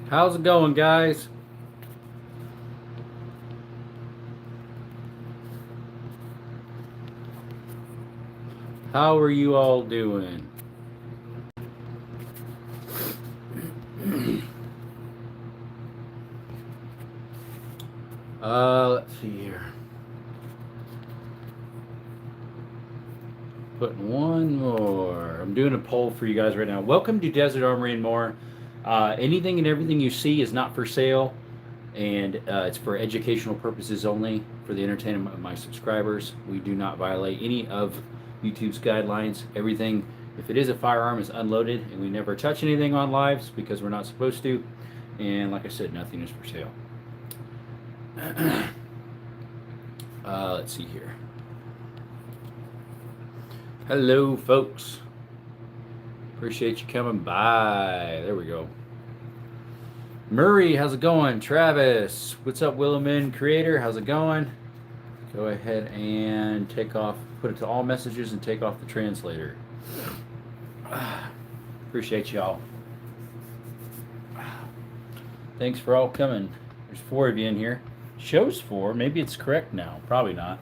How's it going, guys? How are you all doing? Let's see here. Putting one more. I'm doing a poll for you guys right now. Welcome to Desert Armory and More. Anything and everything you see is not for sale, and it's for educational purposes only, for the entertainment of my subscribers. We do not violate any of YouTube's guidelines. Everything, if it is a firearm, is unloaded, and we never touch anything on lives because we're not supposed to. And like I said, nothing is for sale. Let's see here. Hello, folks. Appreciate you coming by. There we go. Murray, how's it going? Travis, what's up, Williman Creator? How's it going? Go ahead and take off, put it to all messages and take off the translator. Appreciate y'all. Thanks for all coming. There's 4 of you in here. Shows 4. Maybe it's correct now. Probably not.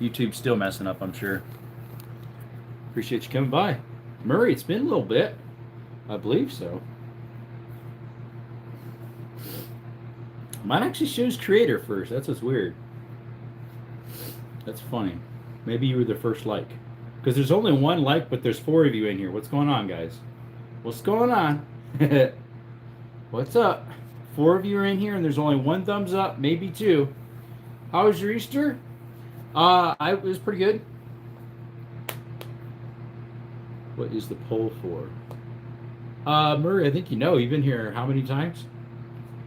YouTube's still messing up, I'm sure. Appreciate you coming by. Murray, it's been a little bit. I believe so. Mine actually shows creator first. That's what's weird. That's funny. Maybe you were the first like. Because there's only 1 like, but there's 4 of you in here. What's going on, guys? What's going on? What's up? 4 of you are in here, and there's only 1 thumbs up, maybe 2. How was your Easter? It was pretty good. What is the poll for? Murray, I think you know. You've been here how many times?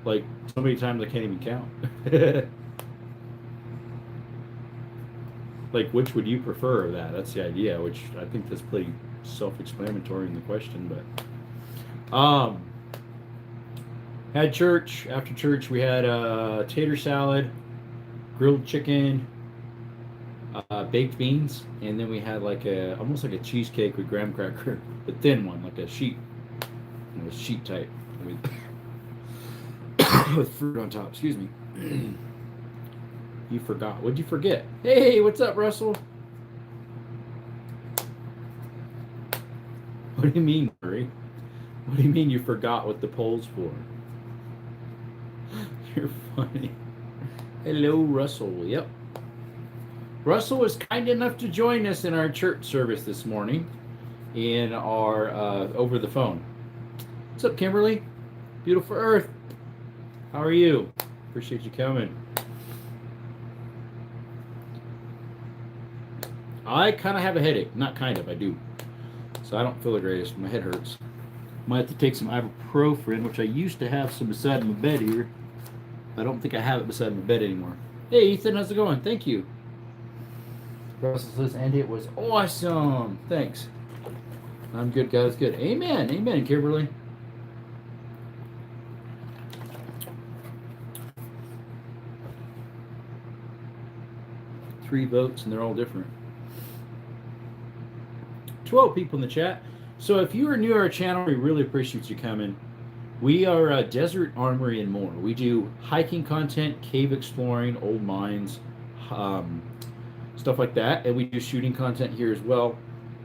Like, so many times I can't even count. Like, which would you prefer of that? That's the idea, which I think that's pretty self-explanatory in the question, but had church. After church, we had tater salad, grilled chicken, baked beans, and then we had like almost like a cheesecake with graham cracker, the thin one, like a sheet, sheet type, with fruit on top. Excuse me. You forgot. What'd you forget? Hey, what's up, Russell? What do you mean, Murray? What do you mean you forgot what the poll's for? You're funny. Hello, Russell. Yep. Russell was kind enough to join us in our church service this morning in our over the phone. What's up, Kimberly? Beautiful Earth. How are you? Appreciate you coming. I kind of have a headache. Not kind of, I do. So I don't feel the greatest. My head hurts. Might have to take some ibuprofen, which I used to have some beside my bed here. I don't think I have it beside my bed anymore. Hey, Ethan, how's it going? Thank you. Russell says, and it was awesome. Thanks. I'm good, guys. Good. Amen. Amen, Kimberly. Three votes, and they're all different. 12 people in the chat. So if you are new to our channel, we really appreciate you coming. We are Desert Armory and More. We do hiking content, cave exploring, old mines, stuff like that. And we do shooting content here as well.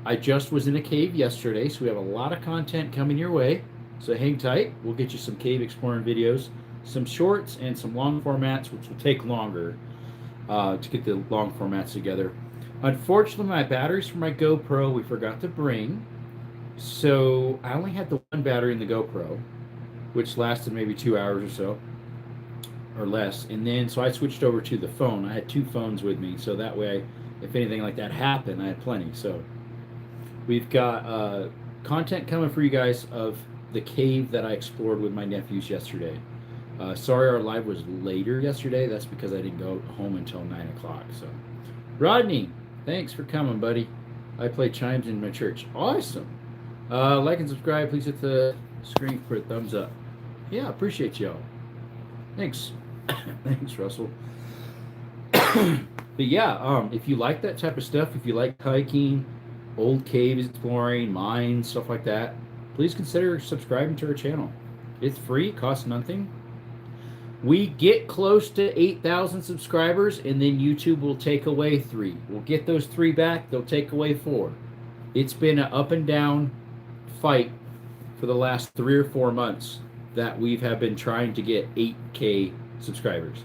I just was in a cave yesterday, so we have a lot of content coming your way. So hang tight. We'll get you some cave exploring videos, some shorts, and some long formats, which will take longer to get the long formats together. Unfortunately, my batteries for my GoPro we forgot to bring. So I only had the 1 battery in the GoPro, which lasted maybe 2 hours or so, or less. And then, so I switched over to the phone. I had 2 phones with me, so that way, if anything like that happened, I had plenty. So we've got content coming for you guys of the cave that I explored with my nephews yesterday. Sorry our live was later yesterday. That's because I didn't go home until 9 o'clock. So, Rodney, thanks for coming, buddy. I play chimes in my church. Awesome. Like and subscribe. Please hit the screen for a thumbs up. Yeah, appreciate y'all. Thanks. Thanks, Russell. But yeah, if you like that type of stuff, if you like hiking, old caves exploring, mines, stuff like that, please consider subscribing to our channel. It's free, costs nothing. We get close to 8,000 subscribers, and then YouTube will take away 3. We'll get those 3 back, they'll take away 4. It's been an up and down fight for the last 3 or 4 months that we have been trying to get 8K subscribers.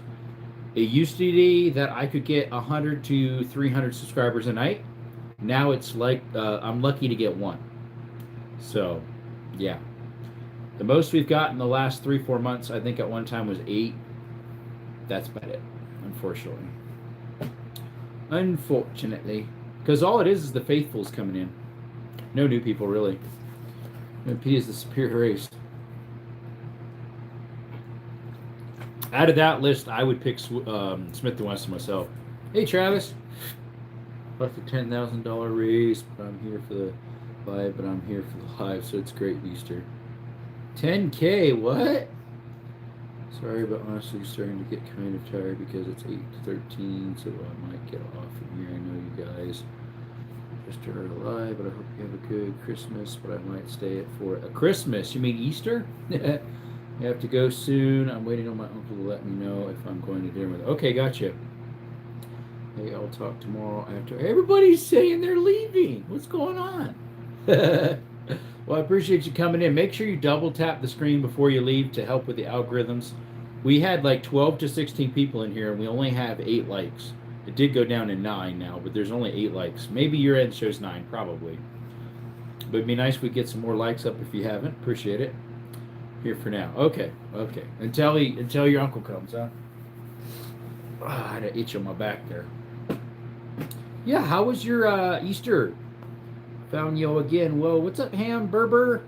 It used to be that I could get 100 to 300 subscribers a night. Now it's like I'm lucky to get 1. So, yeah. The most we've got in the last 3-4 months, I think at one time was 8. That's about it, unfortunately. Unfortunately. Because all it is the faithfuls coming in. No new people, really. MP is the superior race. Out of that list, I would pick Smith & Wesson myself. Hey, Travis. About the $10,000 race, but I'm here for the live, so it's great Easter. 10K, what? Sorry, but honestly, starting to get kind of tired because it's 8:13, so I might get off from here. I know you guys just are alive, but I hope you have a good Christmas, but I might stay at for a Christmas. You mean Easter? I have to go soon. I'm waiting on my uncle to let me know if I'm going to dinner with him. Okay, gotcha. Hey, I'll talk tomorrow after. Everybody's saying they're leaving. What's going on? Well, I appreciate you coming in. Make sure you double tap the screen before you leave to help with the algorithms. We had like 12 to 16 people in here, and we only have 8 likes. It did go down to 9 now, but there's only 8 likes. Maybe your end shows 9, probably. But it'd be nice if we get some more likes up if you haven't. Appreciate it. Here for now. Okay. Until your uncle comes, huh? Oh, I had an itch on my back there. Yeah, how was your Easter? Found you again. Whoa, what's up, Hamburger?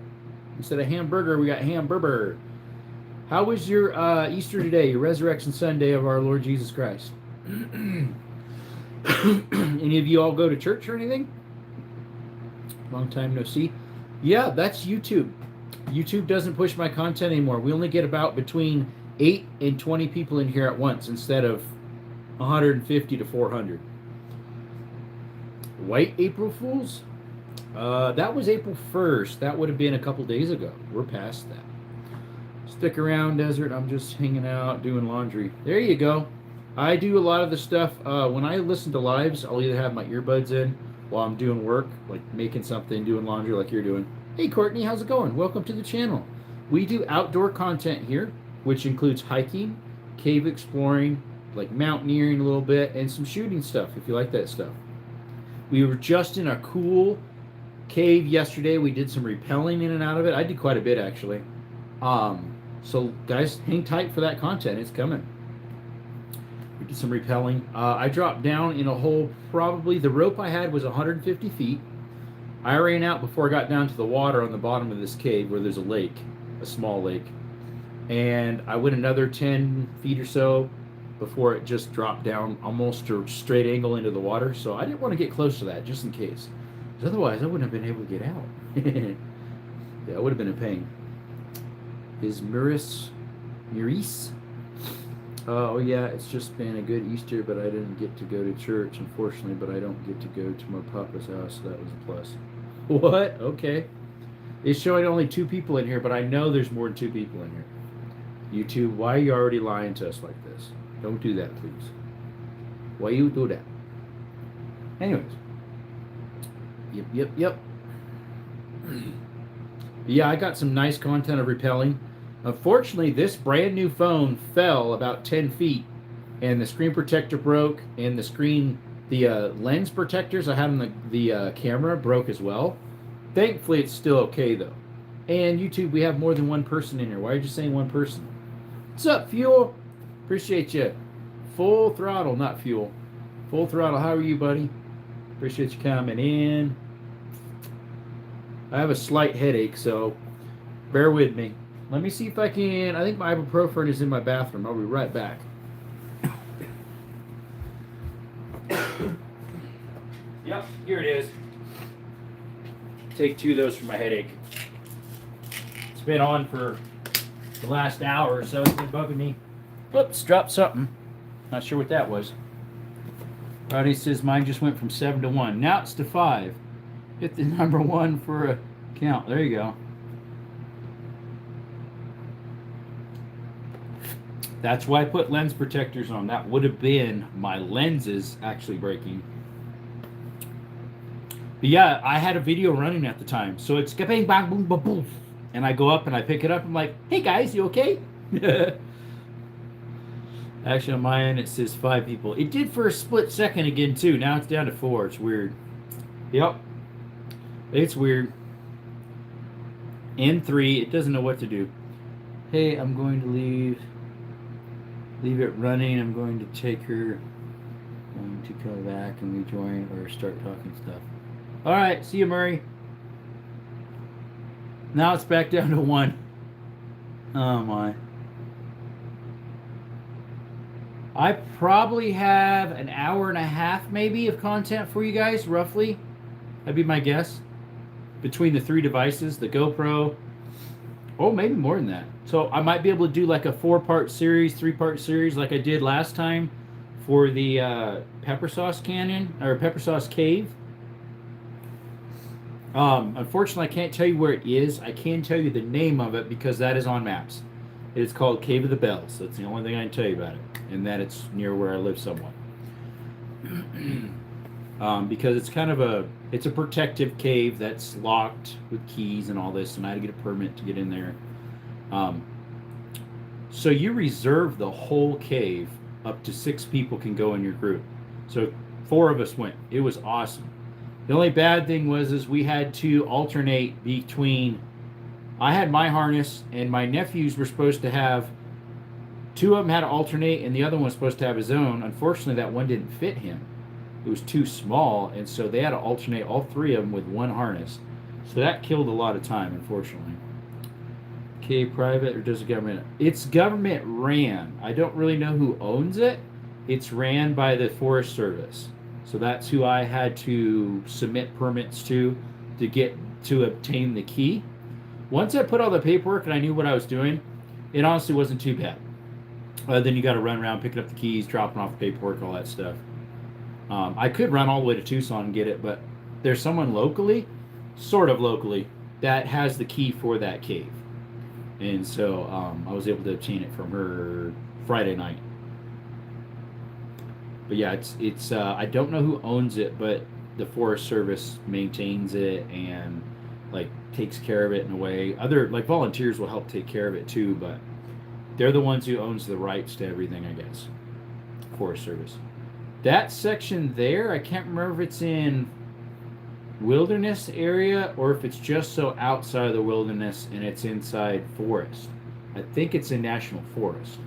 Instead of hamburger, we got Hamburger. How was your Easter today, your Resurrection Sunday of our Lord Jesus Christ? Any of you all go to church or anything? Long time no see. Yeah, that's YouTube. YouTube doesn't push my content anymore. We only get about between 8 and 20 people in here at once instead of 150 to 400. White April Fools? That was April 1st. That would have been a couple days ago. We're past that. Stick around, Desert. I'm just hanging out, doing laundry. There you go. I do a lot of the stuff. When I listen to lives, I'll either have my earbuds in while I'm doing work, like making something, doing laundry like you're doing. Hey, Courtney, how's it going? Welcome to the channel. We do outdoor content here, which includes hiking, cave exploring, like mountaineering a little bit, and some shooting stuff, if you like that stuff. We were just in a cool cave yesterday. We did some rappelling in and out of it. I did quite a bit, actually. So, guys, hang tight for that content. It's coming. We did some rappelling. I dropped down in a hole. Probably the rope I had was 150 feet. I ran out before I got down to the water on the bottom of this cave where there's a lake, a small lake. And I went another 10 feet or so before it just dropped down almost a straight angle into the water. So I didn't want to get close to that just in case. Because otherwise I wouldn't have been able to get out. Yeah, it would have been a pain. Is Maurice? Oh yeah, it's just been a good Easter, but I didn't get to go to church, unfortunately, but I don't get to go to my papa's house, so that was a plus. What? Okay. It's showing only 2 people in here, but I know there's more than 2 people in here. YouTube, why are you already lying to us like this? Don't do that, please. Why you do that? Anyways. Yep. Yeah, I got some nice content of rappelling. Unfortunately, this brand new phone fell about 10 feet, and the screen protector broke, and the lens protectors I had on the camera broke as well. Thankfully, it's still okay, though. And YouTube, we have more than 1 person in here. Why are you saying 1 person? What's up, Fuel? Appreciate you. Full throttle, not Fuel. Full throttle. How are you, buddy? Appreciate you coming in. I have a slight headache, so bear with me. Let me see if I can. I think my ibuprofen is in my bathroom. I'll be right back. Yep, here it is. Take 2 of those for my headache. It's been on for the last hour or so. It's been bugging me. Whoops, dropped something. Not sure what that was. Rodney says mine just went from 7 to 1. Now it's to 5. Hit the number 1 for a count. There you go. That's why I put lens protectors on. That would have been my lenses actually breaking. But yeah, I had a video running at the time. So it's bang, bang, boom, boom, boom. And I go up and I pick it up. I'm like, hey guys, you okay? Actually, on my end, it says 5 people. It did for a split second again, too. Now it's down to 4. It's weird. Yep. It's weird. N3, it doesn't know what to do. Hey, I'm going to leave it running. I'm going to take her. I'm going to come back and rejoin or start talking stuff. All right, see you, Murray. Now it's back down to 1. Oh, my. I probably have an hour and a half, maybe, of content for you guys, roughly. That'd be my guess. Between the 3 devices, the GoPro. Oh, maybe more than that. So I might be able to do like a 4-part series, 3-part series like I did last time for the Pepper Sauce Canyon, or Pepper Sauce Cave. Unfortunately, I can't tell you where it is. I can tell you the name of it because that is on maps. It is called Cave of the Bells. That's the only thing I can tell you about it. And that it's near where I live somewhat. Because it's kind of it's a protective cave that's locked with keys and all this, and I had to get a permit to get in there. So you reserve the whole cave. Up to 6 people can go in your group. So 4 of us went. It was awesome. The only bad thing was we had to alternate between. I had my harness, and my nephews were supposed to have. 2 of them had to alternate, and the other one was supposed to have his own. Unfortunately, that one didn't fit him. It was too small, and so they had to alternate all 3 of them with one harness. So that killed a lot of time, unfortunately. Okay, private or does the government? It's government ran. I don't really know who owns it. It's ran by the Forest Service. So that's who I had to submit permits to get to obtain the key. Once I put all the paperwork and I knew what I was doing, it honestly wasn't too bad. Then you got to run around picking up the keys, dropping off the paperwork, all that stuff. I could run all the way to Tucson and get it, but there's someone locally, sort of locally, that has the key for that cave. And so I was able to obtain it from her Friday night. But yeah, it's I don't know who owns it, but the Forest Service maintains it and like takes care of it in a way. Other like volunteers will help take care of it too, but they're the ones who owns the rights to everything, I guess. Forest Service. That section there, I can't remember if it's in wilderness area or if it's just so outside of the wilderness and it's inside forest. I think it's in national forest.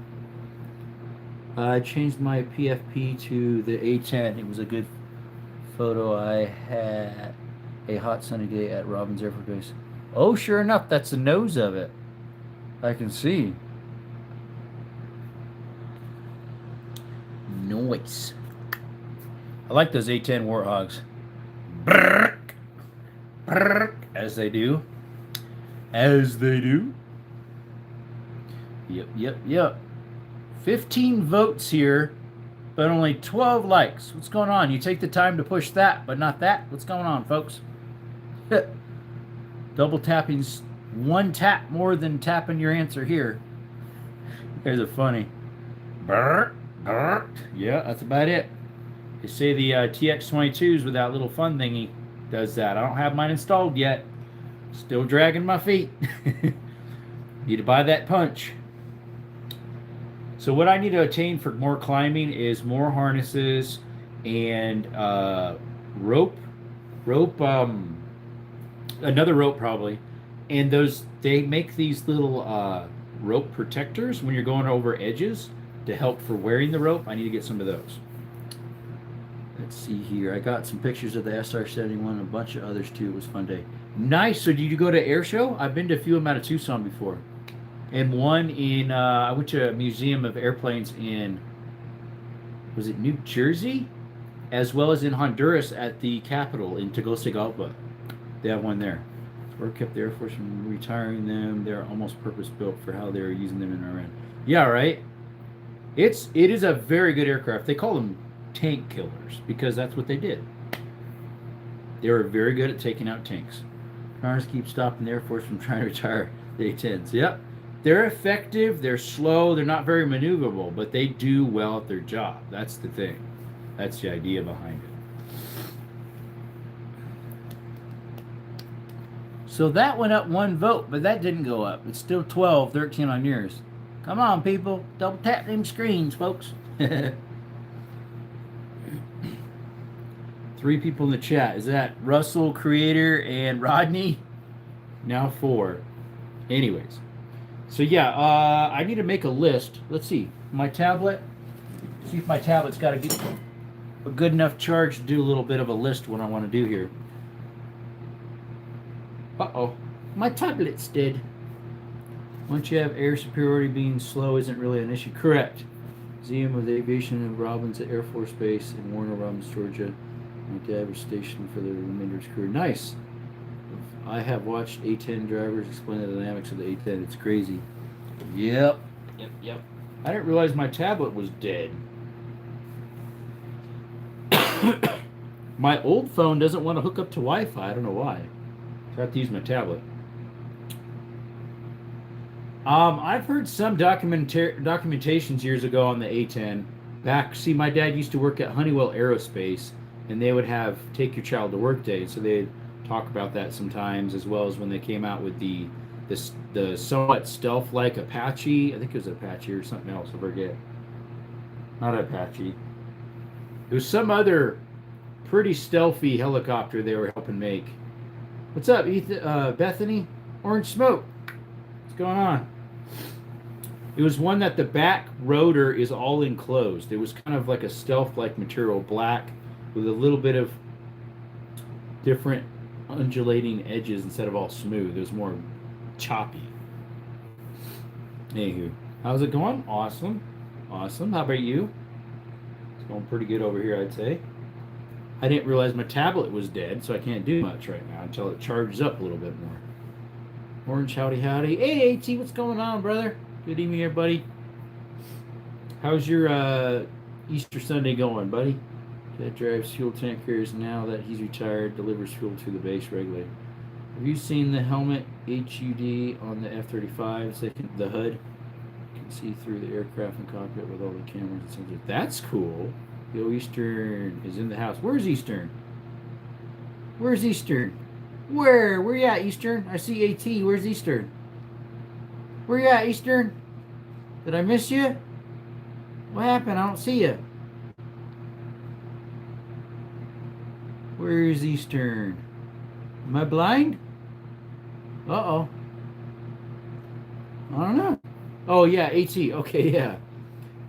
I changed my PFP to the A10. It was a good photo. I had a hot sunny day at Robbins Air Force Base. Oh, sure enough, that's the nose of it. I can see. Nice. I like those A10 Warthogs. Brrr, brrr, as they do. As they do. Yep. 15 votes here, but only 12 likes. What's going on? You take the time to push that, but not that? What's going on, folks? Double tapping's 1 tap more than tapping your answer here. You guys are funny. Brrr, brrr. Yeah, that's about it. They say the TX22s with that little fun thingy does that. I don't have mine installed yet. Still dragging my feet. Need to buy that punch. So what I need to attain for more climbing is more harnesses and rope, another rope probably. And they make these little rope protectors when you're going over edges to help for wearing the rope. I need to get some of those. Let's see here. I got some pictures of the SR-71 and a bunch of others too. It was a fun day. Nice. So did you go to air show? I've been to a few of them out of Tucson before. And one in, I went to a museum of airplanes in, was it New Jersey? As well as in Honduras at the Capitol in Tegucigalpa. They have one there. Or kept the Air Force from retiring them. They're almost purpose-built for how they're using them in Iran. Yeah, right? It is a very good aircraft. They call them tank killers because that's what they did. They were very good at taking out tanks. Congress keeps stopping the Air Force from trying to retire the A-10s. Yep. They're effective, they're slow, they're not very maneuverable, but they do well at their job. That's the thing. That's the idea behind it. So that went up 1 vote, but that didn't go up. It's still 12, 13 on yours. Come on, people. Double tap them screens, folks. 3 people in the chat. Is that Russell, Creator, and Rodney? Now 4. Anyways. So yeah, I need to make a list. Let's see. My tablet. See if my tablet's got a good enough charge to do a little bit of a list what I want to do here. Uh-oh. My tablet's dead. Once you have air superiority, being slow isn't really an issue. Correct. ZM with aviation and Robbins at Air Force Base in Warner Robins, Georgia. My dad was stationed for the remainder of his career. Nice. I have watched A-10 drivers explain the dynamics of the A-10. It's crazy. Yep. I didn't realize my tablet was dead. My old phone doesn't want to hook up to Wi-Fi. I don't know why. I have to use my tablet. I've heard some documentations years ago on the A-10. See, my dad used to work at Honeywell Aerospace, and they would have Take Your Child to Work Day, so they'd talk about that sometimes, as well as when they came out with the somewhat stealth-like Apache. I think it was Apache or something else, I forget. Not Apache. It was some other pretty stealthy helicopter they were helping make. What's up, Ethan, Bethany? Orange Smoke. What's going on? It was one that the back rotor is all enclosed. It was kind of like a stealth-like material, black, with a little bit of different undulating edges instead of all smooth. It was more choppy. Anywho, how's it going? Awesome. Awesome. How about you? It's going pretty good over here, I'd say. I didn't realize my tablet was dead, so I can't do much right now until it charges up a little bit more. Orange, howdy, howdy. Hey, AT, what's going on, brother? Good evening, everybody. How's your Easter Sunday going, buddy? Dad drives fuel tank carriers now that he's retired, delivers fuel to the base regularly. Have you seen the helmet HUD on the F-35s? The HUD? You can see through the aircraft and cockpit with all the cameras and sensors. That's cool. Yo, Eastern is in the house. Where's Eastern? Where's Eastern? Where you at, Eastern? I see AT. Where's Eastern? Where you at, Eastern? Did I miss you? What happened? I don't see you. Where is Eastern? Am I blind? Uh-oh. I don't know. Oh, yeah, AT. Okay, yeah.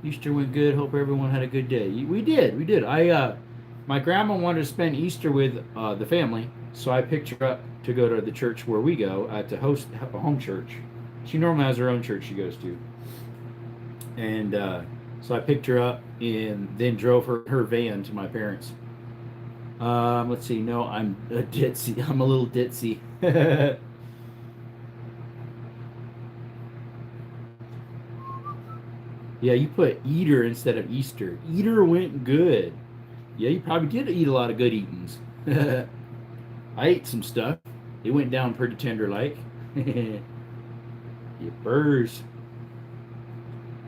Easter went good. Hope everyone had a good day. We did. My grandma wanted to spend Easter with the family, so I picked her up to go to the church where we go to host a home church. She normally has her own church she goes to. And so I picked her up and then drove her van to my parents. Let's see. No, I'm a ditzy. I'm a little ditzy. Yeah, you put eater instead of Easter. Eater went good. Yeah, you probably did eat a lot of good eatings. I ate some stuff. It went down pretty tender like. You burrs.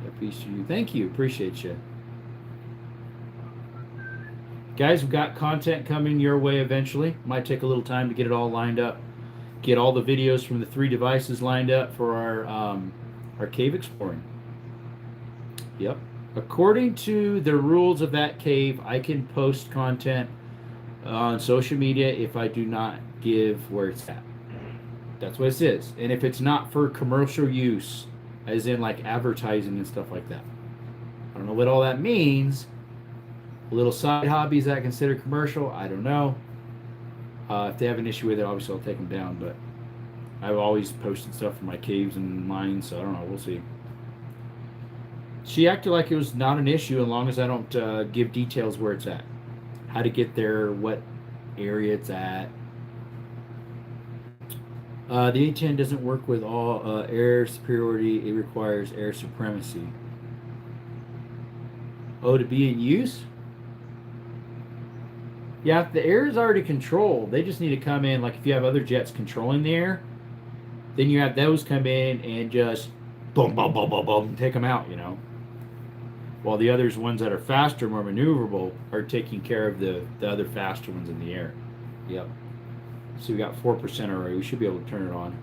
Happy Easter to you. Thank you. Appreciate you. Guys, we've got content coming your way eventually. Might take a little time to get it all lined up. Get all the videos from the 3 devices lined up for our cave exploring. Yep. According to the rules of that cave, I can post content on social media if I do not give where it's at. That's what it is. And if it's not for commercial use, as in like advertising and stuff like that. I don't know what all that means. Little side hobbies that I consider commercial, I don't know. If they have an issue with it, obviously I'll take them down. But I've always posted stuff from my caves and mines, so I don't know. We'll see. She acted like it was not an issue as long as I don't give details where it's at. How to get there, what area it's at. The A-10 doesn't work with all air superiority. It requires air supremacy. Oh, to be in use? Yeah, if the air is already controlled, they just need to come in. Like if you have other jets controlling the air, then you have those come in and just boom, boom, boom, boom, boom, take them out, you know. While the others, ones that are faster, more maneuverable, are taking care of the other faster ones in the air. Yep. So we got 4% already. We should be able to turn it on.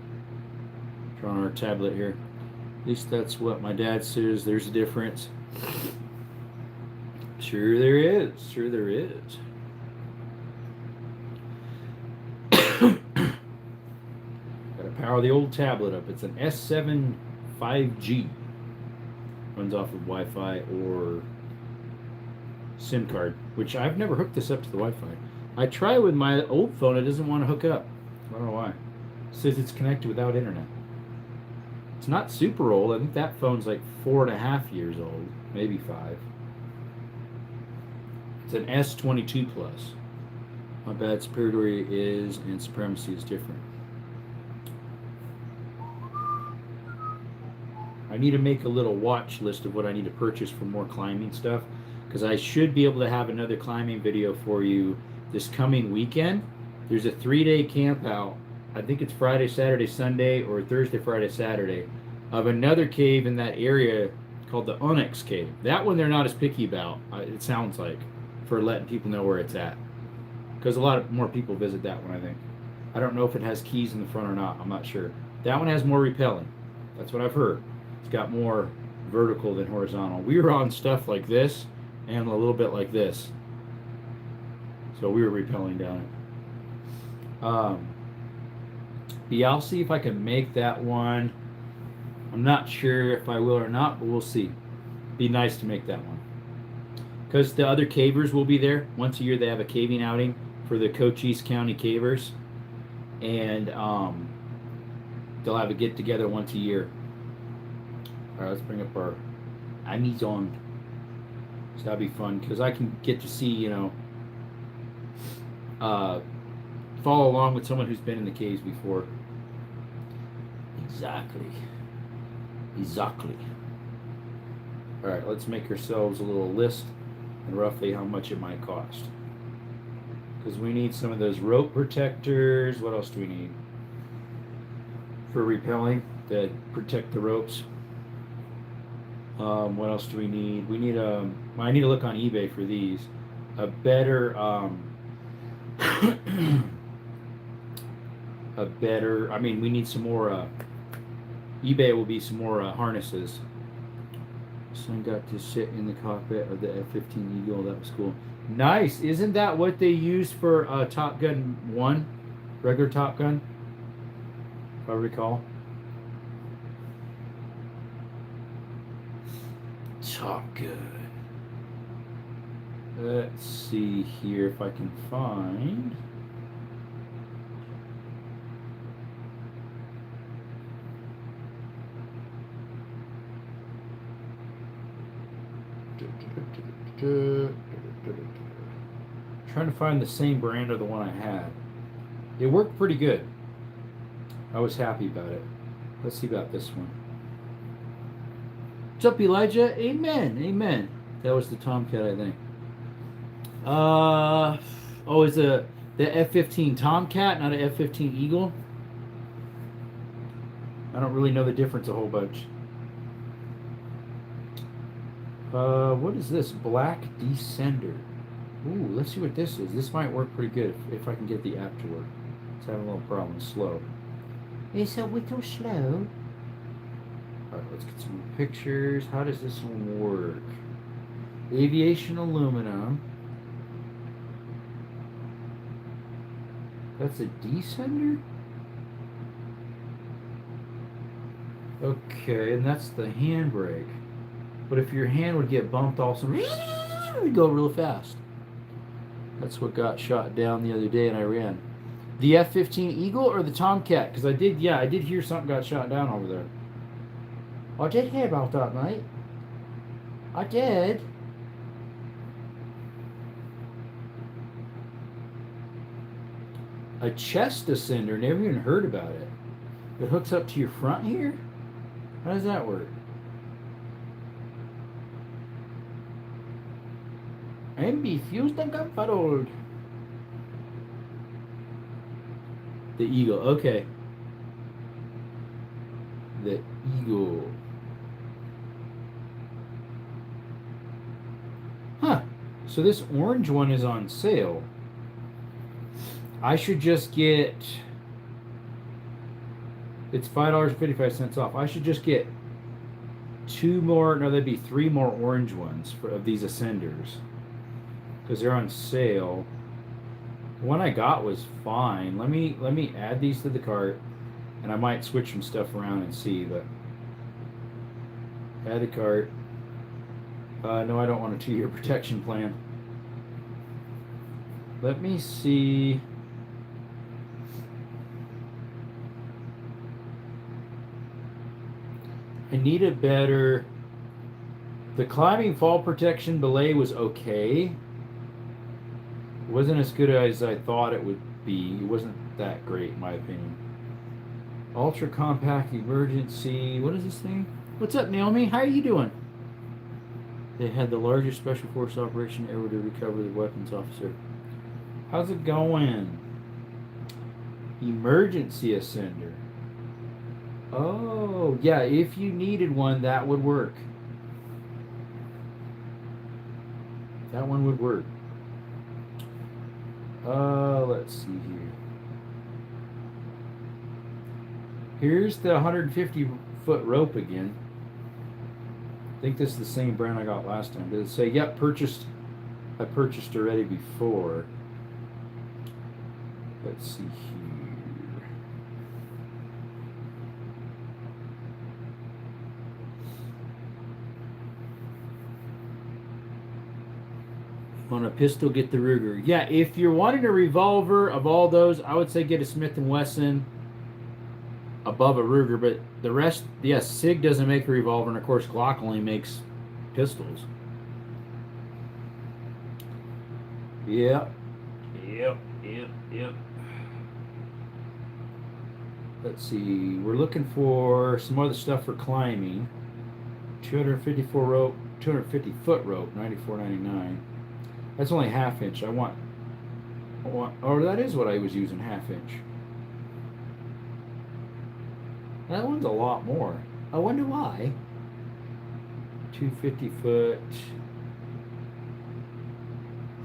Turn on our tablet here. At least that's what my dad says. There's a difference. Sure there is. Sure there is. Gotta power the old tablet up. It's an S7 5G. Runs off of Wi-Fi or SIM card, which I've never hooked this up to the Wi-Fi. I try with my old phone. It doesn't want to hook up. I don't know why. It says it's connected without internet. It's not super old. I think that phone's like 4.5 years old, maybe 5. It's an S22 Plus. My bad, superiority is and supremacy is different. I need to make a little watch list of what I need to purchase for more climbing stuff, because I should be able to have another climbing video for you this coming weekend. There's a 3-day camp out. I think it's Friday, Saturday, Sunday, or Thursday, Friday, Saturday, of another cave in that area called the Onyx Cave. That one they're not as picky about, it sounds like, for letting people know where it's at. Because a lot of more people visit that one, I think. I don't know if it has keys in the front or not. I'm not sure. That one has more rappelling. That's what I've heard. It's got more vertical than horizontal. We were on stuff like this and a little bit like this. So we were rappelling down it. Yeah, I'll see if I can make that one. I'm not sure if I will or not, but we'll see. Be nice to make that one. Because the other cavers will be there. Once a year they have a caving outing for the Cochise County cavers. And they'll have a get-together once a year. All right, let's bring up our Amazon. So that'll be fun, because I can get to see, you know, follow along with someone who's been in the caves before. Exactly. All right, let's make ourselves a little list and roughly how much it might cost. Because we need some of those rope protectors. What else do we need? For rappelling, that protect the ropes. What else do we need? We need I need to look on eBay for these. A better I mean, we need some more eBay will be some more harnesses. Son got to sit in the cockpit of the F-15 Eagle. That was cool. Nice. Isn't that what they used for Top Gun 1? Regular Top Gun? If I recall. Top Gun. Let's see here if I can find. Trying to find the same brand of the one I had. It worked pretty good. I was happy about it. Let's see about this one. What's up, Elijah? Amen. Amen. That was the Tomcat, I think. Oh, is the F-15 Tomcat, not an F-15 Eagle? I don't really know the difference a whole bunch. What is this? Black Descender. Ooh, let's see what this is. This might work pretty good if I can get the app to work. It's having a little problem. Slow. It's a little slow. Alright, let's get some pictures. How does this one work? Aviation aluminum. That's a descender? Okay, and that's the handbrake. But if your hand would get bumped off, it would go real fast. That's what got shot down the other day in Iran. The F-15 Eagle or the Tomcat? Because I did hear something got shot down over there. I did hear about that, mate. I did. A chest descender. Never even heard about it. It hooks up to your front here? How does that work? MB fused and controlled. The Eagle, okay. The Eagle. So this orange one is on sale. I should just get, it's $5.55 off. I should just get two more, no, that'd be three more orange ones of these Ascenders, because they're on sale. The one I got was fine. Let me add these to the cart, and I might switch some stuff around and see. But add to cart. No, I don't want a 2-year protection plan. Let me see. I need a better. The climbing fall protection belay was okay. It wasn't as good as I thought it would be. It wasn't that great, in my opinion. Ultra compact emergency. What is this thing? What's up, Naomi? How are you doing? They had the largest special force operation ever to recover the weapons officer. How's it going? Emergency ascender. Oh, yeah, if you needed one, that would work. That one would work. Let's see here. Here's the 150-foot rope again. I think this is the same brand I got last time. Did it say, yep, purchased? I purchased already before. Let's see here. On a pistol, get the Ruger. Yeah, if you're wanting a revolver of all those, I would say get a Smith & Wesson above a Ruger, but the rest, yes, SIG doesn't make a revolver, and of course Glock only makes pistols. Yep. Let's see, we're looking for some other stuff for climbing. 254 rope, 250 foot rope, $94.99. That's only ½ inch. I want, or that is what I was using, ½ inch. That one's a lot more. I wonder why. 250 foot.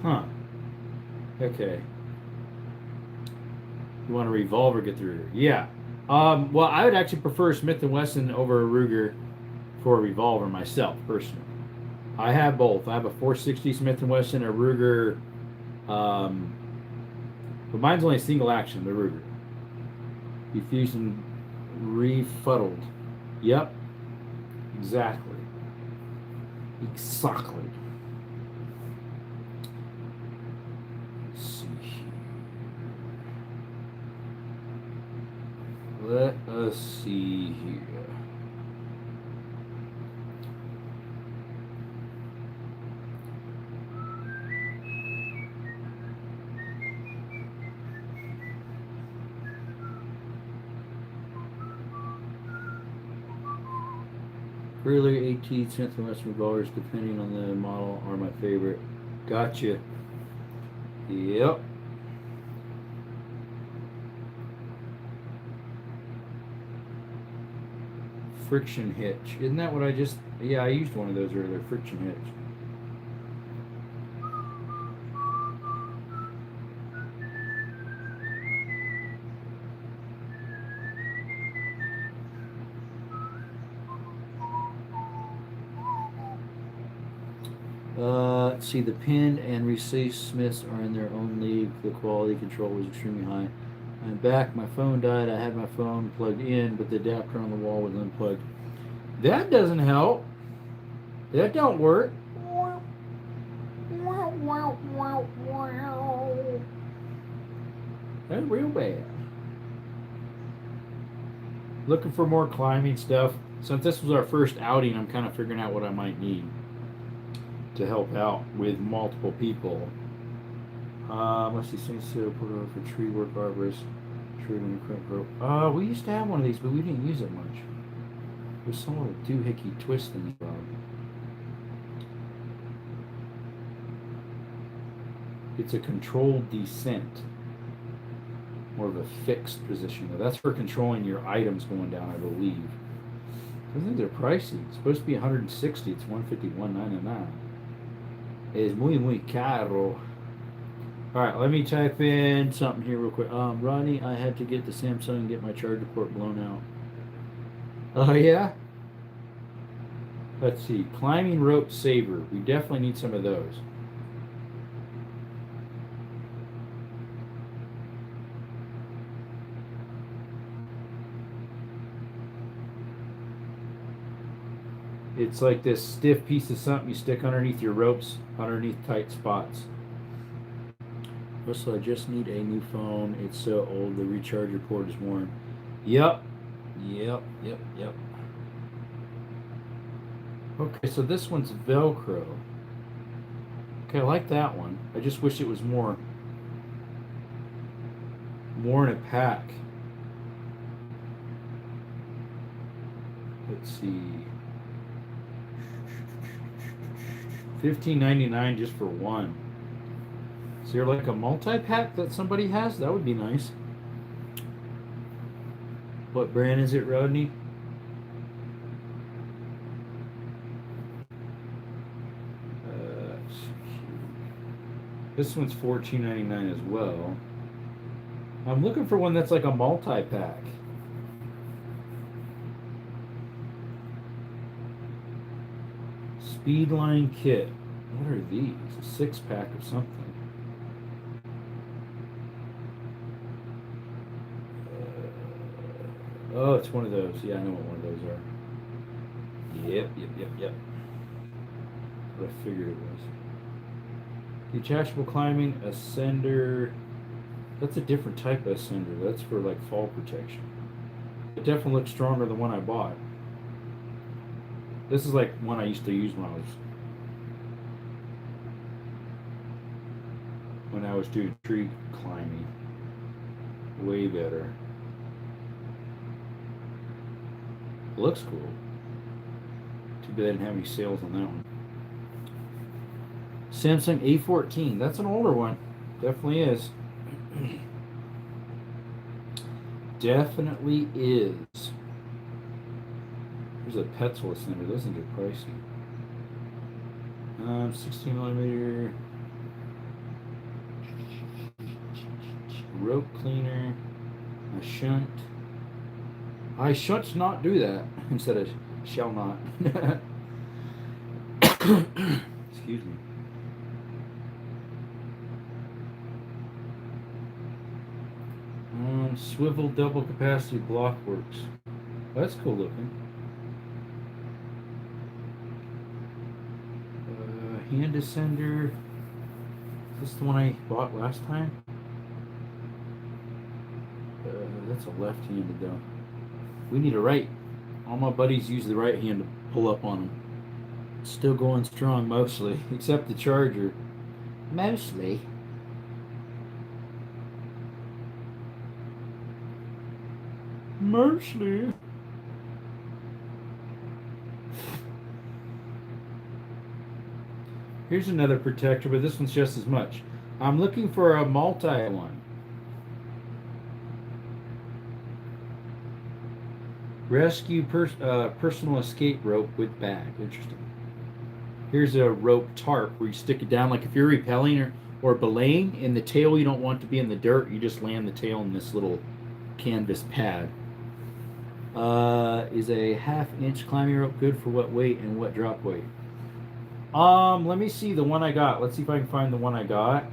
Huh. Okay. You want a revolver, get the Ruger. Yeah. Well, I would actually prefer Smith & Wesson over a Ruger for a revolver myself, personally. I have both. I have a 460 Smith & Wesson, a Ruger. But mine's only a single action, the Ruger. Diffusing refuddled. Yep. Exactly. Let's see here. Let us see here. Earlier 18 Smith & Wesson revolvers, depending on the model, are my favorite. Gotcha. Yep. Friction hitch. Isn't that what I just... Yeah, I used one of those earlier. Friction hitch. Let's see, the pin and receive Smiths are in their own league. The quality control was extremely high. I'm back. My phone died. I had my phone plugged in, but the adapter on the wall was unplugged. That doesn't help. That don't work. That's real bad. Looking for more climbing stuff. Since this was our first outing, I'm kind of figuring out what I might need to help out with multiple people. Let's see, St. Cyril put it for tree work arborist, tree and equipment rope. We used to have one of these, but we didn't use it much. There's some of a doohickey twist in the job. It's a controlled descent. More of a fixed position, though. That's for controlling your items going down, I believe. I think they're pricey. It's supposed to be $160. It's $151.99. Es muy caro. All right, let me type in something here real quick. Rodney, I had to get the Samsung and get my charger port blown out. Oh yeah. Let's see. Climbing rope saver. We definitely need some of those. It's like this stiff piece of something you stick underneath your ropes, underneath tight spots. So I just need a new phone. It's so old, the recharger port is worn. Yep. Yep. Okay, so this one's Velcro. Okay, I like that one. I just wish it was more in a pack. Let's see. $15.99 just for one. Is there like a multi-pack that somebody has? That would be nice. What brand is it, Rodney? This one's $14.99 as well. I'm looking for one that's like a multi-pack. Speedline kit. What are these? A 6-pack of something. Oh, it's one of those. Yeah, I know what one of those are. Yep. What I figured it was. Detachable climbing ascender. That's a different type of ascender. That's for like fall protection. It definitely looks stronger than one I bought. This is like one I used to use when I was doing tree climbing. Way better. It looks cool. Too bad I didn't have any sales on that one. Samsung A14. That's an older one. Definitely is. Definitely is. There's a Petzl ascender. Those things are pricey. 16 millimeter rope cleaner. A shunt. I should not do that instead of shall not. Excuse me. Swivel double capacity block works. That's cool looking. Hand ascender. Is this the one I bought last time? That's a left-handed though. We need a right. All my buddies use the right hand to pull up on them. Still going strong mostly, except the charger. Mostly. Here's another protector, but this one's just as much. I'm looking for a multi one. Rescue personal escape rope with bag. Interesting. Here's a rope tarp where you stick it down like if you're rappelling or belaying in the tail you don't want to be in the dirt, you just land the tail in this little canvas pad. Is a 1/2-inch climbing rope good for what weight and what drop weight? Let me see the one I got. Let's see if I can find the one I got.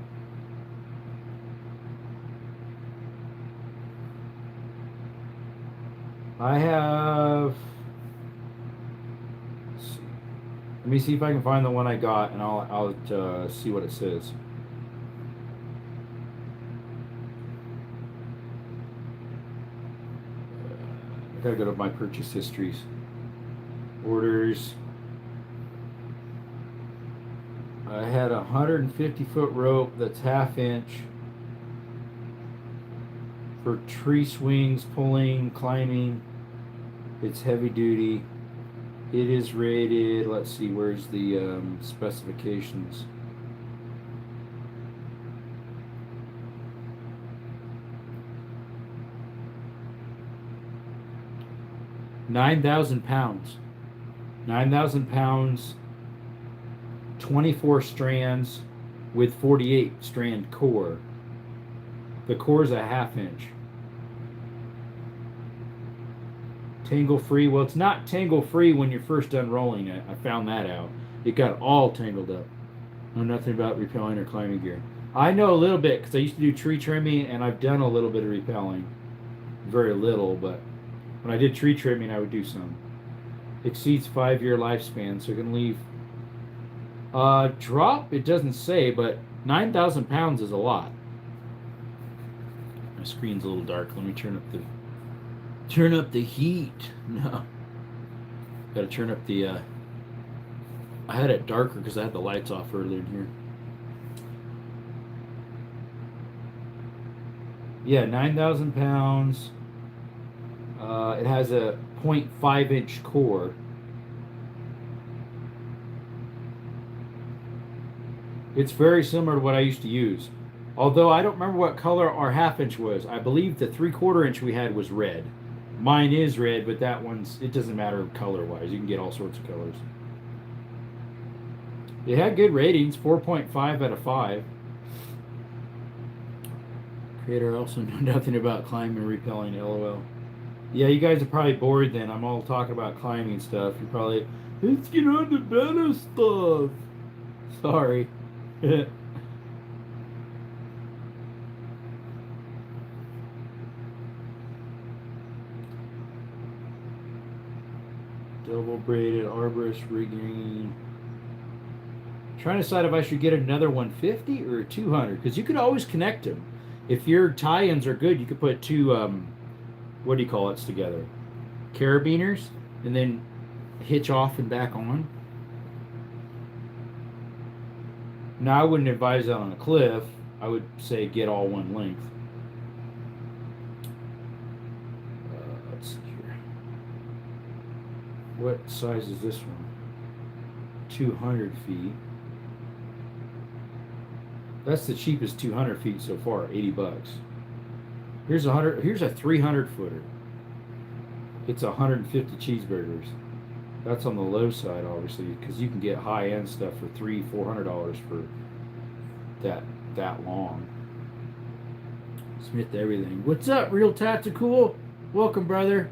I have. Let's see. Let me see if I can find the one I got, and I'll see what it says. I gotta go to my purchase histories. Orders. I had a 150-foot rope that's 1/2-inch for tree swings, pulling, climbing. It's heavy duty. It is rated. Let's see, where's the specifications? £9,000. 9,000 pounds. 24 strands with 48 strand core. The core is a 1/2 inch. Tangle free. Well, it's not tangle free when you're first unrolling it. I found that out. It got all tangled up. I know nothing about repelling or climbing gear. I know a little bit because I used to do tree trimming and I've done a little bit of repelling. Very little, but when I did tree trimming, I would do some. Exceeds 5-year lifespan, so it can leave. Drop, it doesn't say, but 9,000 pounds is a lot. My screen's a little dark. Let me turn up the heat. No. Gotta turn up the, I had it darker because I had the lights off earlier in here. Yeah, 9,000 pounds. It has a 0.5 inch core. It's very similar to what I used to use. Although I don't remember what color our 1/2 inch was. I believe the 3/4 inch we had was red. Mine is red, but that one's, it doesn't matter color wise. You can get all sorts of colors. It had good ratings, 4.5 out of 5. Creator also know nothing about climbing and repelling, lol. Yeah, you guys are probably bored then. I'm all talking about climbing stuff. You're probably, let's get on to better stuff. Sorry. Double braided arborist rigging. Trying to decide if I should get another 150 or a 200 because you could always connect them. If your tie-ins are good, you could put two what do you call it together? Carabiners, and then hitch off and back on. Now I wouldn't advise that on a cliff. I would say get all one length. Let's see here. What size is this one? 200 feet. That's the cheapest 200 feet so far, 80 bucks. Here's a 300 footer. It's 150 cheeseburgers. That's on the low side, obviously, because you can get high-end stuff for $300-$400 for that long. Smith everything. What's up, Real Tactical? Welcome, brother.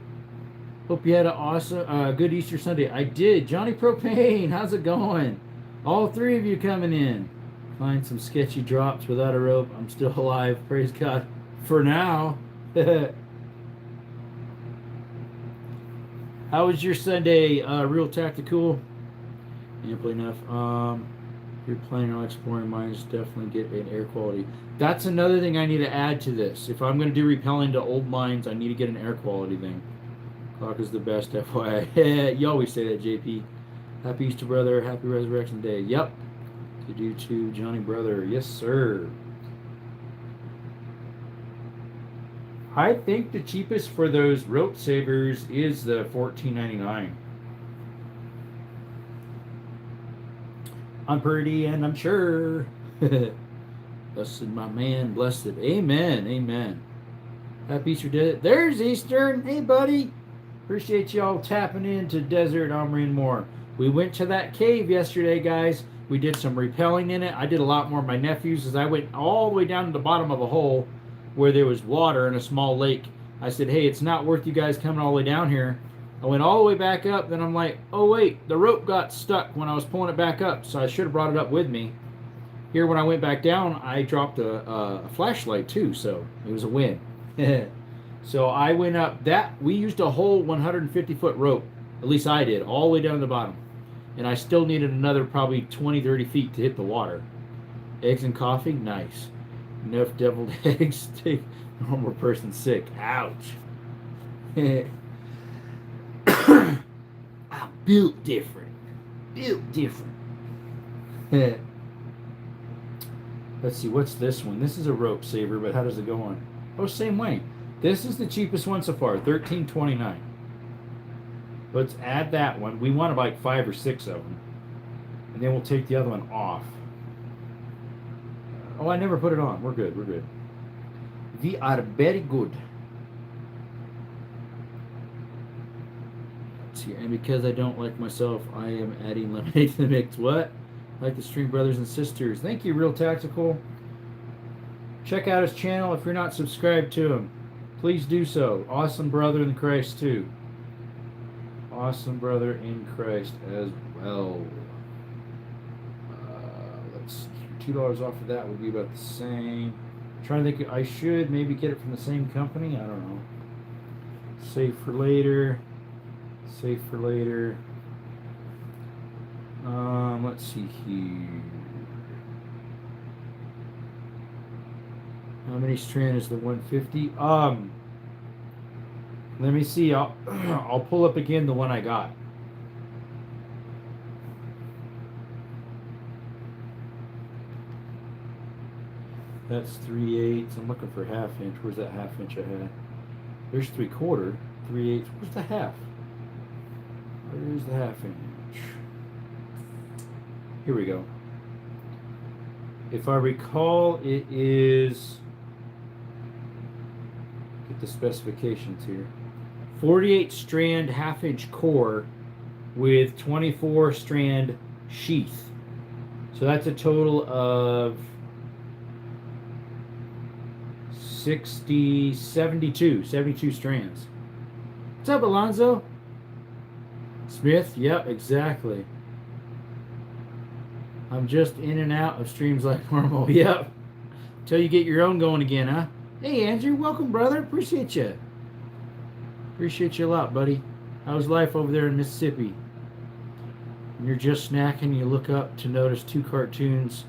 Hope you had an awesome, good Easter Sunday. I did. Johnny Propane, how's it going? All three of you coming in. Find some sketchy drops without a rope. I'm still alive. Praise God. For now. How was your Sunday, Real Tactical? Amply enough. If you're planning on exploring mines, definitely get an air quality. That's another thing I need to add to this. If I'm going to do repelling to old mines, I need to get an air quality thing. Clock is the best, FYI. You always say that, JP. Happy Easter, brother. Happy Resurrection Day. Yep. To do to Johnny, brother. Yes, sir. I think the cheapest for those rope savers is the $14.99. I'm pretty and I'm sure. Blessed my man, blessed. Amen, amen. Happy Easter Day. There's Eastern. Hey, buddy. Appreciate y'all tapping into Desert Armory and More. We went to that cave yesterday, guys. We did some repelling in it. I did a lot more of my nephews as I went all the way down to the bottom of a hole where there was water in a small lake. I said, hey, it's not worth you guys coming all the way down here. I went all the way back up, then I'm like, oh wait, the rope got stuck when I was pulling it back up, so I should have brought it up with me. Here, when I went back down, I dropped a flashlight too, so it was a win. So I went up that, we used a whole 150-foot rope, at least I did, all the way down to the bottom. And I still needed another probably 20, 30 feet to hit the water. Eggs and coffee? Nice. Enough deviled eggs to take a normal person sick. Ouch. I'm built different. Built different. Let's see, what's this one? This is a rope saver, but how does it go on? Oh, same way. This is the cheapest one so far, $13.29. Let's add that one. We want like 5 or 6 of them. And then we'll take the other one off. Oh, I never put it on. We're good. We're good. We are very good. Let's see. And because I don't like myself, I am adding lemonade to the mix. What? Like the stream, brothers and sisters. Thank you, Real Tactical. Check out his channel if you're not subscribed to him. Please do so. Awesome brother in Christ, too. Awesome brother in Christ as well. Let's see. $2 off of that would be about the same. I'm trying to think. I should maybe get it from the same company. I don't know. Save for later. Save for later. Let's see here. How many strand is the 150? Let me see. I'll pull up again the one I got. That's 3/8. I'm looking for ½ inch. Where's that ½ inch I had? There's 3/4. 3/8. Where's the half? Where's the ½ inch? Here we go. If I recall, it is, get the specifications here, 48 strand ½ inch core with 24 strand sheath. So that's a total of 72 strands. What's up, Alonzo? Smith? Yep, exactly. I'm just in and out of streams like normal. Yep. Till you get your own going again, huh? Hey, Andrew. Welcome, brother. Appreciate you. Appreciate you a lot, buddy. How's life over there in Mississippi? When you're just snacking, you look up to notice 2 cartoons.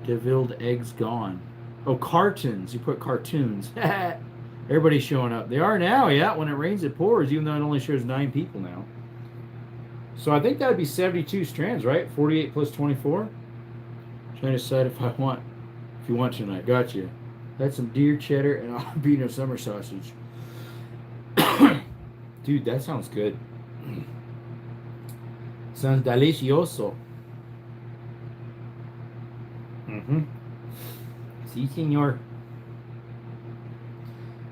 Devilled eggs gone. Oh, cartoons. You put cartoons. Everybody's showing up. They are now, yeah. When it rains, it pours, even though it only shows 9 people now. So I think that would be 72 strands, right? 48 plus 24. Trying to decide if you want tonight. Got you. That's some deer cheddar and albino summer sausage. Dude, that sounds good. Sounds delicioso. Si, senor.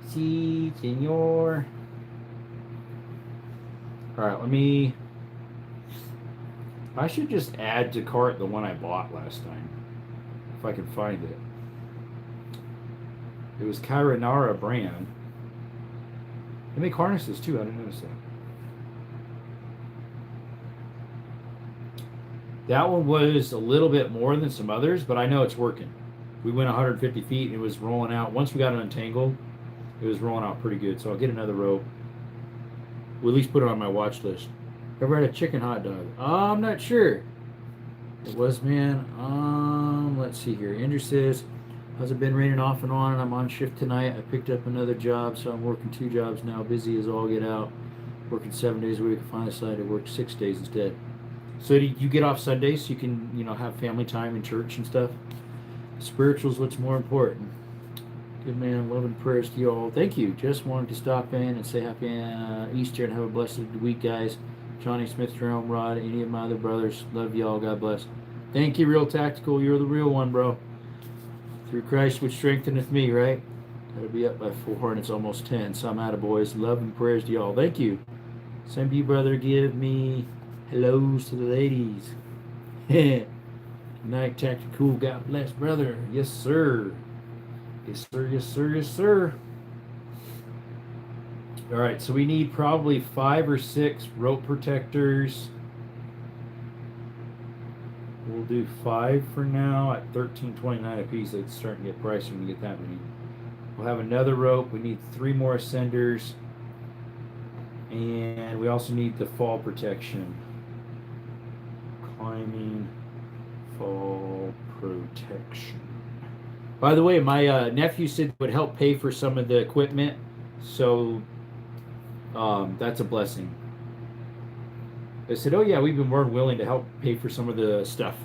Si, senor. All right, I should just add to cart the one I bought last time, if I can find it. It was Kairanara brand. They make harnesses too. I didn't notice that. That one was a little bit more than some others, but I know it's working. We went 150 feet and it was rolling out. Once we got it untangled, it was rolling out pretty good. So I'll get another rope. We'll at least put it on my watch list. Ever had a chicken hot dog? I'm not sure. It was, man. Let's see here. Andrew says, how's it been raining off and on? I'm on shift tonight. I picked up another job, so I'm working 2 jobs now. Busy as all get out. Working 7 days a week. I finally decided to work 6 days instead. So do you get off Sundays so you can, have family time in church and stuff? Spiritual's what's more important. Good man. Love and prayers to you all. Thank you. Just wanted to stop in and say happy Easter and have a blessed week, guys. Johnny Smith, Jerome, Rod, any of my other brothers. Love y'all. God bless. Thank you, Real Tactical. You're the real one, bro. Through Christ which strengtheneth me, right? Gotta be up by 4 and it's almost 10. So I'm out of boys. Love and prayers to y'all. Thank you. Same to you, brother. Give me hellos to the ladies. Good night, Tactical. God bless, brother. Yes, sir. Yes, sir. Yes, sir. Yes, sir. All right, so we need probably 5 or 6 rope protectors. We'll do 5 for now at $13.29 a piece. It's starting to get pricey when we get that many. We'll have another rope. We need 3 more ascenders. And we also need the fall protection. Climbing fall protection. By the way, my nephew said it would help pay for some of the equipment. So that's a blessing. They said, oh yeah, we've been more than willing to help pay for some of the stuff.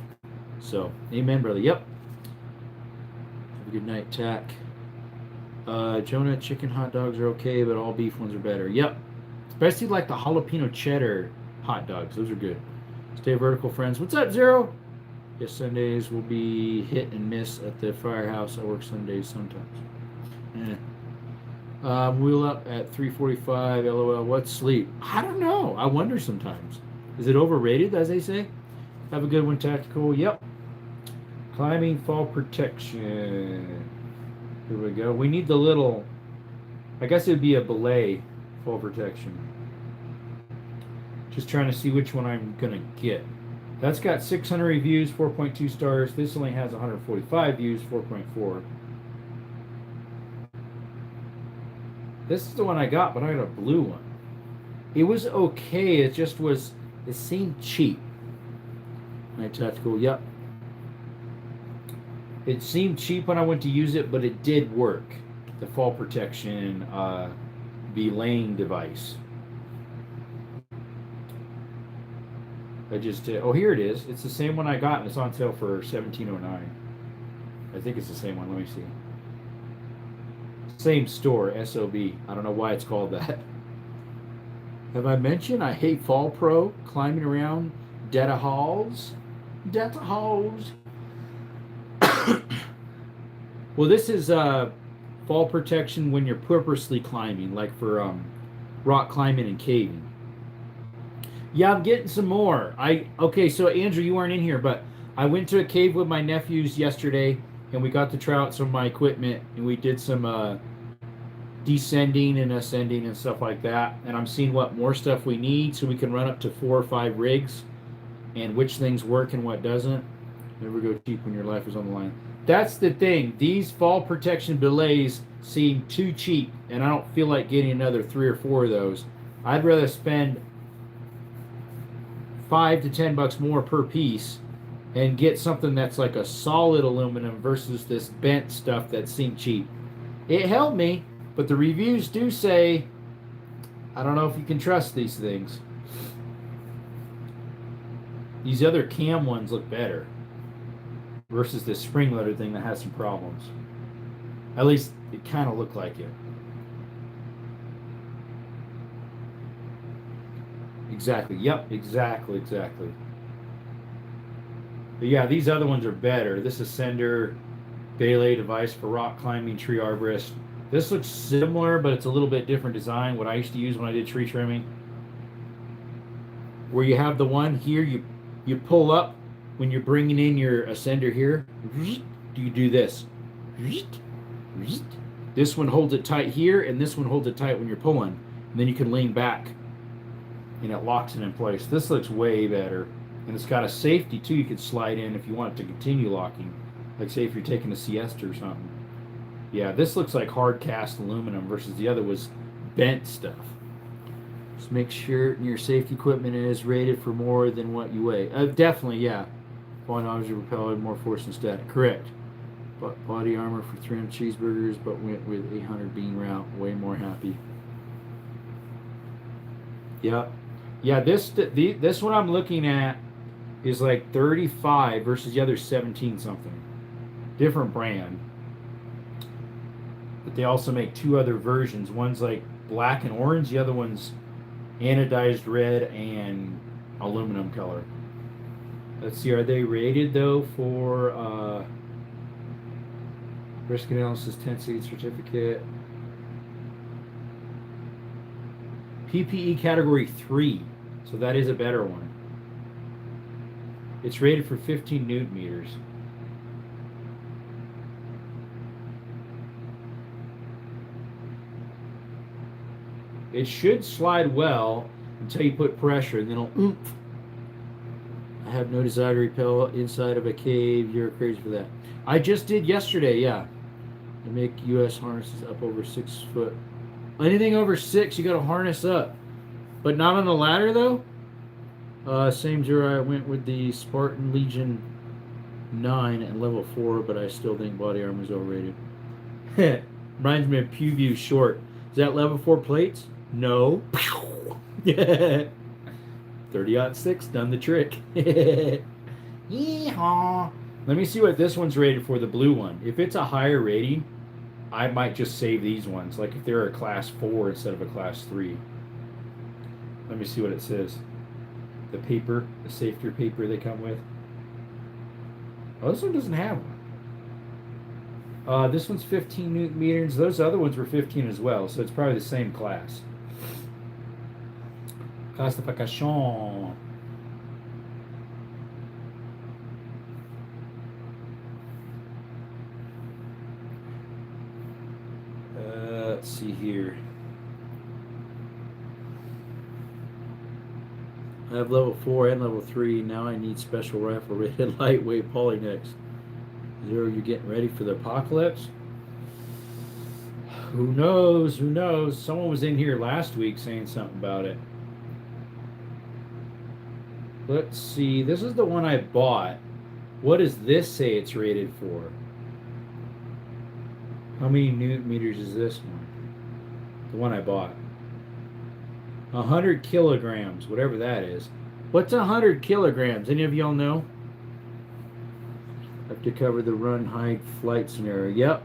So, amen, brother. Yep. Have a good night, Tack. Jonah, chicken hot dogs are okay, but all beef ones are better. Yep. Especially like the jalapeno cheddar hot dogs. Those are good. Stay vertical, friends. What's up, Zero? Yes, Sundays will be hit and miss at the firehouse. I work Sundays sometimes. Wheel up at 3:45. LOL. What's sleep? I don't know. I wonder sometimes. Is it overrated, as they say? Have a good one, Tactical. Yep. Climbing fall protection. Here we go. We need the little, I guess it would be a belay fall protection. Just trying to see which one I'm going to get. That's got 600 reviews, 4.2 stars. This only has 145 views, 4.4. This is the one I got, but I got a blue one. It was okay. It just was, it seemed cheap. Night Tactical, yep. It seemed cheap when I went to use it, but it did work. The fall protection belaying device. I just did. Oh, here it is. It's the same one I got, and it's on sale for $17.09. I think it's the same one. Let me see. Same store, SOB. I don't know why it's called that. Have I mentioned I hate Fall Pro climbing around data halls? Data halls. Well, this is fall protection when you're purposely climbing, like for rock climbing and caving. Yeah, I'm getting some more. Okay, so Andrew, you weren't in here, but I went to a cave with my nephews yesterday, and we got to try out some of my equipment, and we did some descending and ascending and stuff like that. And I'm seeing what more stuff we need so we can run up to 4 or 5 rigs, and which things work and what doesn't. Never go cheap when your life is on the line. That's the thing. These fall protection belays seem too cheap, and I don't feel like getting another 3 or 4 of those. I'd rather spend $5 to $10 more per piece and get something that's like a solid aluminum versus this bent stuff that seemed cheap. It helped me, but the reviews do say, I don't know if you can trust these things. These other cam ones look better versus this spring loader thing that has some problems. At least it kind of looked like it. Exactly. Yep. Exactly. But yeah, these other ones are better. This Ascender belay device for rock climbing, tree arborist. This looks similar, but it's a little bit different design. What I used to use when I did tree trimming, where you have the one here, you pull up when you're bringing in your Ascender here. You do this. This one holds it tight here, and this one holds it tight when you're pulling. And then you can lean back, and it locks it in place. This looks way better. And it's got a safety, too. You could slide in if you want it to continue locking. Like, say, if you're taking a siesta or something. Yeah, this looks like hard cast aluminum versus the other was bent stuff. Just make sure your safety equipment is rated for more than what you weigh. Definitely, yeah. Falling object repelled, more force and static. Correct. But body armor for 300 cheeseburgers, but went with 800 bean route. Way more happy. Yeah. Yeah, this one I'm looking at is like 35 versus the other 17 something. Different brand. But they also make 2 other versions. One's like black and orange, the other one's anodized red and aluminum color. Let's see, are they rated though for risk analysis 10 seed certificate? PPE category 3, so that is a better one. It's rated for 15 newton meters. It should slide well until you put pressure, and then it'll oomph. I have no desire to repel inside of a cave. You're crazy for that. I just did yesterday, yeah. I make U.S. harnesses up over 6 foot. Anything over 6, you got to harness up. But not on the ladder, though. Same Jura, I went with the Spartan Legion 9 and level 4, but I still think body armor is overrated. Reminds me of PewView Short. Is that level 4 plates? No. 30-06, done the trick. Yeehaw. Let me see what this one's rated for, the blue one. If it's a higher rating, I might just save these ones. Like if they're a class 4 instead of a class 3. Let me see what it says. The paper, the safety paper they come with. Oh, this one doesn't have one. This one's 15 newton meters. Those other ones were 15 as well, so it's probably the same class. Classification. Let's see here. I have level 4 and level 3. Now I need special rifle rated lightweight Polynex. Zero, you're getting ready for the apocalypse? Who knows? Who knows? Someone was in here last week saying something about it. Let's see. This is the one I bought. What does this say it's rated for? How many newton meters is this one? The one I bought. 100 kilograms, whatever that is. What's 100 kilograms? Any of y'all know? Have to cover the run, hide, flight scenario. Yep.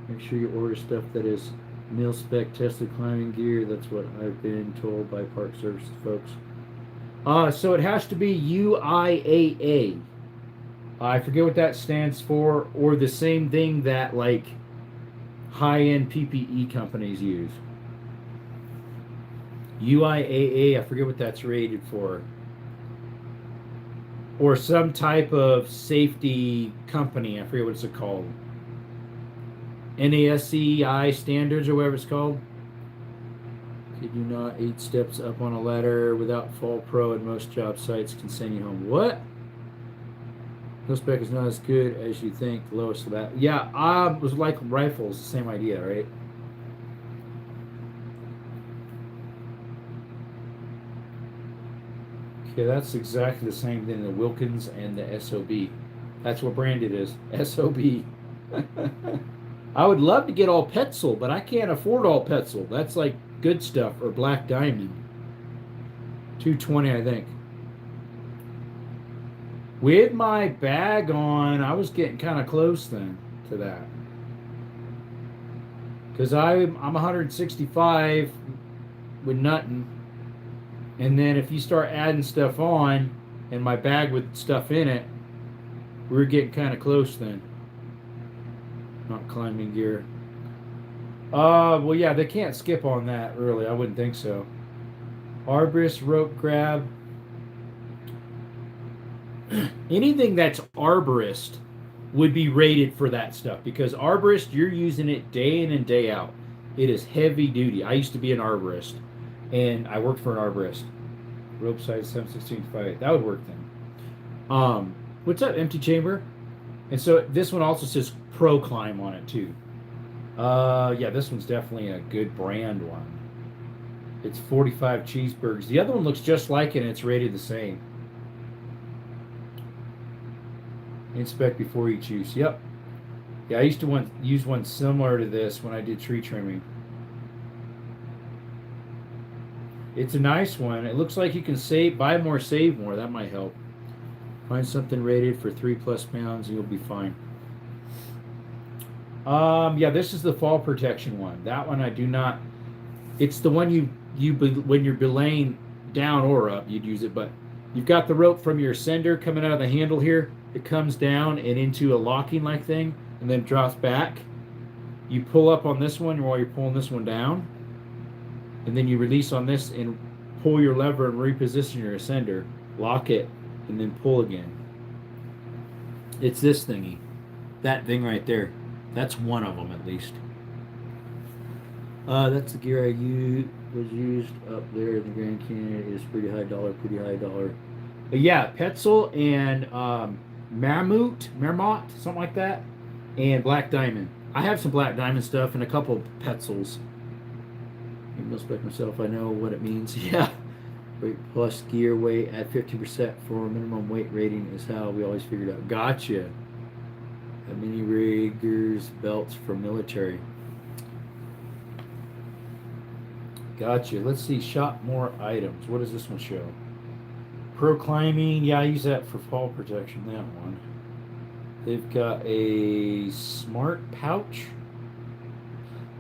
Make sure you order stuff that is mil-spec tested climbing gear. That's what I've been told by Park Services folks. So it has to be UIAA. I forget what that stands for, or the same thing that like high-end PPE companies use. UIAA, I forget what that's rated for. Or some type of safety company, I forget what it's called. NASCI standards or whatever it's called. Could you not 8 steps up on a ladder without Fall Pro and most job sites can send you home? What? No spec is not as good as you think. The lowest of that. Yeah, it was like rifles, the same idea, right? Okay, that's exactly the same thing, the Wilkins and the SOB. That's what brand it is, SOB. I would love to get all Petzl, but I can't afford all Petzl. That's like good stuff, or Black Diamond. $220, I think. With my bag on, I was getting kind of close then to that. Because I'm 165 with nothing. And then if you start adding stuff on, and my bag with stuff in it, we're getting kind of close then. Not climbing gear. Well, yeah, they can't skip on that, really. I wouldn't think so. Arborist rope grab. Anything that's arborist would be rated for that stuff, because arborist, you're using it day in and day out. It is heavy duty. I used to be an arborist, and I worked for an arborist. Rope size 7/16 that would work then. What's up, empty chamber? And so this one also says Pro Climb on it too. Yeah, this one's definitely a good brand one. It's 45 cheeseburgers. The other one looks just like it, and it's rated the same. Inspect before you choose. Yep. Yeah, I used to use one similar to this when I did tree trimming. It's a nice one. It looks like you can buy more, save more. That might help. Find something rated for 3+ pounds, and you'll be fine. Yeah, this is the fall protection one. That one I do not. It's the one you when you're belaying down or up, you'd use it. But you've got the rope from your sender coming out of the handle here. It comes down and into a locking like thing, and then drops back. You pull up on this one while you're pulling this one down, and then you release on this and pull your lever and reposition your sender, lock it, and then pull again. It's this thingy, that thing right there. That's one of them at least. That's the gear was used up there in the Grand Canyon. It is pretty high dollar. But yeah, Petzl and Marmot, something like that, and Black Diamond. I have some Black Diamond stuff and a couple of Petzls. I must spec myself. I know what it means. Yeah. Weight plus gear weight at 50% for minimum weight rating is how we always figured out. Gotcha. Mini riggers, belts for military. Gotcha. Let's see. Shop more items. What does this one show? Pro climbing. Yeah, I use that for fall protection. That one. They've got a smart pouch.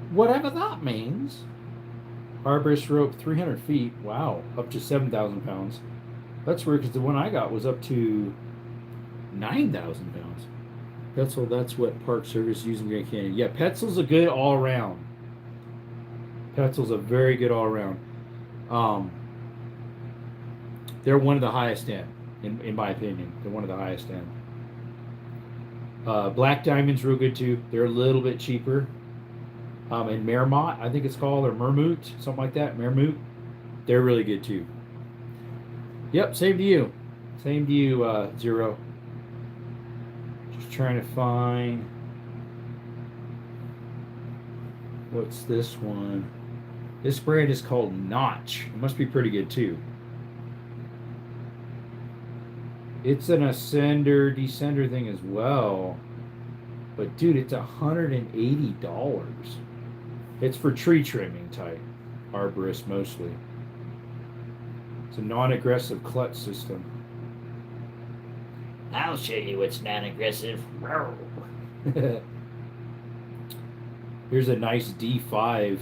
Whatever that means. Arborist rope 300 feet. Wow. Up to 7,000 pounds. That's weird because the one I got was up to 9,000 pounds. Petzl, that's what Park Service using Grand Canyon. Yeah, Petzl's a good all-around. Petzl's a very good all-around. They're one of the highest end, in my opinion. They're one of the highest end. Black Diamond's real good too. They're a little bit cheaper. And Mermot, I think it's called, or Mermut, something like that. Mermut. They're really good too. Yep, same to you. Same to you, Zero. Just trying to find. What's this one? This brand is called Notch. It must be pretty good too. It's an ascender, descender thing as well. But dude, it's $180. It's for tree trimming type. Arborist mostly. It's a non-aggressive clutch system. I'll show you what's non-aggressive. Here's a nice D5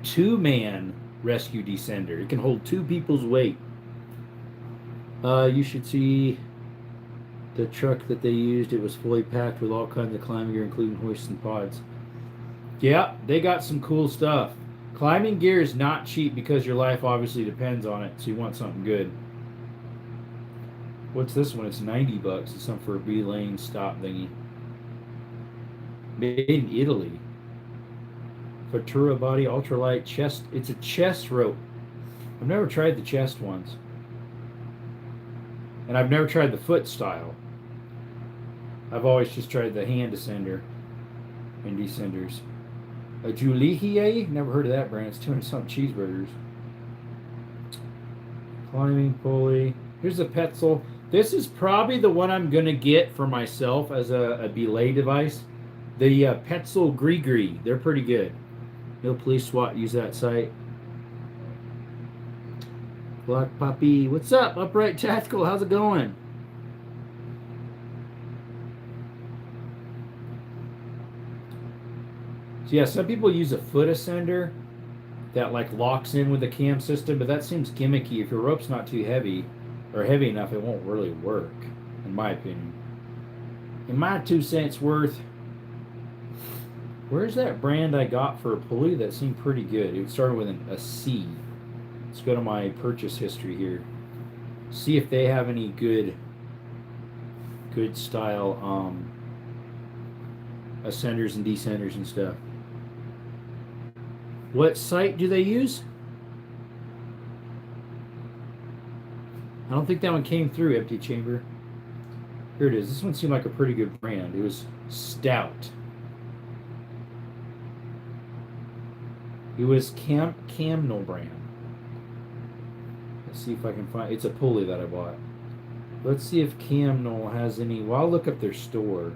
two-man rescue descender. It can hold two people's weight. You should see the truck that they used. It was fully packed with all kinds of climbing gear, including hoists and pods. Yeah, they got some cool stuff. Climbing gear is not cheap because your life obviously depends on it, so you want something good. What's this one? It's $90. It's something for a B-lane stop thingy. Made in Italy. Fatura body, ultralight chest. It's a chest rope. I've never tried the chest ones. And I've never tried the foot style. I've always just tried the hand descender and descenders. A Julihier? Never heard of that brand. It's 200-something cheeseburgers. Climbing pulley. Here's a Petzl. This is probably the one I'm going to get for myself as a belay device. The Petzl Gree. They're pretty good. No police SWAT use that site. Black Puppy. What's up? Upright Tactical. How's it going? So yeah, some people use a foot ascender that like locks in with the cam system, but that seems gimmicky. If your rope's not too heavy or heavy enough, it won't really work, in my opinion. In my 2 cents worth, where's that brand I got for a pulley that seemed pretty good? It started with a C. Let's go to my purchase history here. See if they have any good style ascenders and descenders and stuff. What site do they use? I don't think that one came through, Empty Chamber. Here it is. This one seemed like a pretty good brand. It was Stout. It was Camnell brand. Let's see if I can find. It's a pulley that I bought. Let's see if Camnell has any. Well, I'll look up their store.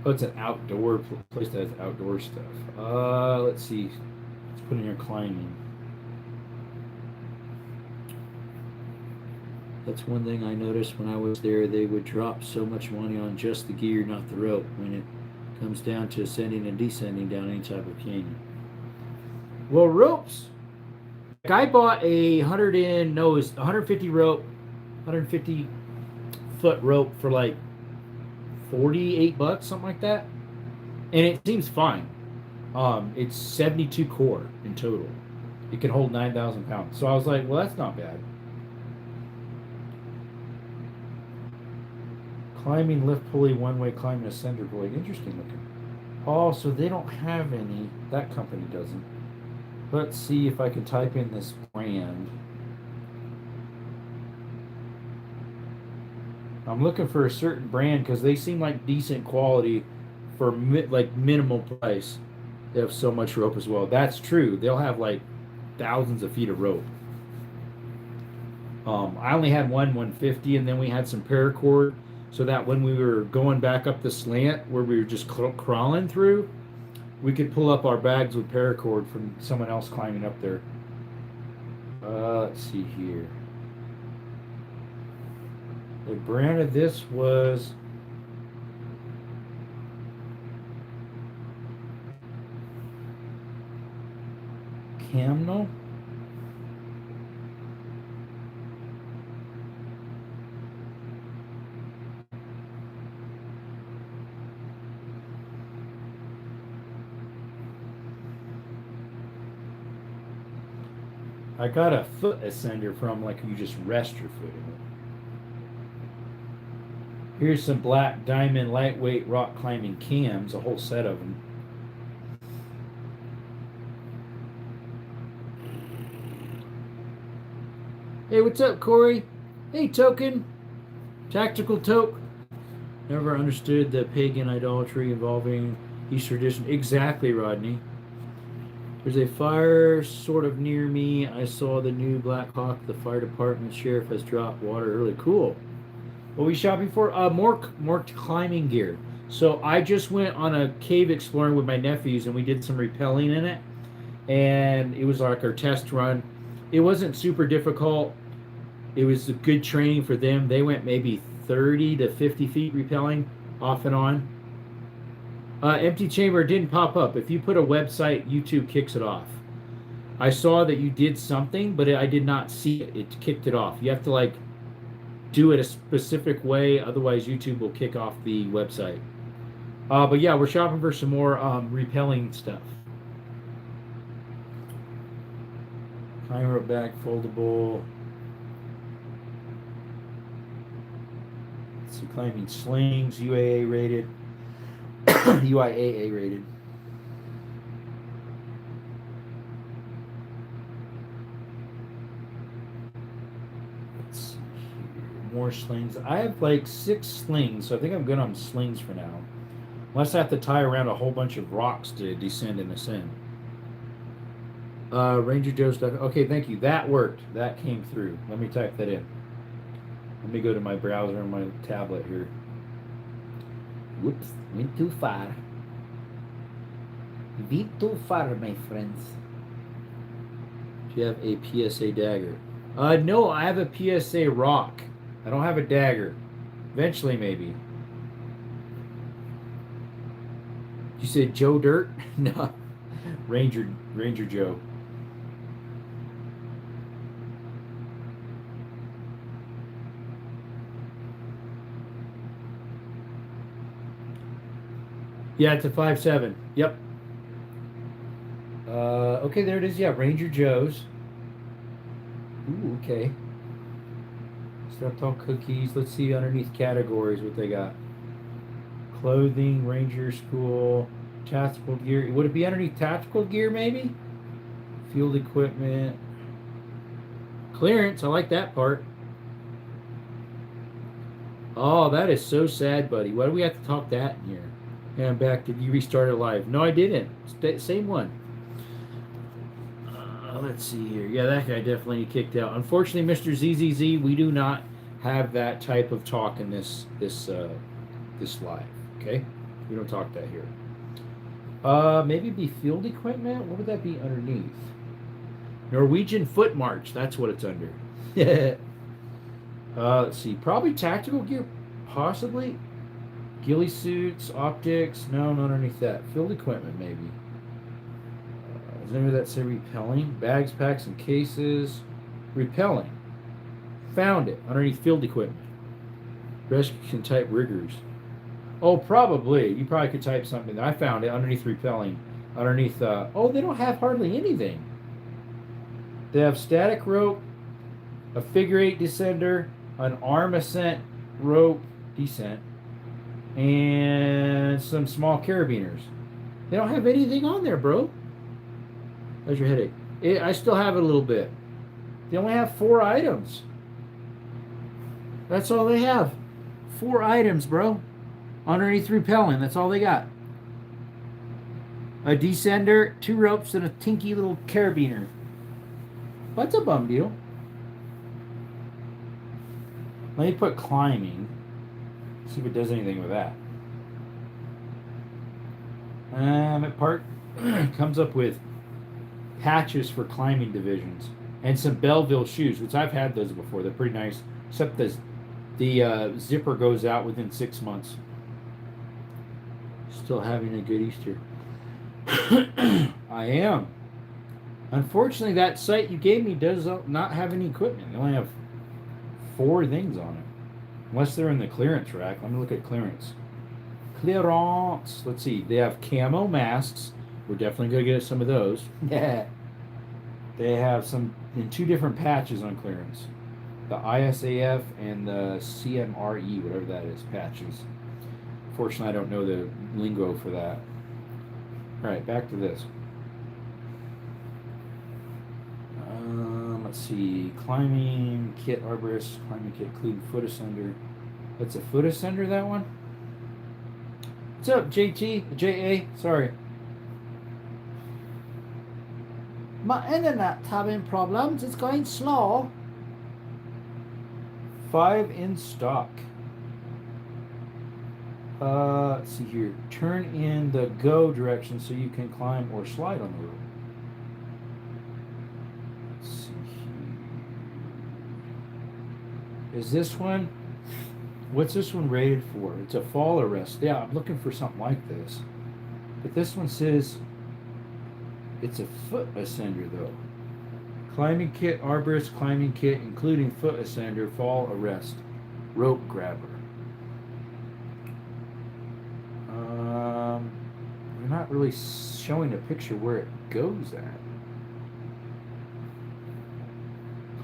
Oh, it's an outdoor place that has outdoor stuff. Let's see. Let's put in here climbing. That's one thing I noticed when I was there. They would drop so much money on just the gear, not the rope, when it comes down to ascending and descending down any type of canyon. Well, ropes. Like I bought a 150 rope, 150 foot rope for like $48, something like that, and it seems fine. It's 72 core in total. It can hold 9,000 pounds. So I was like, well, that's not bad. Climbing lift pulley, one-way climbing ascender pulley. Interesting looking. Oh, so they don't have any. That company doesn't. Let's see if I can type in this brand. I'm looking for a certain brand because they seem like decent quality for like minimal price. They have so much rope as well. That's true. They'll have like thousands of feet of rope. I only had one 150, and then we had some paracord, so that when we were going back up the slant where we were just crawling through, we could pull up our bags with paracord from someone else climbing up there. Let's see here. The brand of this was Camnell. I got a foot ascender from, like, you just rest your foot in Here's some black diamond lightweight rock climbing cams, a whole set of them. Hey, what's up, Corey? Hey, Token. Tactical Toke. Never understood the pagan idolatry involving Easter tradition. Exactly, Rodney. There's a fire sort of near me. I saw the new Black Hawk. The fire department sheriff has dropped water early. Cool. What are we shopping for? More climbing gear. So I just went on a cave exploring with my nephews, and we did some rappelling in it. And it was like our test run. It wasn't super difficult. It was a good training for them. They went maybe 30 to 50 feet rappelling off and on. Empty chamber didn't pop up. If you put a website, YouTube kicks it off. I saw that you did something, but I did not see it. It kicked it off. You have to like do it a specific way, otherwise YouTube will kick off the website. But yeah, we're shopping for some more rappelling stuff. Climber bag, foldable. Let's see, climbing slings, UAA rated. UIAA rated. Let's see here. More slings. I have like 6 slings, so I think I'm good on slings for now. Unless I have to tie around a whole bunch of rocks to descend and ascend. Ranger Joe stuff. Okay, thank you. That worked. That came through. Let me type that in. Let me go to my browser on my tablet here. Whoops, went too far. Went too far, my friends. Do you have a PSA dagger? No, I have a PSA rock. I don't have a dagger. Eventually, maybe. You said Joe Dirt? No, Ranger Joe. Yeah, it's a 5.7. Yep. Okay, there it is. Yeah, Ranger Joe's. Ooh, okay. Stuff on cookies. Let's see underneath categories what they got. Clothing, Ranger School, tactical gear. Would it be underneath tactical gear, maybe? Field equipment. Clearance. I like that part. Oh, that is so sad, buddy. Why do we have to talk that in here? And I'm back. Did you restart it live? No, I didn't. Same one. Let's see here. Yeah, that guy definitely kicked out. Unfortunately, Mr. ZZZ, we do not have that type of talk in this live. Okay, we don't talk that here. Maybe it'd be field equipment. What would that be underneath? Norwegian Foot March. That's what it's under. Let's see. Probably tactical gear. Possibly. Ghillie suits, optics. No, not underneath that. Field equipment, maybe. Does any of that say repelling? Bags, packs, and cases. Repelling. Found it. Underneath field equipment. Rescue can type riggers. Oh, probably. You probably could type something. I found it underneath repelling. Underneath, oh, they don't have hardly anything. They have static rope, a figure 8 descender, an arm ascent rope descent, and some small carabiners. They don't have anything on there, bro. How's your headache? I still have it a little bit. They only have 4 items. That's all they have. 4 items, bro. Underneath repelling. That's all they got. A descender, 2 ropes, and a tinky little carabiner. What's a bum deal? Let me put climbing. See if it does anything with that. It part comes up with patches for climbing divisions and some Belleville shoes, which I've had those before. They're pretty nice, except the zipper goes out within 6 months. Still having a good Easter. I am. Unfortunately, that site you gave me does not have any equipment. They only have 4 things on it. Unless they're in the clearance rack. Let me look at clearance. Clearance. Let's see. They have camo masks. We're definitely going to get some of those. Yeah. They have some in 2 different patches on clearance. the ISAF and the CMRE, whatever that is, patches. Fortunately, I don't know the lingo for that. All right, back to this. Let's see. Climbing kit arborist, climbing kit including foot ascender. That's a foot ascender, that one? What's up, JT? JA? Sorry. My internet's having problems. It's going slow. 5 in stock. Let's see here. Turn in the go direction so you can climb or slide on the rope. Let's see here. Is this one? What's this one rated for? It's a fall arrest. Yeah, I'm looking for something like this. But this one says it's a foot ascender though. Climbing kit, arborist climbing kit, including foot ascender, fall arrest, rope grabber. They're not really showing a picture where it goes at.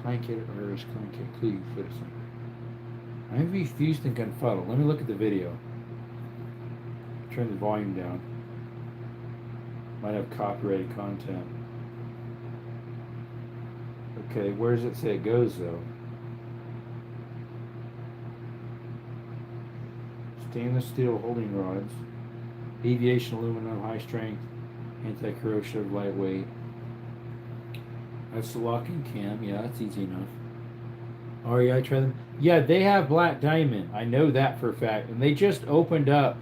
Climbing kit, arborist climbing kit, including foot ascender. IV fused and confuddled. Let me look at the video. Turn the volume down. Might have copyrighted content. Okay, where does it say it goes though? Stainless steel holding rods, aviation aluminum, high strength, anti-corrosive, lightweight. That's the locking cam. Yeah, that's easy enough. REI, try them. Yeah, they have black diamond. I know that for a fact, and they just opened up.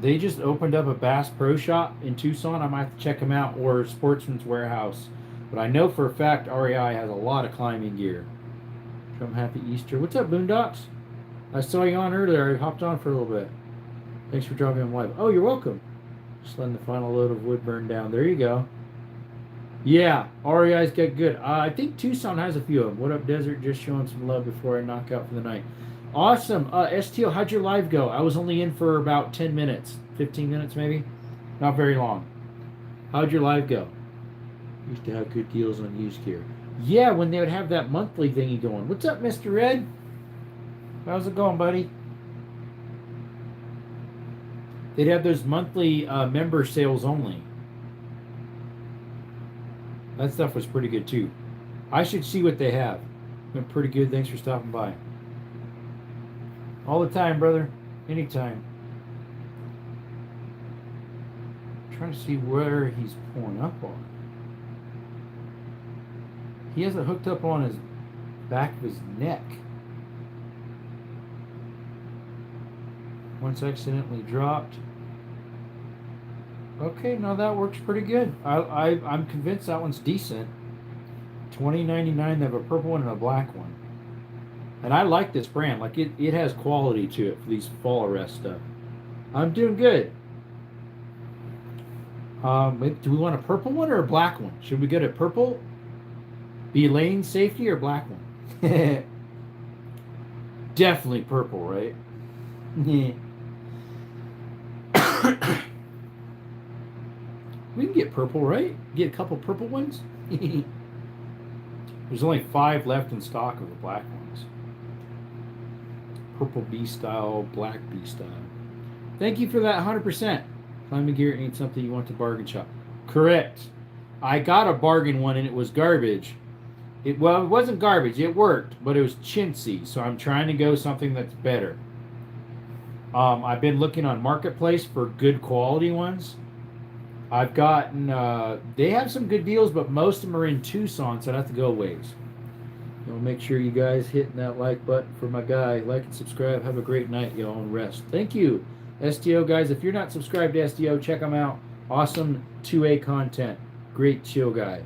They just opened up a Bass Pro Shop in Tucson. I might have to check them out, or Sportsman's Warehouse. But I know for a fact REI has a lot of climbing gear. From Happy Easter. What's up, Boondocks? I saw you on earlier. I hopped on for a little bit. Thanks for dropping in live. Oh, you're welcome. Just letting the final load of wood burn down. There you go. Yeah, REI's get good. I think Tucson has a few of them. What up, Desert? Just showing some love before I knock out for the night. Awesome. STO, how'd your live go? I was only in for about 10 minutes. 15 minutes, maybe? Not very long. How'd your live go? Used to have good deals on used gear. Yeah, when they would have that monthly thingy going. What's up, Mr. Red? How's it going, buddy? They'd have those monthly member sales only. That stuff was pretty good, too. I should see what they have. Been pretty good. Thanks for stopping by. All the time, brother. Anytime. I'm trying to see where he's pulling up on. He has it hooked up on his back of his neck. Once accidentally dropped. Okay, no, that works pretty good. I'm convinced that one's decent. $20.99. They have a purple one and a black one. And I like this brand. Like it has quality to it for these fall arrest stuff. I'm doing good. Do we want a purple one or a black one? Should we go to purple? Be lane safety or black one? Definitely purple, right? We can get purple, right? Get a couple purple ones? There's only 5 left in stock of the black ones. Purple B style, black B style. Thank you for that 100%. Climbing gear ain't something you want to bargain shop. Correct. I got a bargain one and it was garbage. It wasn't garbage. It worked, but it was chintzy. So I'm trying to go something that's better. I've been looking on Marketplace for good quality ones. I've gotten, they have some good deals, but most of them are in Tucson, so I'd have to go a ways. Make sure you guys hitting that like button for my guy. Like and subscribe. Have a great night, y'all, and rest. Thank you, STO guys. If you're not subscribed to STO, check them out. Awesome 2A content. Great chill guy.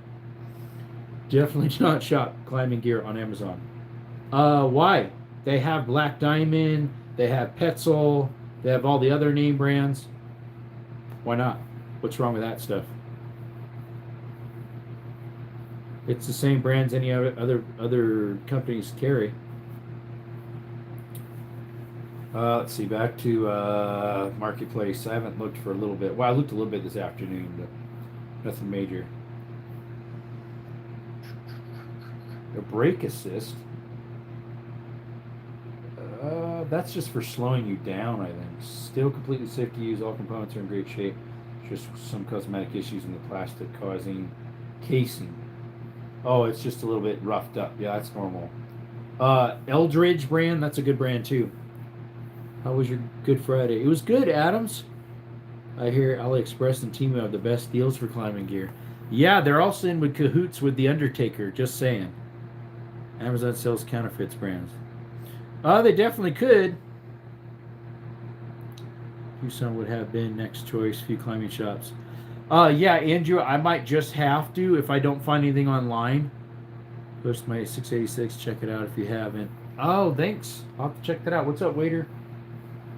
Definitely do not shop climbing gear on Amazon. Why? They have Black Diamond. They have Petzl. They have all the other name brands. Why not? What's wrong with that stuff? It's the same brands any other companies carry. Let's see. Back to Marketplace. I haven't looked for a little bit. Well, I looked a little bit this afternoon, but nothing major. A brake assist. That's just for slowing you down, I think. Still completely safe to use. All components are in great shape. Just some cosmetic issues in the plastic causing casing. Oh, it's just a little bit roughed up. Yeah, that's normal. Eldridge brand, that's a good brand too. How was your Good Friday? It was good, Adams. I hear AliExpress and Temu have the best deals for climbing gear. Yeah, they're also in with cahoots with The Undertaker, just saying. Amazon sells counterfeits brands. They definitely could. Tucson would have been next choice. Few climbing shops. Yeah, Andrew, I might just have to if I don't find anything online. Post my 686. Check it out if you haven't. Oh, thanks. I'll have to check that out. What's up, waiter?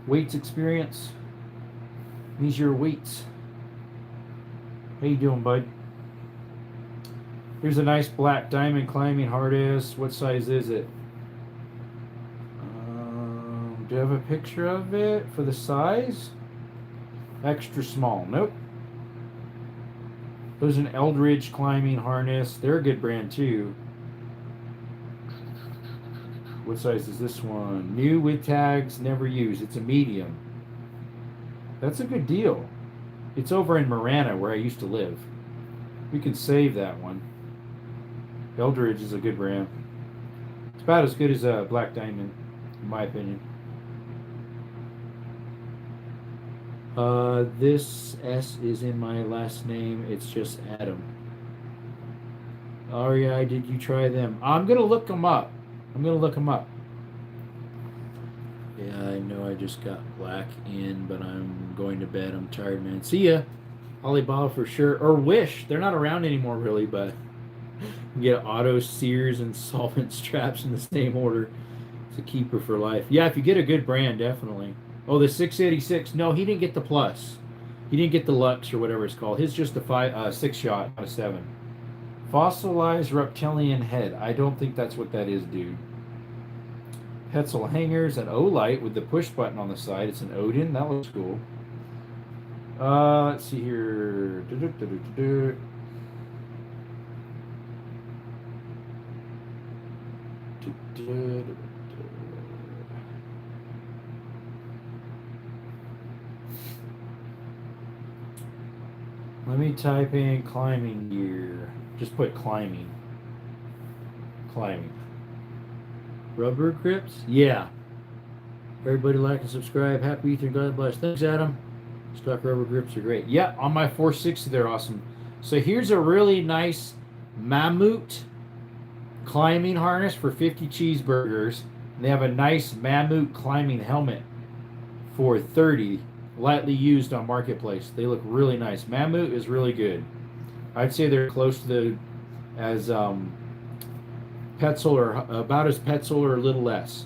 Weights experience. These are your weights. How you doing, bud? Here's a nice black diamond climbing harness. What size is it? Do you have a picture of it for the size? Extra small. Nope. There's an Eldridge climbing harness. They're a good brand too. What size is this one? New with tags, never used. It's a medium. That's a good deal. It's over in Marana where I used to live. We can save that one. Eldridge is a good brand. It's about as good as a Black Diamond, in my opinion. This S is in my last name. It's just Adam. REI, did you try them? I'm going to look them up. Yeah, I know I just got black in, but I'm going to bed. I'm tired, man. See ya. Alibaba for sure. Or Wish. They're not around anymore, really, but you get auto sears and solvent straps in the same order. It's a keeper for life. Yeah, if you get a good brand, definitely. Oh, the 686. No, he didn't get the plus. He didn't get the Lux or whatever it's called. His just a 6 shot out of 7. Fossilized reptilian head. I don't think that's what that is, dude. Petzl hangers, an Olight with the push button on the side. It's an Odin. That looks cool. Let's see here. Let me type in climbing gear. Just put climbing. Climbing. Rubber grips? Yeah. Everybody like and subscribe. Happy Easter and God bless. Thanks, Adam. Stock rubber grips are great. Yeah, on my 460, they're awesome. So here's a really nice Mammut climbing harness for 50 cheeseburgers. And they have a nice Mammut climbing helmet for 30, lightly used on Marketplace. They look really nice. Mammut is really good. I'd say they're close to the as Petzl or about as Petzl or a little less.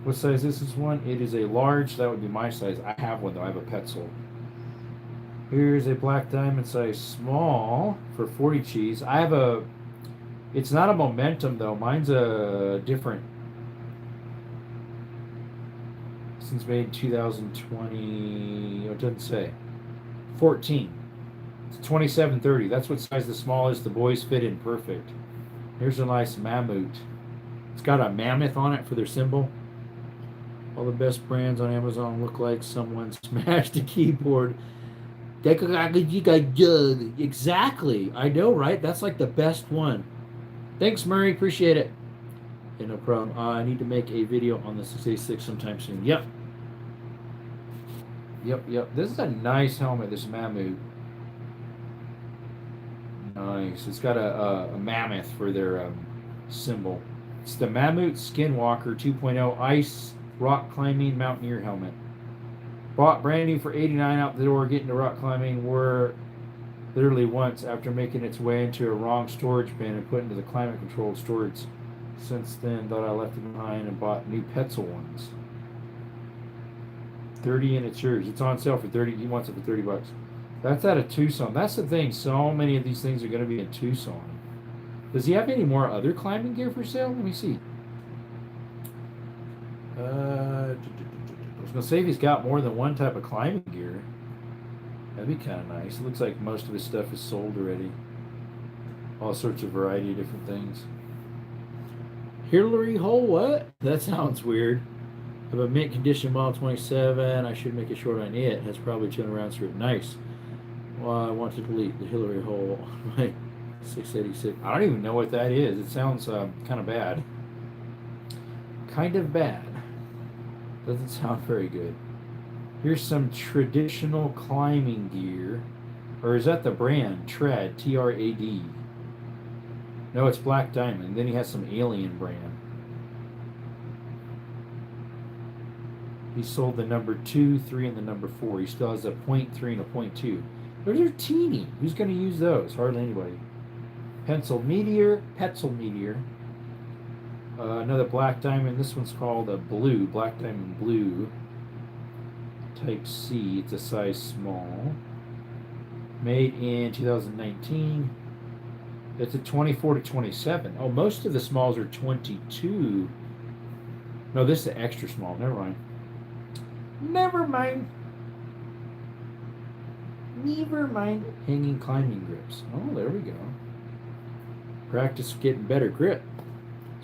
What size is this one? It is a large. That would be my size. I have one though. I have a Petzl. Here's a Black Diamond size small for 40 cheese. I have a. It's not a Momentum though. Mine's a different. Since made 2020. It doesn't say. 14. It's 2730. That's what size the small is. The boys fit in perfect. Here's a nice Mammut. It's got a mammoth on it for their symbol. All the best brands on Amazon look like someone smashed a keyboard. Exactly. I know, right? That's like the best one. Thanks, Murray. Appreciate it. Yeah, no problem. I need to make a video on the 686 sometime soon. Yep. This is a nice helmet, this Mammut. Nice. It's got a mammoth for their symbol. It's the Mammut Skinwalker 2.0 Ice Rock Climbing Mountaineer Helmet. Bought brand new for $89 out the door. Getting to rock climbing were literally once after making its way into a wrong storage bin and put into the climate controlled storage. Since then, thought I left it behind and bought new Petzl ones. 30 and it's yours. It's on sale for 30. He wants it for $30. That's out of Tucson. That's the thing. So many of these things are going to be in Tucson. Does he have any more other climbing gear for sale? Let me see. I was going to say if he's got more than one type of climbing gear. That'd be kind of nice. It looks like most of his stuff is sold already. All sorts of variety of different things. Hillary Hole, what? That sounds weird. I have a mint condition model 27. I should make a short on it. Has probably 200 rounds through it. Nice. Well, I want to delete the Hillary Hole on my 686. I don't even know what that is. It sounds kind of bad. Kind of bad. Doesn't sound very good. Here's some traditional climbing gear. Or is that the brand? Trad. Trad. No, it's Black Diamond. Then he has some alien brand. He sold the number 2, 3, and the number 4. He still has a 0.3 and a 0.2. Those are teeny. Who's going to use those? Hardly anybody. Pencil Meteor. Another Black Diamond. This one's called a Blue. Black Diamond Blue. Type C. It's a size small. Made in 2019. It's a 24 to 27. Oh, most of the smalls are 22. No, this is an extra small. Never mind. Never mind. Hanging climbing grips. Oh, there we go. Practice getting better grip.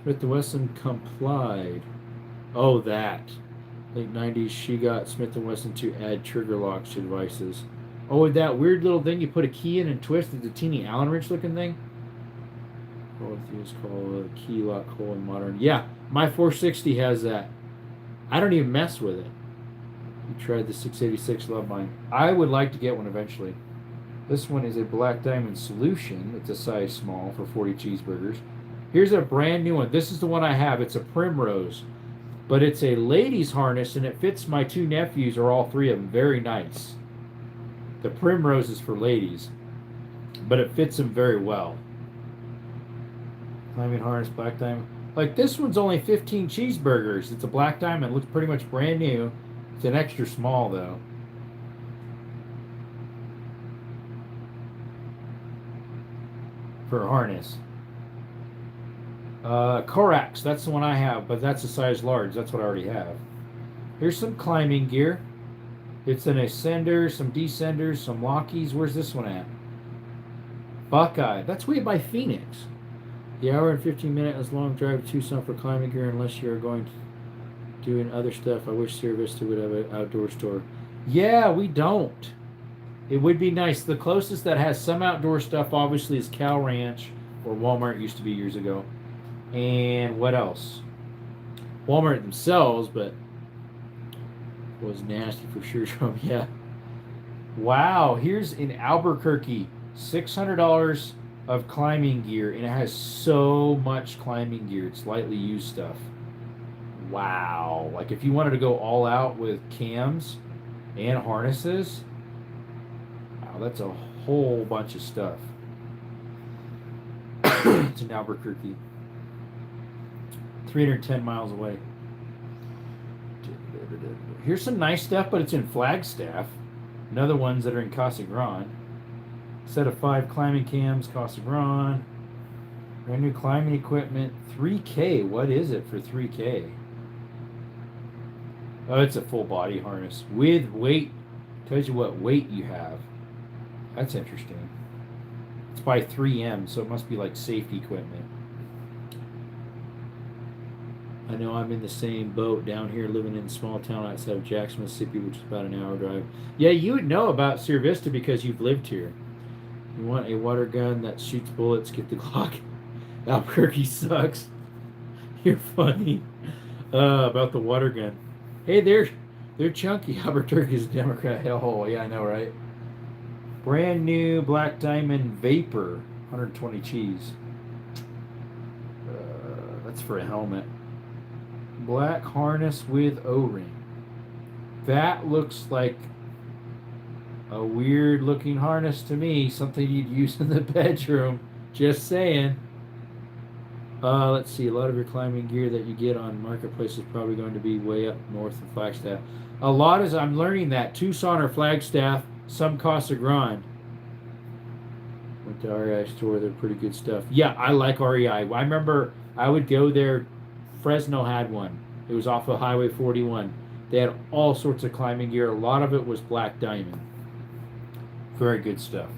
Smith & Wesson complied. Oh, that. Late 90s, she got Smith & Wesson to add trigger locks to devices. Oh, with that weird little thing you put a key in and twist. It's a teeny Allen wrench looking thing. What is called a key lock hole in modern. Yeah, my 460 has that. I don't even mess with it. You tried the 686 Love Mine. I would like to get one eventually. This one is a Black Diamond Solution. It's a size small for 40 cheeseburgers. Here's a brand new one. This is the one I have. It's a Primrose. But it's a ladies harness and it fits my 2 nephews or all 3 of them. Very nice. The Primrose is for ladies. But it fits them very well. Climbing harness, Black Diamond. Like this one's only 15 cheeseburgers. It's a Black Diamond. It looks pretty much brand new. It's an extra small though. For a harness. Corax, that's the one I have, but that's a size large. That's what I already have. Here's some climbing gear. It's an ascender, some descenders, some lockies. Where's this one at? Buckeye. That's way by Phoenix. The hour and 15-minute is long drive to Tucson for climbing gear unless you're going to doing other stuff. I wish Sierra Vista would have an outdoor store. Yeah, we don't. It would be nice. The closest that has some outdoor stuff obviously is Cal Ranch, or Walmart used to be years ago. And what else? Walmart themselves, but it was nasty for sure. Yeah. Wow, here's in Albuquerque, $600 of climbing gear, and it has so much climbing gear. It's lightly used stuff. Wow. Like if you wanted to go all out with cams and harnesses, wow, that's a whole bunch of stuff. It's in Albuquerque. 310 miles away. Here's some nice stuff, but it's in Flagstaff. Another ones that are in Casa Grande. Set of 5 climbing cams, Casa Grande. Brand new climbing equipment, $3K. What is it for $3K? Oh, it's a full body harness with weight. Tells you what weight you have. That's interesting. It's by 3M, so it must be like safety equipment. I know I'm in the same boat down here, living in a small town outside of Jackson, Mississippi, which is about an hour drive. Yeah, you would know about Sierra Vista because you've lived here. You want a water gun that shoots bullets, get the Glock. Albuquerque sucks. You're funny. About the water gun. Hey, they're chunky. Albuquerque's a Democrat hellhole. Yeah, I know, right? Brand new Black Diamond Vapor, 120 cheese. That's for a helmet. Black harness with O-ring. That looks like a weird looking harness to me. Something you'd use in the bedroom. Just saying. Let's see. A lot of your climbing gear that you get on Marketplace is probably going to be way up north of Flagstaff. A lot is, I'm learning that. Tucson or Flagstaff, some Casa Grande. Went to REI store. They're pretty good stuff. Yeah, I like REI. I remember I would go there. Fresno had one. It was off of Highway 41. They had all sorts of climbing gear. A lot of it was Black Diamond. Very good stuff.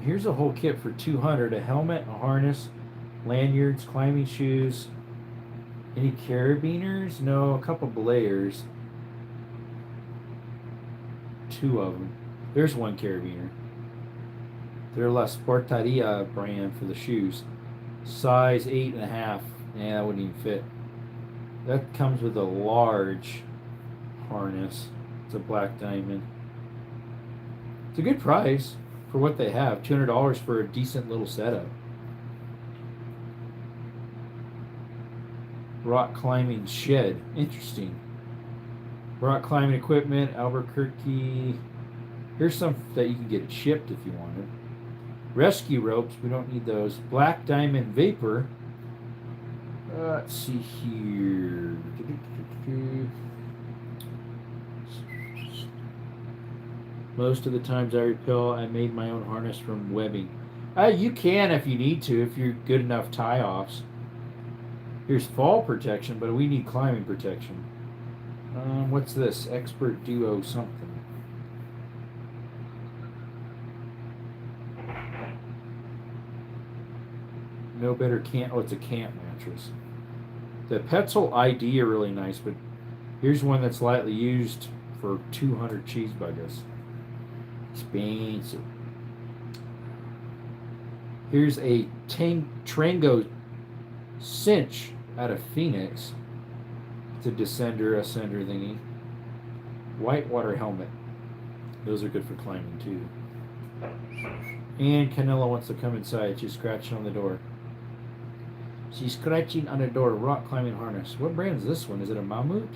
Here's a whole kit for $200. A helmet, a harness, Lanyards, climbing shoes. Any carabiners? No, a couple belayers. 2 of them. There's one carabiner. They're La Sportaria brand for the shoes. Size 8.5. Yeah, that wouldn't even fit. That comes with a large harness. It's a black diamond. It's a good price for what they have. $200 for a decent little setup. Rock climbing shed. Interesting. Rock climbing equipment, Albuquerque. Here's some that you can get shipped if you wanted. Rescue ropes. We don't need those. Black diamond vapor. Let's see here. Most of the times I repel, I made my own harness from webbing. You can if you need to, if you're good enough tie-offs. Here's fall protection, but we need climbing protection. What's this? Expert Duo something. No better camp. Oh, it's a camp mattress. The Petzl ID are really nice, but here's one that's lightly used for 200 cheese buggers. Expensive. Here's a Trango cinch out of Phoenix. It's a ascender thingy. Whitewater helmet. Those are good for climbing too. And Canella wants to come inside. She's scratching on the door. She's scratching on the door. Rock climbing harness. What brand is this one? Is it a Mammut?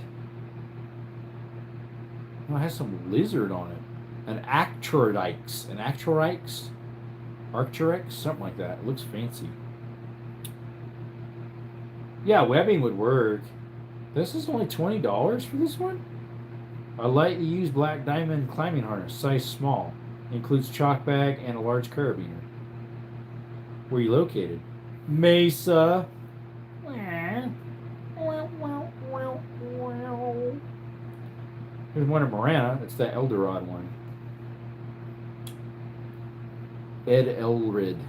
No, it has some lizard on it. An Arcturix. An Arcturix? Arcturix? Something like that. It looks fancy. Yeah, webbing would work. This is only $20 for this one? A lightly used black diamond climbing harness, size small. Includes chalk bag and a large carabiner. Where are you located? Mesa. There's one in Marana. It's the Eldorad one. Ed Elrid,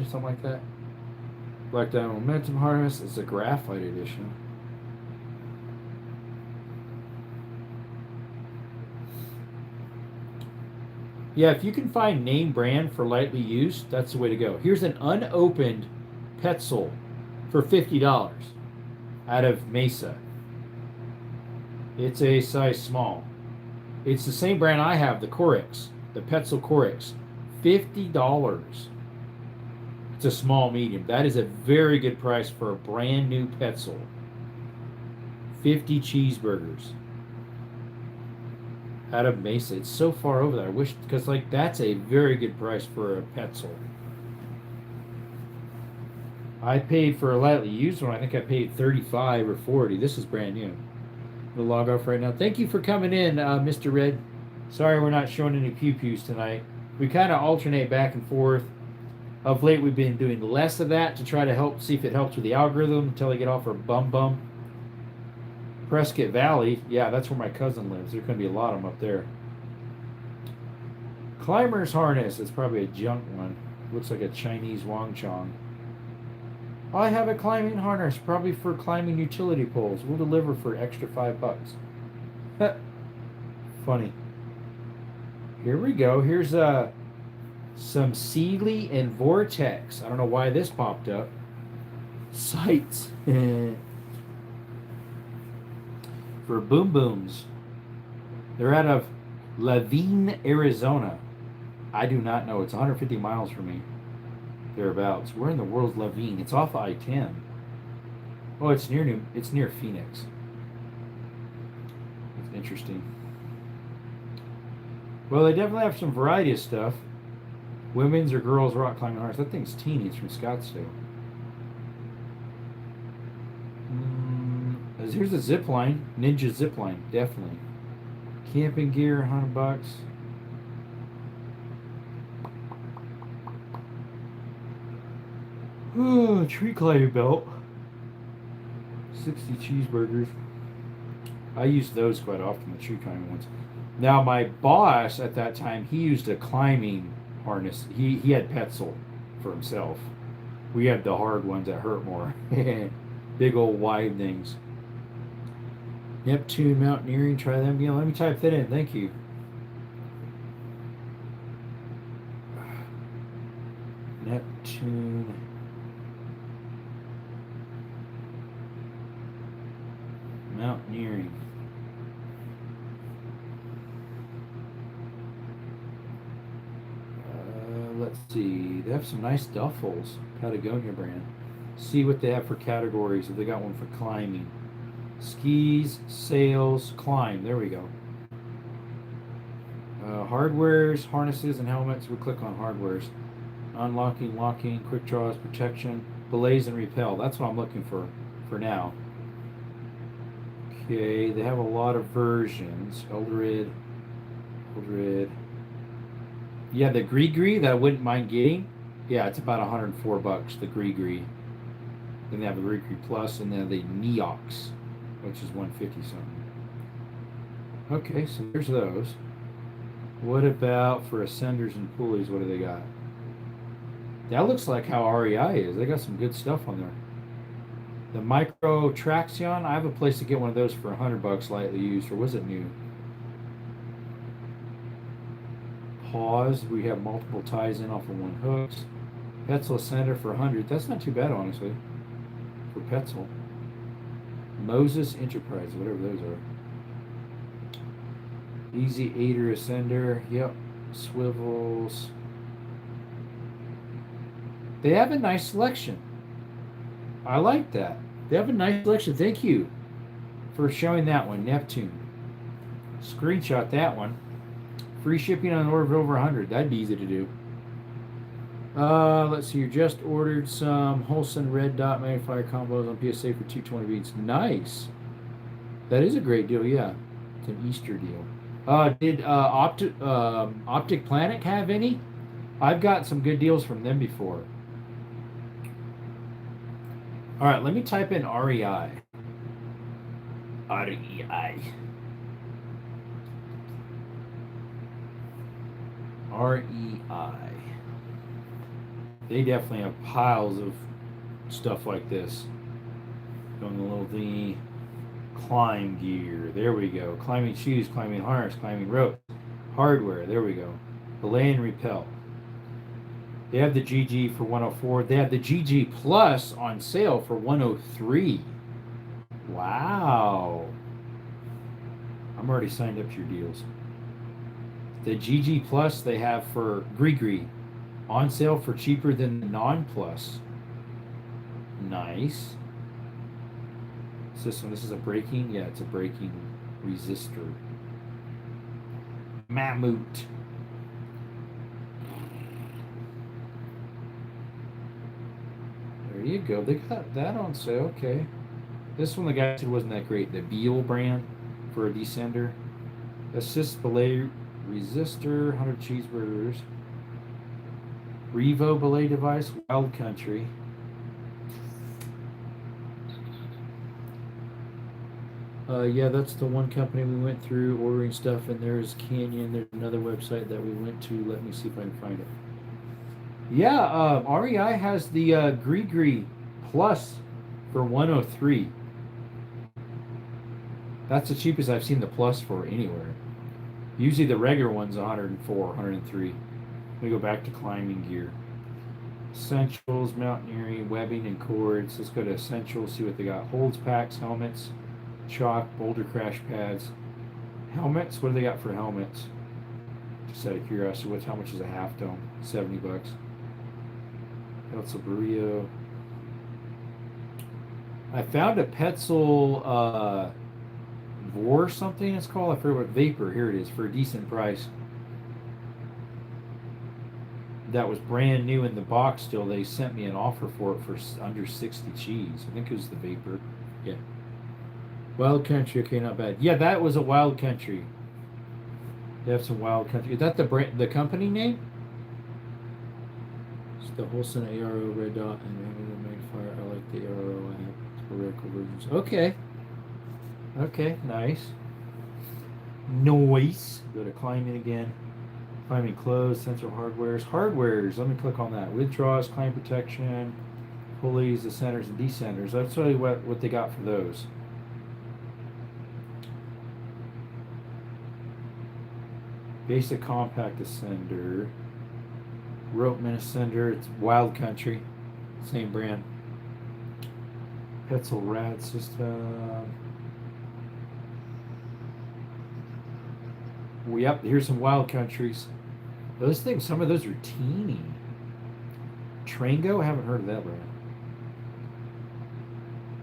something like that. Black Diamond Momentum Harness. It's a graphite edition. Yeah, if you can find name brand for lightly used, that's the way to go. Here's an unopened Petzl for $50 out of Mesa. It's a size small. It's the same brand I have, the Corix, the Petzl Corix. $50. It's a small medium. That is a very good price for a brand new Petzl. 50 cheeseburgers out of Mesa. It's so far over there. I wish, because like that's a very good price for a Petzl. I paid for a lightly used one. I think I paid $35 or $40. This is brand new. I'm gonna log off right now. Thank you for coming in, Mr. Red. Sorry we're not showing any pew-pews tonight. We kind of alternate back and forth. Of late, we've been doing less of that to try to help, see if it helps with the algorithm until I get off our bum. Prescott Valley, yeah, that's where my cousin lives. There's going to be a lot of them up there. Climber's harness, it's probably a junk one. Looks like a Chinese Wang Chong. I have a climbing harness, probably for climbing utility poles. We'll deliver for extra $5. Funny. Here we go. Here's some Sealy and Vortex. I don't know why this popped up. Sights. For boom booms. They're out of Laveen, Arizona. I do not know. It's 150 miles from me. Thereabouts. Where in the world's Laveen? It's off I-10. Oh, it's near Phoenix. It's interesting. Well, they definitely have some variety of stuff. Women's or girls rock climbing harness. That thing's teeny. It's from Scottsdale. Here's a zip line. Ninja zip line. Definitely. Camping gear, $100. Oh, tree climbing belt. 60 cheeseburgers. I use those quite often, the tree climbing ones. Now, my boss at that time, he used a climbing harness. He had Petzl for himself. We have the hard ones that hurt more. Big old wide things. Neptune Mountaineering, try them again. Let me type that in. Thank you. Neptune. Mountaineering. Let's see. They have some nice duffels. Patagonia brand. See what they have for categories. If they got one for climbing. Skis, sails, climb. There we go. Hardwares, harnesses, and helmets. We click on hardwares. Unlocking, locking, quick draws, protection, belays, and repel. That's what I'm looking for now. Okay, they have a lot of versions. Eldred. Yeah, the Gree that I wouldn't mind getting. Yeah, it's about $104. The Gree. Then they have the Gree Plus, and then the Neox, which is $150 something. Okay, so there's those. What about for ascenders and pulleys? What do they got? That looks like how REI is. They got some good stuff on there. The Micro Traxion, I have a place to get one of those for $100 lightly used, or was it new? Pause. We have multiple ties in off of one hooks. Petzl Ascender for $100. That's not too bad, honestly, for Petzl. Moses Enterprise, whatever those are. Easy Aider Ascender. Yep. Swivels. They have a nice selection. I like that. They have a nice selection. Thank you for showing that one. Neptune. Screenshot that one. Free shipping on an order of over 100. That'd be easy to do. Let's see. You just ordered some Holson Red Dot magnifier combos on PSA for 220 beads. Nice. That is a great deal. Yeah, it's an Easter deal. Did Optic Planet have any? I've got some good deals from them before. All right, let me type in REI. REI. REI. They definitely have piles of stuff like this. Going a little thingy. Climb gear. There we go. Climbing shoes, climbing harness, climbing rope. Hardware. There we go. Belay and repel. They have the GG for 104. They have the GG Plus on sale for 103. Wow. I'm already signed up to your deals. The GG Plus they have for Gree on sale for cheaper than the non-plus. Nice. What's this one? This is a braking? Yeah, it's a braking resistor. Mammut. There you go. They got that on sale. Okay. This one the guy said wasn't that great. The Beal brand for a descender. Assist belay resistor, 100 cheeseburgers. Revo belay device, Wild Country. Yeah, that's the one company we went through ordering stuff, and there's Canyon. There's another website that we went to. Let me see if I can find it. Yeah, REI has the Gree Plus for 103. That's the cheapest I've seen the Plus for anywhere. Usually the regular one's 104, 103. We go back to climbing gear. Essentials, mountaineering, webbing, and cords. Let's go to Essentials, see what they got. Holds packs, helmets, chalk, boulder crash pads. Helmets, what do they got for helmets? Just out of curiosity, how much is a half dome? $70. El Sobrio. I found a Petzl Vor something it's called. I forget what Vapor. Here it is for a decent price. That was brand new in the box still. They sent me an offer for it for under 60 cheese. I think it was the Vapor. Yeah. Wild Country. Okay, not bad. Yeah, that was a Wild Country. They have some Wild Country. Is that the company name? It's the Holson ARO Red Dot and magnifier. I like the ARO. I have heretical versions. Okay. Okay, nice. Noise. Go to climbing again. Climbing clothes, sensor hardwares. Hardwares, let me click on that. Withdraws, climb protection, Pulleys, ascenders, and descenders. I'll tell you what they got for those. Basic compact ascender. Ropeman ascender. It's Wild Country. Same brand. Petzl rad system. Yep, here's some Wild Countries. Those things, some of those are teeny. Trango, I haven't heard of that brand.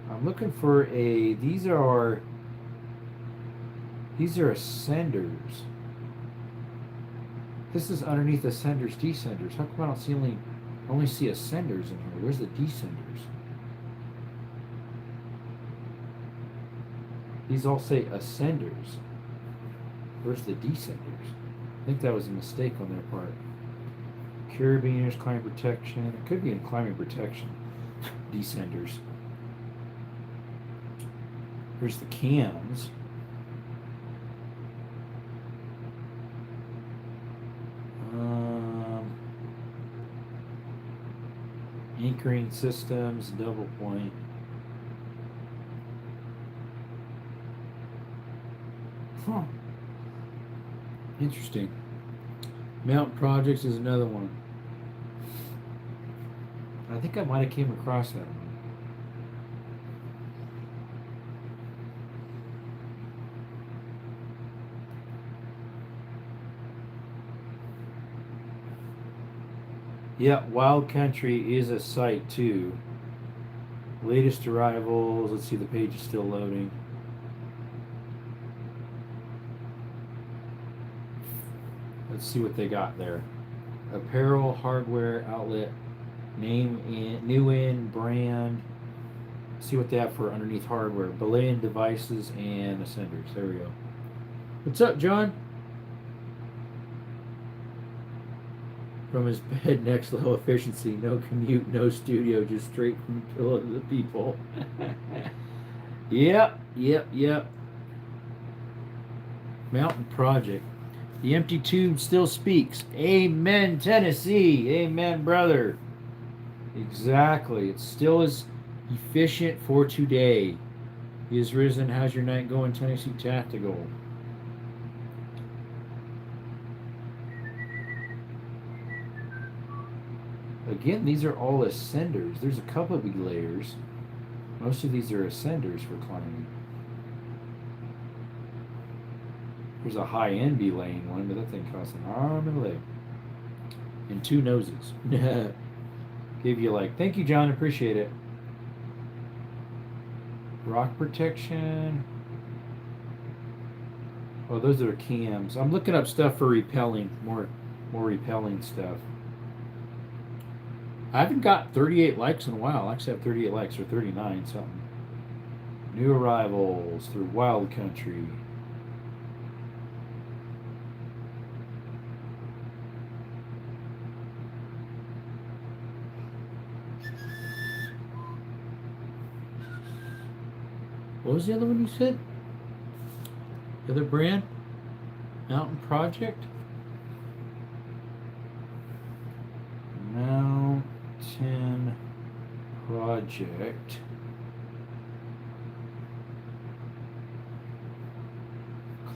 I'm looking for these are ascenders. This is underneath ascenders, descenders. How come I don't only see ascenders in here? Where's the descenders? These all say ascenders. Where's the descenders? I think that was a mistake on their part. Carabiners, climbing protection. It could be in climbing protection. Descenders. Here's the cams. Anchoring systems, double point. Huh. Interesting. Mount Projects is another one. I think I might have came across that one. Yeah, Wild Country is a site too. Latest arrivals. Let's see, the page is still loading. Let's see what they got there. Apparel, hardware, outlet, name, new in, brand. See what they have for underneath hardware. Belaying devices and ascenders. There we go. What's up, John? From his bed, next level efficiency. No commute, no studio, just straight from the pillow to the people. Yep. Mountain Project. The empty tube still speaks. Amen, Tennessee. Amen, brother. Exactly. It still is efficient for today. He is risen. How's your night going, Tennessee Tactical? Again, these are all ascenders. There's a couple of layers. Most of these are ascenders for climbing. There's a high-end belaying one, but that thing costs an arm and a leg. And 2 noses. Give you like, thank you, John, appreciate it. Rock protection. Oh, those are cams. I'm looking up stuff for repelling, more repelling stuff. I haven't got 38 likes in a while. I actually have 38 likes or 39 something. New arrivals through Wild Country. What was the other one you said? The other brand? Mountain Project? Mountain Project.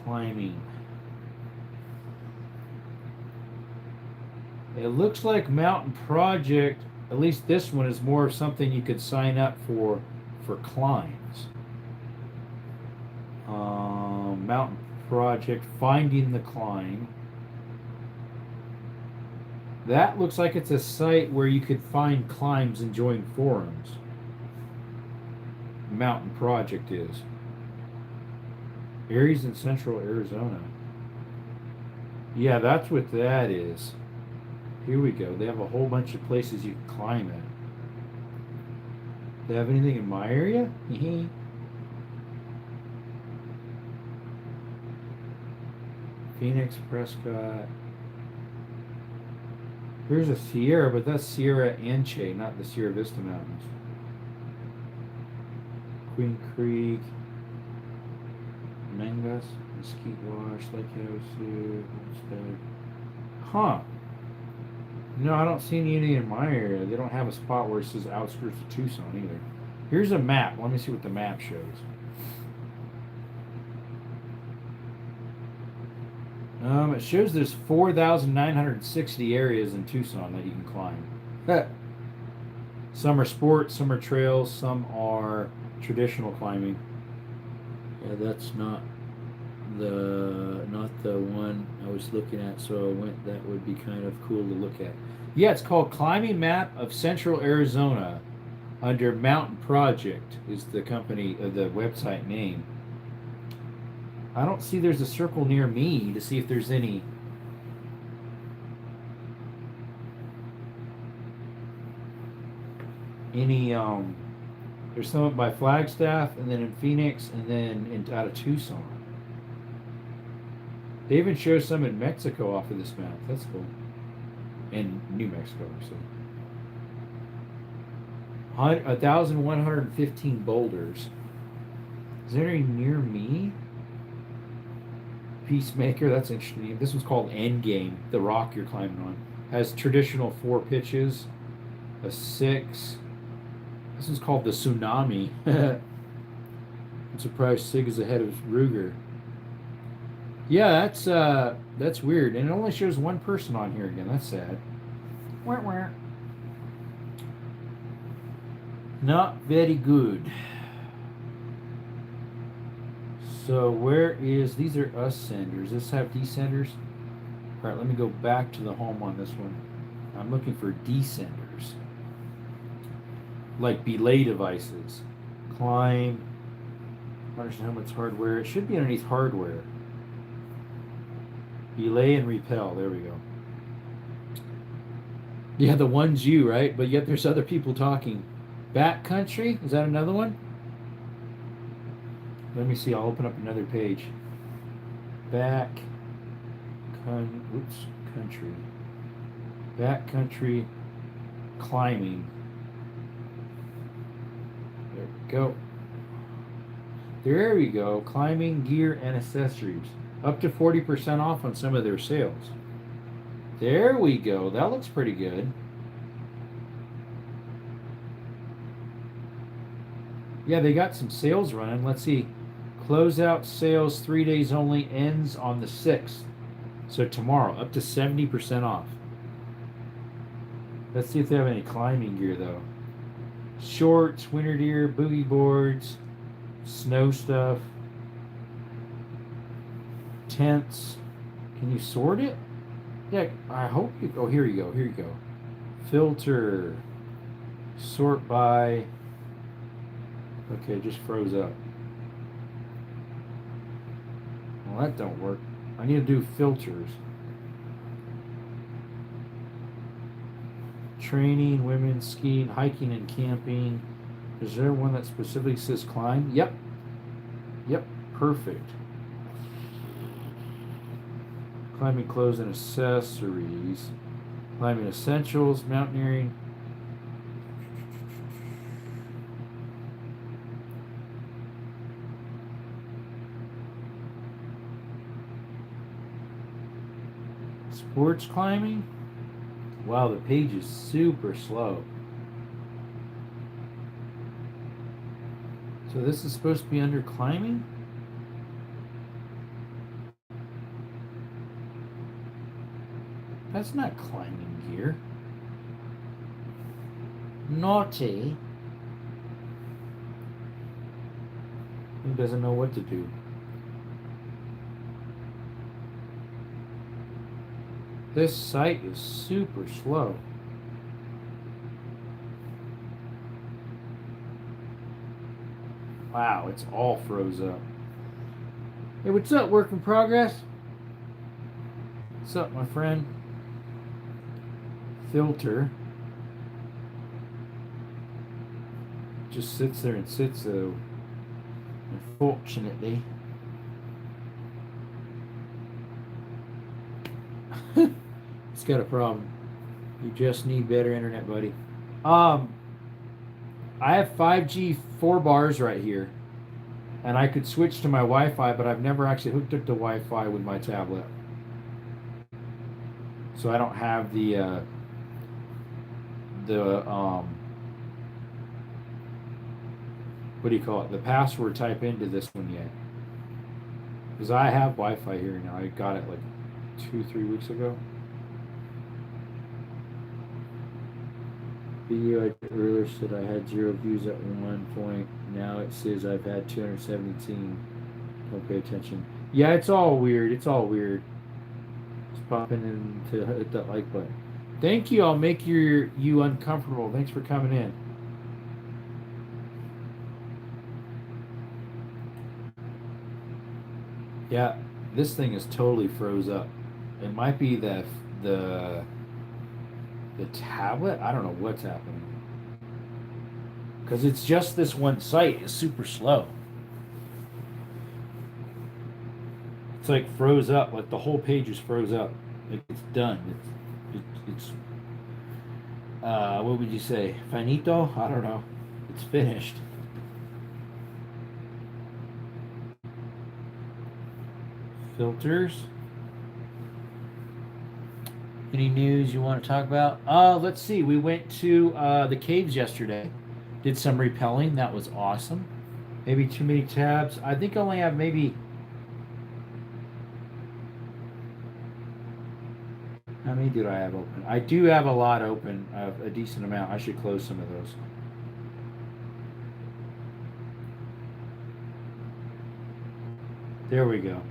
Climbing. It looks like Mountain Project, at least this one, is more of something you could sign up for climbs. Mountain Project, Finding the Climb. That looks like it's a site where you could find climbs and join forums. Mountain Project is. Areas in central Arizona. Yeah, that's what that is. Here we go. They have a whole bunch of places you can climb at. They have anything in my area? Phoenix, Prescott. Here's a Sierra, but that's Sierra Anche, not the Sierra Vista Mountains. Queen Creek, Mangas, Mesquite Wash, Lake Havasu, Homestead. Huh. No, I don't see any in my area. They don't have a spot where it says outskirts of Tucson either. Here's a map. Let me see what the map shows. It shows there's 4,960 areas in Tucson that you can climb. Some are sports, some are trails, some are traditional climbing. Yeah, that's not the one I was looking at, so I went. That would be kind of cool to look at. Yeah, it's called Climbing Map of Central Arizona under Mountain Project is the company the website name. I don't see there's a circle near me to see if there's any. There's some by Flagstaff and then in Phoenix and then out of Tucson. They even show some in Mexico off of this map. That's cool. In New Mexico, so. 1,115 boulders. Is there any near me? Peacemaker, that's interesting. This one's called Endgame. The rock you're climbing on has traditional 4 pitches, a 6. This one's called the Tsunami. I'm surprised Sig is ahead of Ruger. Yeah, that's weird, and it only shows one person on here again. That's sad. Wah. Not very good. So where is, these are ascenders. Does this have descenders? All right, let me go back to the home on this one. I'm looking for descenders. Like belay devices. Climb. Understand how much hardware. It should be underneath hardware. Belay and repel. There we go. Yeah, the one's you, right? But yet there's other people talking. Backcountry? Is that another one? Let me see. I'll open up another page. Country. Backcountry climbing. There we go. There we go. Climbing gear and accessories. Up to 40% off on some of their sales. There we go. That looks pretty good. Yeah, they got some sales running. Let's see. Closeout sales 3 days only, ends on the 6th. So tomorrow, up to 70% off. Let's see if they have any climbing gear though. Shorts, winter gear, boogie boards, snow stuff, tents. Can you sort it? Yeah, I hope you. Oh, here you go. Here you go. Filter. Sort by. Okay, it just froze up. Well, that don't work. I need to do filters. Training, women, skiing, hiking, and camping. Is there one that specifically says climb? Yep. Yep, perfect. Climbing clothes and accessories. Climbing essentials, mountaineering. Sports climbing. Wow, the page is super slow. So this is supposed to be under climbing? That's not climbing gear. Naughty. Who doesn't know what to do? This site is super slow. Wow, it's all froze up. Hey, what's up, work in progress? What's up, my friend? Filter. Just sits there and sits though. Unfortunately. It's got a problem. You just need better internet, buddy. I have 5G 4 bars right here. And I could switch to my Wi-Fi, but I've never actually hooked up to Wi-Fi with my tablet. So I don't have the the what do you call it? The password type into this one yet. Because I have Wi-Fi here now. I got it like 2-3 weeks ago. Video I did earlier said I had 0 views at one point. Now it says I've had 217. Don't pay attention. Yeah, it's all weird. It's all weird. Just popping in to hit that like button. Thank you. I'll make you uncomfortable. Thanks for coming in. Yeah, this thing is totally froze up. It might be the tablet. I don't know what's happening. Because it's just this one site is super slow. It's like froze up. Like the whole page is froze up. Like it's done. It's what would you say? Finito? I don't know. It's finished. Filters. Any news you want to talk about? Let's see. We went to the caves yesterday. Did some rappelling. That was awesome. Maybe too many tabs. I think I only have maybe... How many did I have open? I do have a lot open. I have a decent amount. I should close some of those. There we go.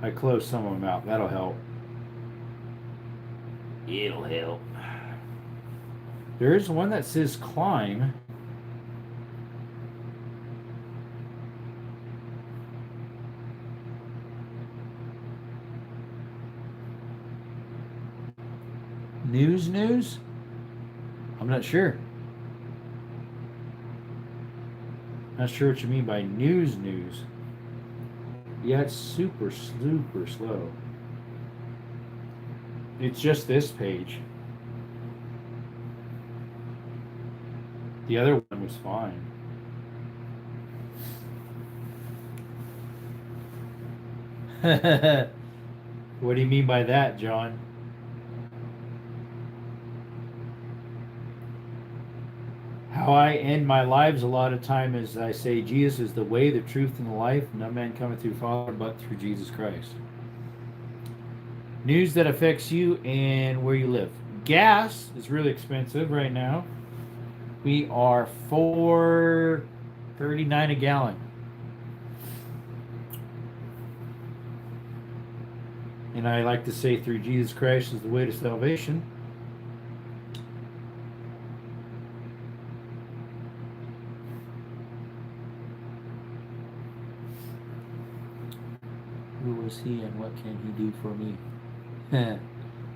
I closed some of them out. That'll help. It'll help. There's one that says climb. News? I'm not sure. Not sure what you mean by news. Yeah, it's super slow. It's just this page. The other one was fine. What do you mean by that, John? How I end my lives a lot of time is I say Jesus is the way, the truth, and the life. No man cometh through Father but through Jesus Christ. News that affects you and where you live. Gas is really expensive right now. We are $4.39 a gallon. And I like to say through Jesus Christ is the way to salvation. Who was he and what can he do for me?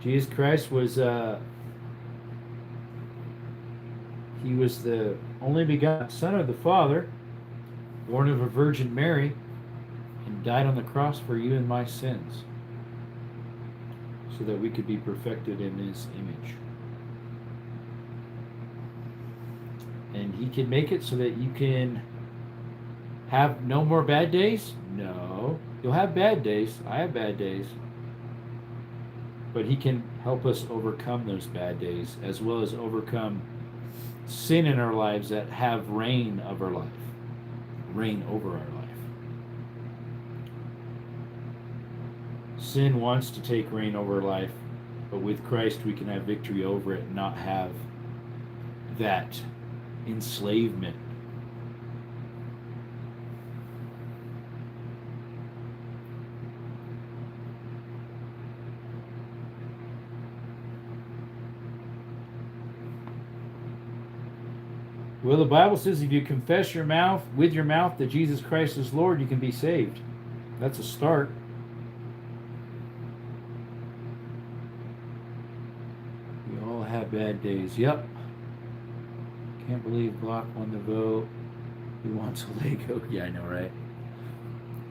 Jesus Christ was he was the only begotten Son of the Father, born of a Virgin Mary, and died on the cross for you and my sins, so that we could be perfected in his image. And he can make it so that you can have no more bad days? No. You'll have bad days. I have bad days. But he can help us overcome those bad days, as well as overcome sin in our lives that have reign of our life. Reign over our life. Sin wants to take reign over life, but with Christ we can have victory over it and not have that enslavement. Well, the Bible says if you confess with your mouth that Jesus Christ is Lord, you can be saved. That's a start. We all have bad days. Yep. Can't believe Block won the vote. He wants a Lego. Yeah, I know, right?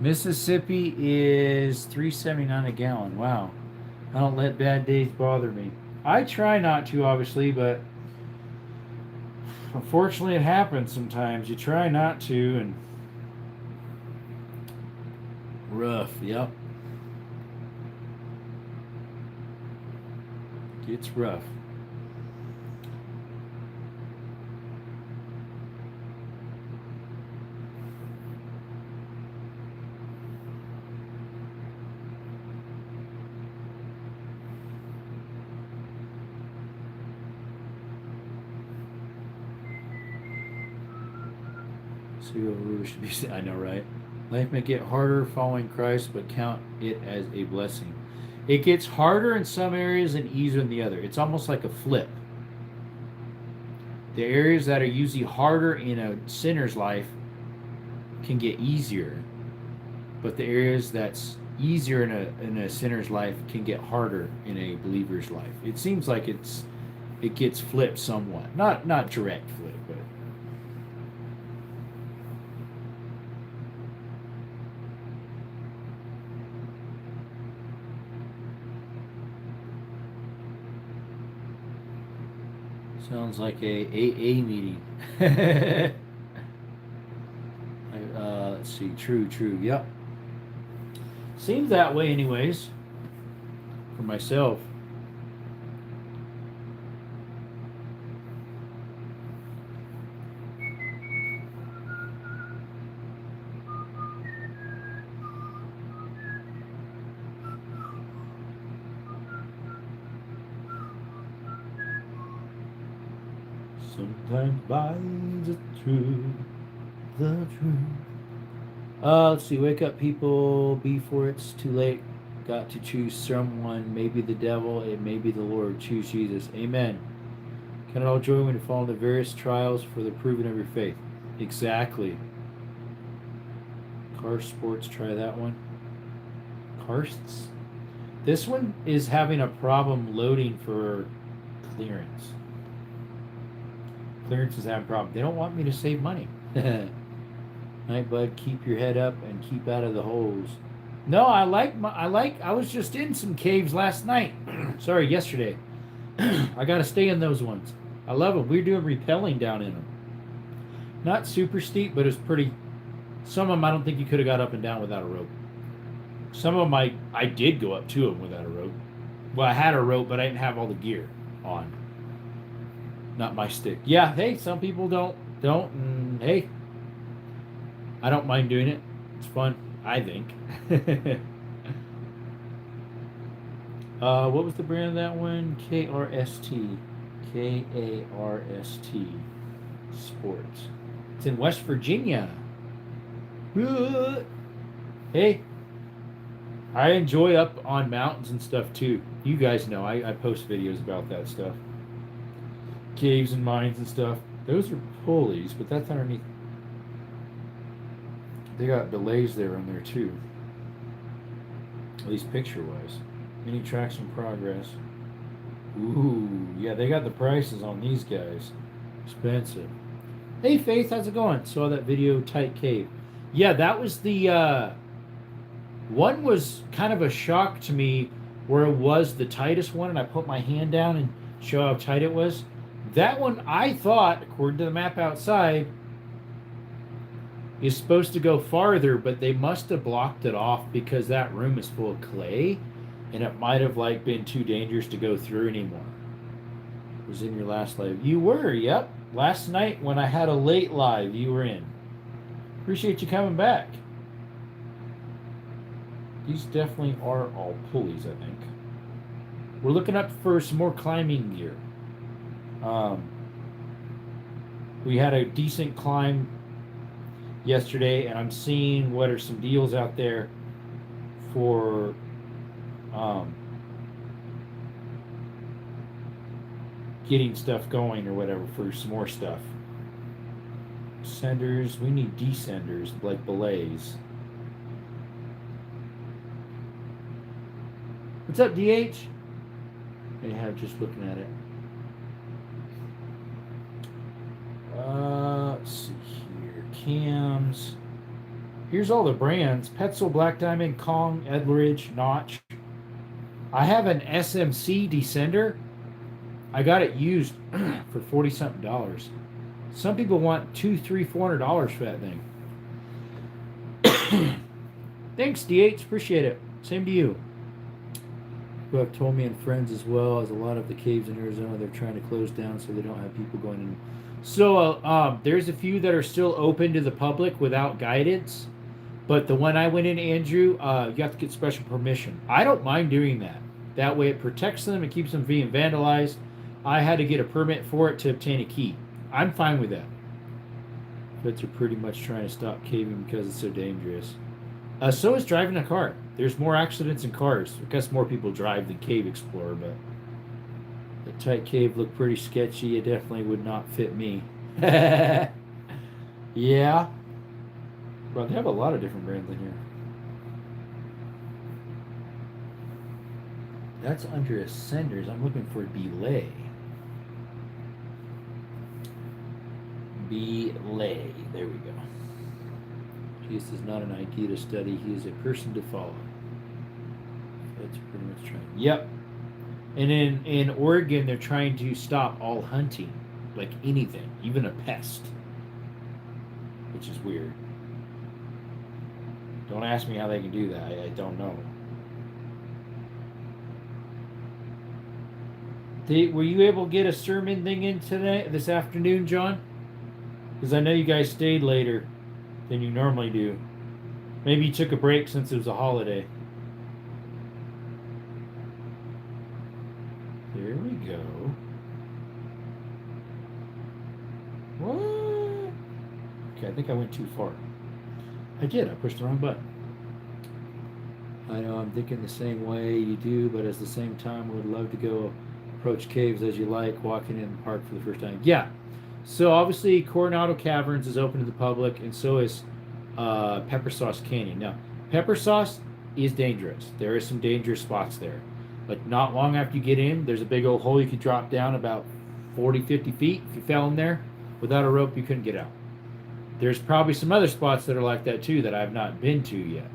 Mississippi is $3.79 a gallon. Wow. I don't let bad days bother me. I try not to, obviously, but unfortunately it happens sometimes. You try not to, and rough. Yep. It's rough. So we should be. I know, right? Life may get harder following Christ, but count it as a blessing. It gets harder in some areas and easier in the other. It's almost like a flip. The areas that are usually harder in a sinner's life can get easier, but the areas that's easier in a sinner's life can get harder in a believer's life. It seems like it gets flipped somewhat, not direct flip, but sounds like a AA meeting. Let's see. True. Yep. Seems that way, anyways. For myself. Sometimes binds the truth. Let's see. Wake up, people, before it's too late. Got to choose someone. Maybe the devil. It may be the Lord. Choose Jesus. Amen. Count it all joy when you fall into various trials for the proving of your faith. Exactly. Car Sports. Try that one. Karsts. This one is having a problem loading for clearance. Clearance is having a problem. They don't want me to save money. Night, bud. Keep your head up and keep out of the holes. No, I was just in some caves last night. Sorry, yesterday. I got to stay in those ones. I love them. We're doing rappelling down in them. Not super steep, but it's pretty. Some of them I don't think you could have got up and down without a rope. Some of them I did go up to them without a rope. Well, I had a rope, but I didn't have all the gear on. Not my stick. Yeah, hey, some people don't, and hey, I don't mind doing it. It's fun, I think. What was the brand of that one? KRST. KARST Sports. It's in West Virginia. Hey, I enjoy up on mountains and stuff too. You guys know I post videos about that stuff. Caves and mines and stuff. Those are pulleys, but that's underneath. They got delays there on there too. At least picture-wise. Many tracks in progress. Ooh, yeah, they got the prices on these guys. Expensive. Hey, Faith, how's it going? Saw that video, Tight Cave. Yeah, that was the one was kind of a shock to me where it was the tightest one, and I put my hand down and show how tight it was. That one, I thought, according to the map outside, is supposed to go farther, but they must have blocked it off because that room is full of clay, and it might have been too dangerous to go through anymore. It was in your last live. You were, yep. Last night when I had a late live, you were in. Appreciate you coming back. These definitely are all pulleys, I think. We're looking up for some more climbing gear. We had a decent climb yesterday, and I'm seeing what are some deals out there for getting stuff going or whatever for some more stuff. Senders, we need descenders like belays. What's up, DH? Yeah, just looking at it. Let's see here. Cams. Here's all the brands. Petzl, Black Diamond, Kong, Edridge, Notch. I have an SMC descender. I got it used for $40-something. Some people want $200, $300, $400 for that thing. Thanks, DH. Appreciate it. Same to you. Who have told me, and friends as well, as a lot of the caves in Arizona, they're trying to close down so they don't have people going in. So there's a few that are still open to the public without guidance, but the one I went in, Andrew, you have to get special permission. I don't mind doing that. That way it protects them and keeps them being vandalized. I had to get a permit for it to obtain a key. I'm fine with that. Vets are pretty much trying to stop caving because it's so dangerous. So is driving a car. There's more accidents in cars. I guess more people drive than Cave Explorer, but the tight cave looked pretty sketchy. It definitely would not fit me. Yeah. Well, they have a lot of different brands in here. That's under Ascenders. I'm looking for Belay. Belay. There we go. Jesus is not an idea to study. He is a person to follow. That's pretty much trying. Yep. And in Oregon, they're trying to stop all hunting, like anything, even a pest, which is weird. Don't ask me how they can do that. I don't know. Were you able to get a sermon thing in today, this afternoon, John? Because I know you guys stayed later than you normally do. Maybe you took a break since it was a holiday. There we go. What? Okay, I think I went too far. I did. I pushed the wrong button. I know I'm thinking the same way you do, but at the same time, would love to go approach caves as you like, walking in the park for the first time. Yeah. So obviously, Coronado Caverns is open to the public, and so is Pepper Sauce Canyon. Now, Pepper Sauce is dangerous. There is some dangerous spots there. Like not long after you get in, there's a big old hole you could drop down about 40, 50 feet. If you fell in there without a rope, you couldn't get out. There's probably some other spots that are like that too that I've not been to yet.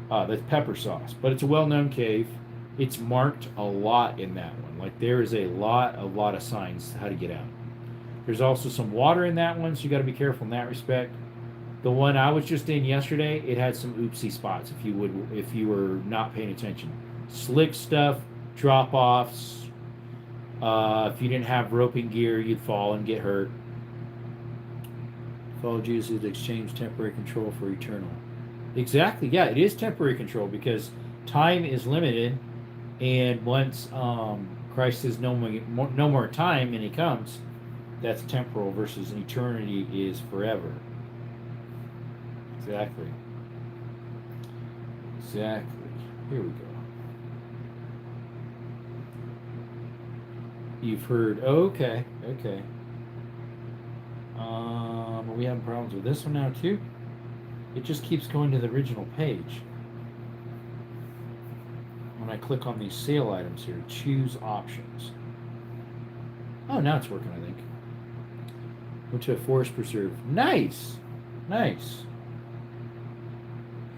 That's Pepper Sauce, but it's a well-known cave. It's marked a lot in that one. Like there is a lot of signs how to get out. There's also some water in that one, so you got to be careful in that respect. The one I was just in yesterday, it had some oopsie spots if you were not paying attention. Slick stuff, drop-offs. If you didn't have roping gear, you'd fall and get hurt. Follow Jesus to exchange temporary control for eternal. Exactly. Yeah, it is temporary control because time is limited, and once Christ says no more time and he comes, that's temporal versus eternity is forever. Exactly. Here we go. You've heard. Okay. Are we having problems with this one now too? It just keeps going to the original page. When I click on these sale items here, choose options. Oh, now it's working, I think. Went to a forest preserve. Nice.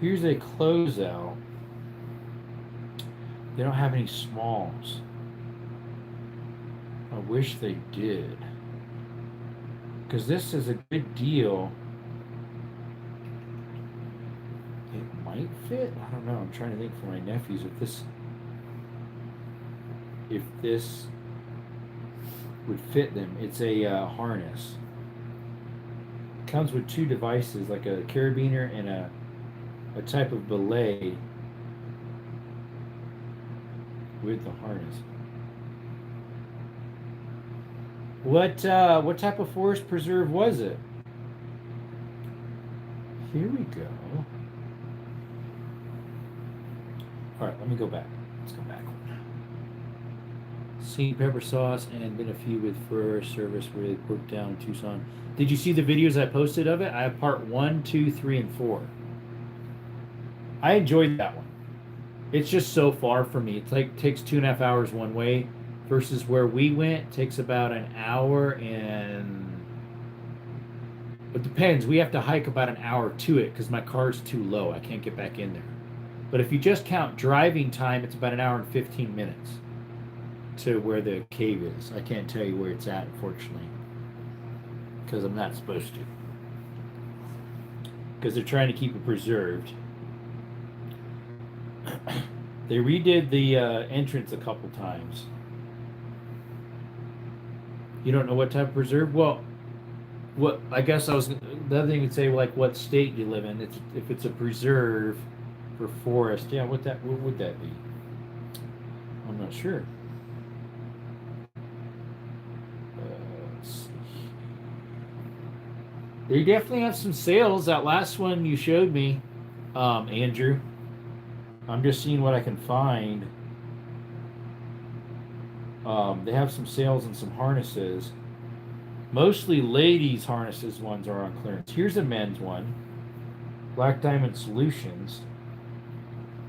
Here's a closeout. They don't have any smalls. I wish they did. Because this is a good deal. It might fit. I don't know. I'm trying to think for my nephews if this would fit them. It's a harness. It comes with two devices, like a carabiner and a type of belay with the harness. What type of forest preserve was it? Here we go. All right, let me go back. Let's go back. Seen Pepper Sauce and been a few with Forest Service where they worked down Tucson. Did you see the videos I posted of it? I have part 1, 2, 3, and 4. I enjoyed that one. It's just so far for me. It's like takes 2.5 hours one way versus where we went takes about an hour and it depends. We have to hike about an hour to it because my car's too low. I can't get back in there. But if you just count driving time, it's about an hour and 15 minutes to where the cave is. I can't tell you where it's at, unfortunately, because I'm not supposed to. Because they're trying to keep it preserved. They redid the entrance a couple times. You don't know what type of preserve? Well, what I guess I was the other thing would say, like what state you live in. If it's a preserve for forest, yeah. What would that be? I'm not sure. Let's see. They definitely have some sales. That last one you showed me, Andrew. I'm just seeing what I can find. They have some sales and some harnesses. Mostly ladies' harnesses ones are on clearance. Here's a men's one. Black Diamond Solutions.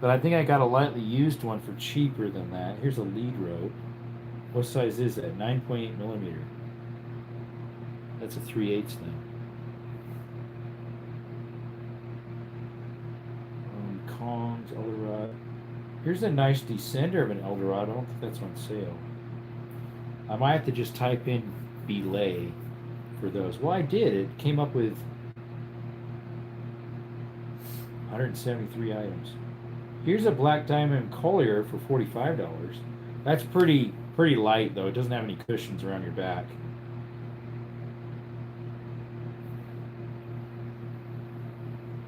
But I think I got a lightly used one for cheaper than that. Here's a lead rope. What size is that? 9.8 millimeter. That's a 3/8 thing. Kong's Eldorado. Here's a nice descender of an Eldorado. I don't think that's on sale. I might have to just type in belay for those. Well, I did. It came up with 173 items. Here's a Black Diamond Collier for $45. That's pretty light though. It doesn't have any cushions around your back.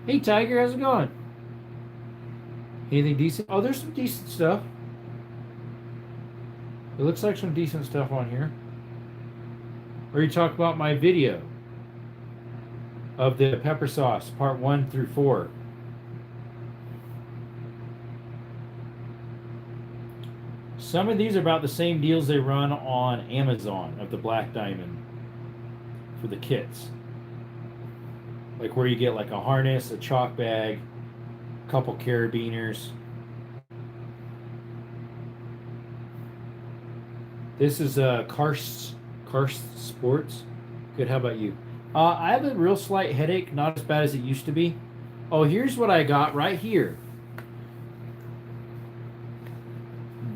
Hey Tiger, how's it going? Anything decent? Oh, there's some decent stuff. It looks like some decent stuff on here. Or you talk about my video of the pepper sauce, part 1 through 4. Some of these are about the same deals they run on Amazon of the Black Diamond for the kits. Like where you get like a harness, a chalk bag, a couple carabiners. This is Karst Sports. Good, how about you? I have a real slight headache, not as bad as it used to be. Oh, here's what I got right here.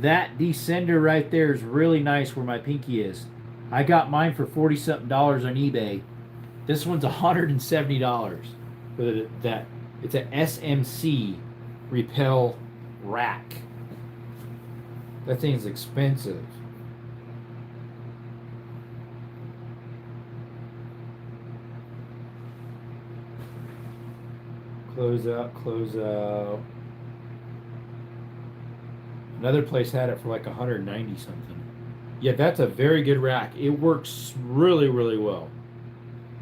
That descender right there is really nice where my pinky is. I got mine for $40-something on eBay. This one's $170 for that. It's a SMC Repel rack. That thing's expensive. Close out, close out. Another place had it for like 190 something. Yeah, that's a very good rack. It works really, really well.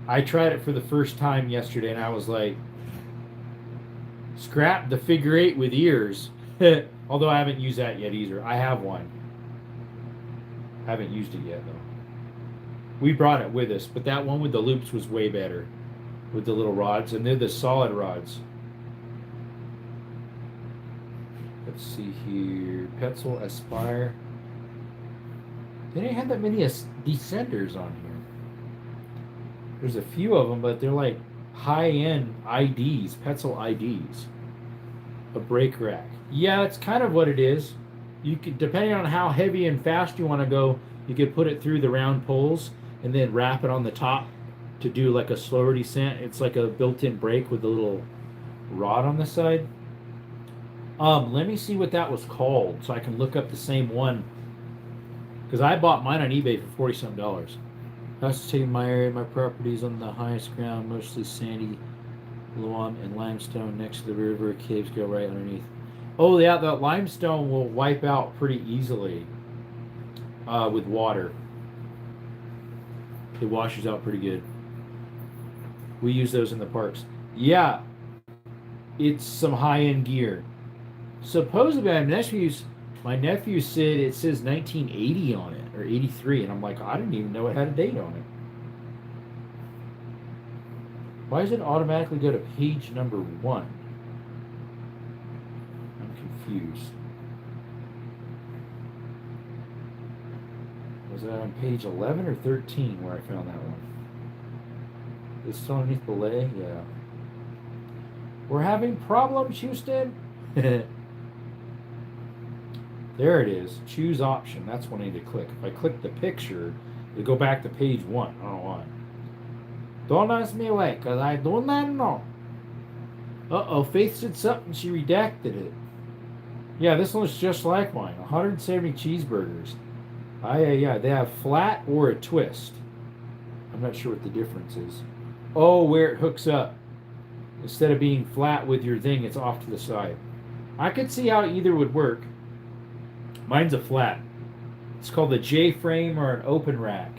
I tried it for the first time yesterday and I was like, scrap the figure 8 with ears. Although I haven't used that yet either. I have one. Haven't used it yet though. We brought it with us, but that one with the loops was way better. With the little rods, and they're the solid rods. Let's see here. Petzl Aspire. They didn't have that many descenders on here. There's a few of them, but they're like high-end IDs, Petzl IDs. A brake rack. Yeah, that's kind of what it is. You could, depending on how heavy and fast you want to go, you could put it through the round poles and then wrap it on the top to do like a slower descent. It's like a built-in brake with a little rod on the side. Let me see what that was called so I can look up the same one. Because I bought mine on eBay for $40-something. That's taking my area, my properties on the highest ground, mostly sandy loam and limestone next to the river. Caves go right underneath. Oh yeah, the limestone will wipe out pretty easily with water. It washes out pretty good. We use those in the parks. Yeah, it's some high-end gear. Supposedly, my nephew said it says 1980 on it, or 83, and I'm like, I didn't even know it had a date on it. Why does it automatically go to page number 1? I'm confused. Was that on page 11 or 13 where I found that one? It's still underneath belay? Yeah. We're having problems, Houston. There it is. Choose option. That's what I need to click. If I click the picture, it'll go back to page 1. I don't know why. Don't ask me why, because I do not know. Uh-oh, Faith said something. She redacted it. Yeah, this one's just like mine. 170 cheeseburgers. Yeah, they have flat or a twist. I'm not sure what the difference is. Oh, where it hooks up. Instead of being flat with your thing, it's off to the side. I could see how either would work. Mine's a flat. It's called a J-frame or an open rack.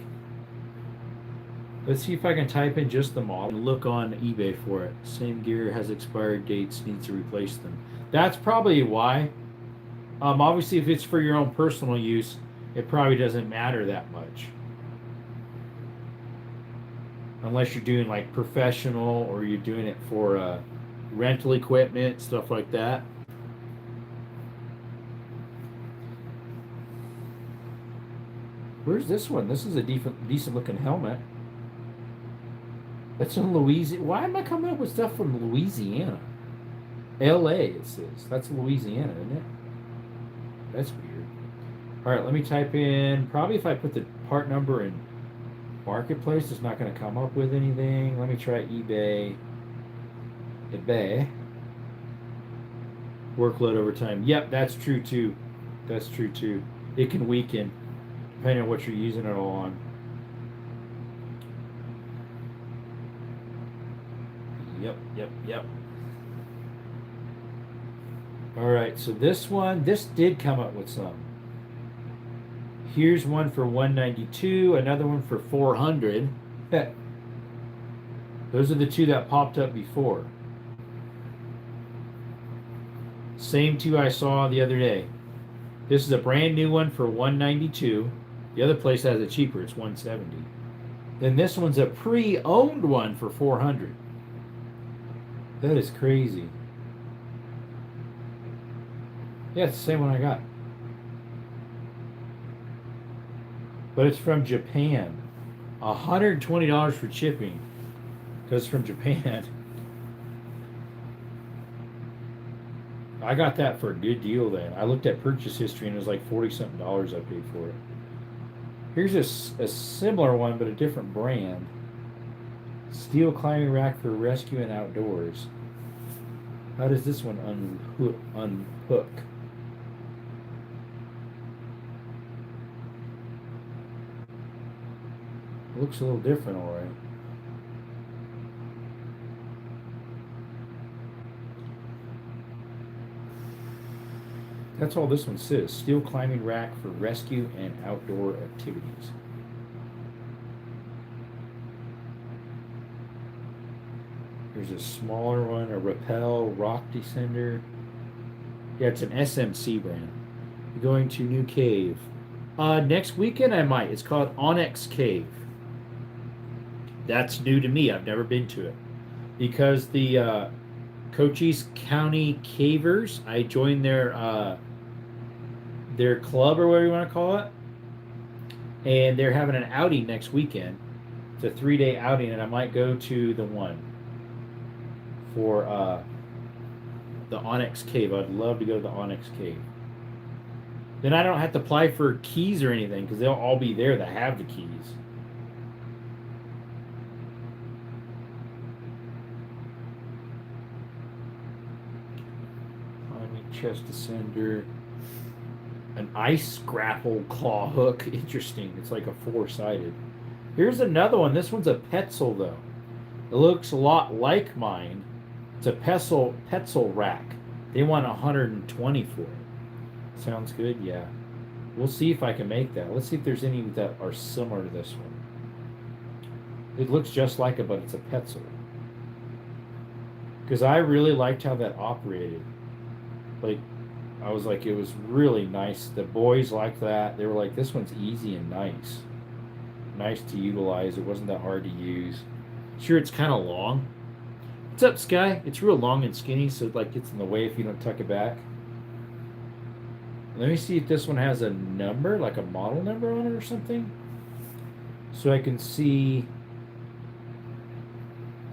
Let's see if I can type in just the model and look on eBay for it. Same gear has expired dates, needs to replace them. That's probably why. Obviously, if it's for your own personal use, it probably doesn't matter that much. Unless you're doing like professional or you're doing it for rental equipment, stuff like that. Where's this one? This is a decent looking helmet. That's in Louisiana. Why am I coming up with stuff from Louisiana? LA, it says. That's Louisiana, isn't it? That's weird. All right, let me type in. Probably if I put the part number in Marketplace, it's not going to come up with anything. Let me try eBay. eBay. Workload over time. Yep, that's true too. That's true too. It can weaken depending on what you're using it all on. Yep. All right, so this did come up with some. Here's one for 192, another one for 400. Those are the two that popped up before. Same two I saw the other day. This is a brand new one for 192. The other place has it cheaper, it's 170. Then this one's a pre-owned one for 400. That is crazy. Yeah, it's the same one I got. But it's from Japan. $120 for shipping. Because it's from Japan. I got that for a good deal then. I looked at purchase history and it was like 40-something dollars I paid for it. Here's a similar one, but a different brand. Steel climbing rack for rescue and outdoors. How does this one unhook? It looks a little different, all right. That's all this one says. Steel climbing rack for rescue and outdoor activities. There's a smaller one, a Rappel Rock Descender. Yeah, it's an SMC brand. Going to New Cave. Next weekend I might. It's called Onyx Cave. That's new to me. I've never been to it. Because the Cochise County Cavers, I joined their club or whatever you want to call it. And they're having an outing next weekend. It's a 3-day outing, and I might go to the one for the Onyx Cave. I'd love to go to the Onyx Cave. Then I don't have to apply for keys or anything because they'll all be there that have the keys. Chest Descender. An ice grapple claw hook. Interesting. It's like a 4-sided. Here's another one. This one's a Petzl though. It looks a lot like mine. It's a Petzl rack. They want 120 for it. Sounds good, yeah. We'll see if I can make that. Let's see if there's any that are similar to this one. It looks just like it, but it's a Petzl. Because I really liked how that operated. Like, I was like, it was really nice. The boys liked that. They were like, this one's easy and nice. Nice to utilize. It wasn't that hard to use. Sure, it's kind of long. What's up, Sky? It's real long and skinny, so it like gets in the way if you don't tuck it back. Let me see if this one has a number, like a model number on it or something. So I can see.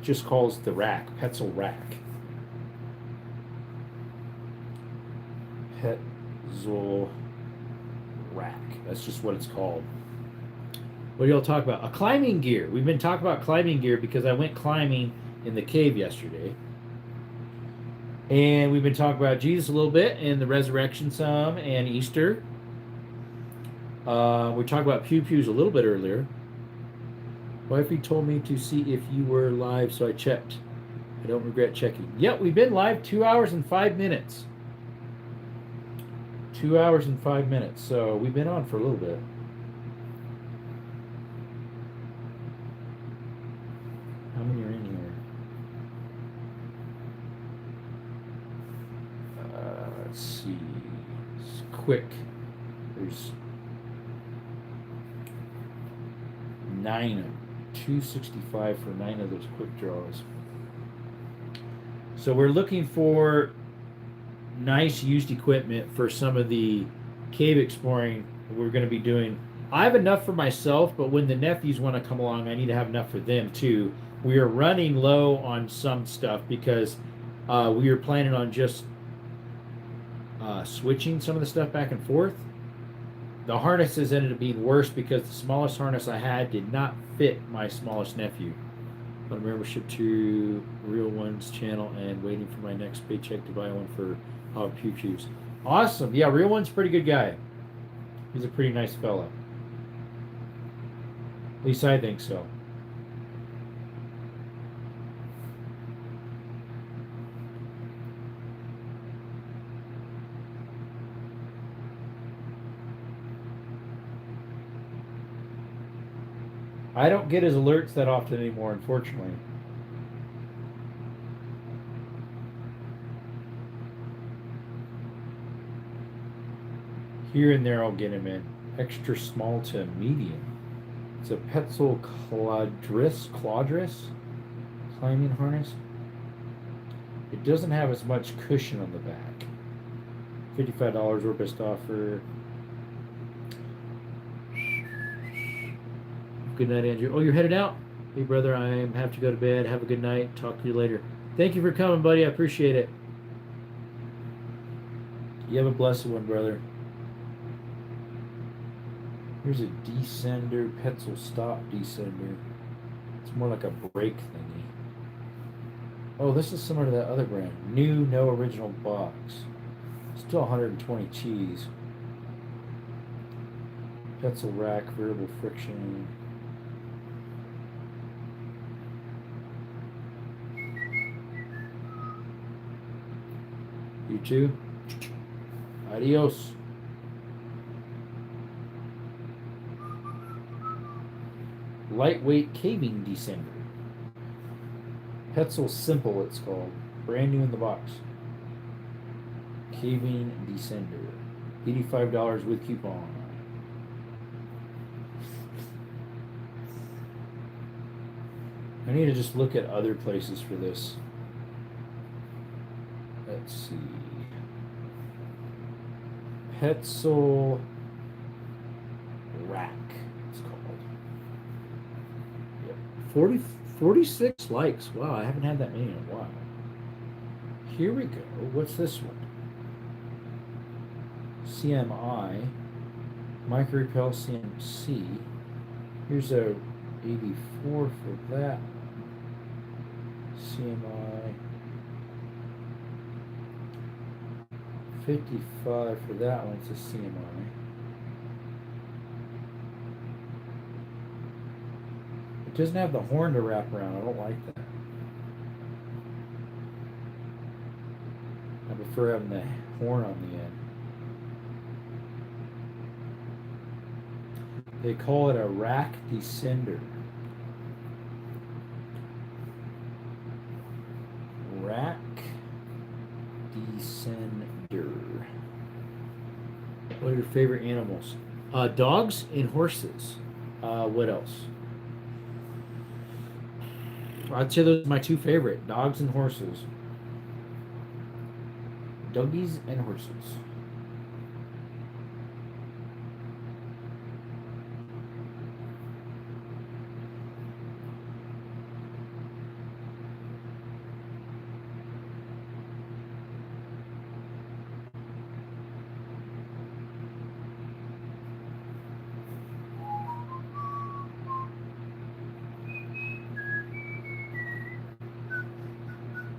Just calls the rack, Petzl rack. Petzl rack. That's just what it's called. What do y'all talk about? A climbing gear. We've been talking about climbing gear because I went climbing in the cave yesterday. And we've been talking about Jesus a little bit and the resurrection some and Easter. We talked about pew pews a little bit earlier. Wifey told me to see if you were live, so I checked. I don't regret checking. Yep, we've been live 2 hours and 5 minutes. 2 hours and 5 minutes. So we've been on for a little bit. How many are in here? Let's see. It's quick. There's 9 of them. 265 for 9 of those quick draws. So we're looking for nice used equipment for some of the cave exploring we're going to be doing. I have enough for myself, but when the nephews want to come along, I need to have enough for them too. We are running low on some stuff because we are planning on just switching some of the stuff back and forth. The harnesses ended up being worse because the smallest harness I had did not fit my smallest nephew. But a membership to Real One's channel and waiting for my next paycheck to buy one for Pew Pews. Awesome. Yeah, Real One's a pretty good guy. He's a pretty nice fella. At least I think so. I don't get his alerts that often anymore, unfortunately. Here and there I'll get him in. Extra small to medium. It's a Petzl Claudris climbing harness. It doesn't have as much cushion on the back. $55 or best offer. Good night, Andrew. Oh, you're headed out? Hey, brother, I have to go to bed. Have a good night. Talk to you later. Thank you for coming, buddy. I appreciate it. You have a blessed one, brother. Here's a descender, Petzl stop descender. It's more like a brake thingy. Oh, this is similar to that other brand. New, no original box. Still 120 cheese. Petzl rack, variable friction. You too. Adios. Lightweight caving descender. Petzl Simple, it's called. Brand new in the box. Caving descender. $85 with coupon. I need to just look at other places for this. Let's see. Petzl rack, it's called. Yep. 46 likes. Wow, I haven't had that many in a while. Here we go. What's this one? CMI. Micro Repel CMC. Here's a 84 for that. CMI. 55 for that one. It's a CMI. It doesn't have the horn to wrap around. I don't like that. I prefer having the horn on the end. They call it a rack descender. Rack descender. What are your favorite animals? Dogs and horses. What else? I'd say those are my two favorite. Dogs and horses. Doggies and horses.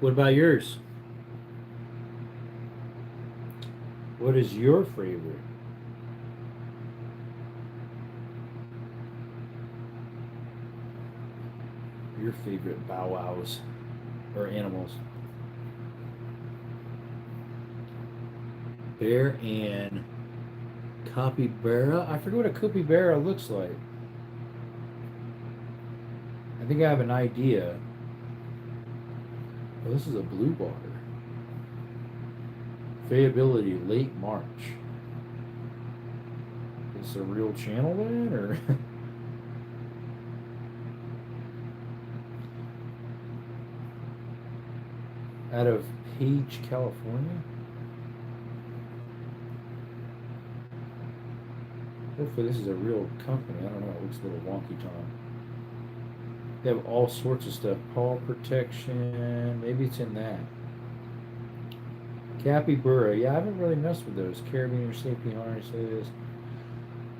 What about yours? What is your favorite? Your favorite bow wows or animals? Bear and capybara. I forget what a capybara looks like. I think I have an idea. Oh, this is a blue water. Fayability late March. Is this a real channel then, or? Out of Page, California. Hopefully this is a real company. I don't know. It looks a little wonky, Tom. They have all sorts of stuff. Paw protection. Maybe it's in that. Capybara. Yeah, I haven't really messed with those. Carabiner safety harnesses.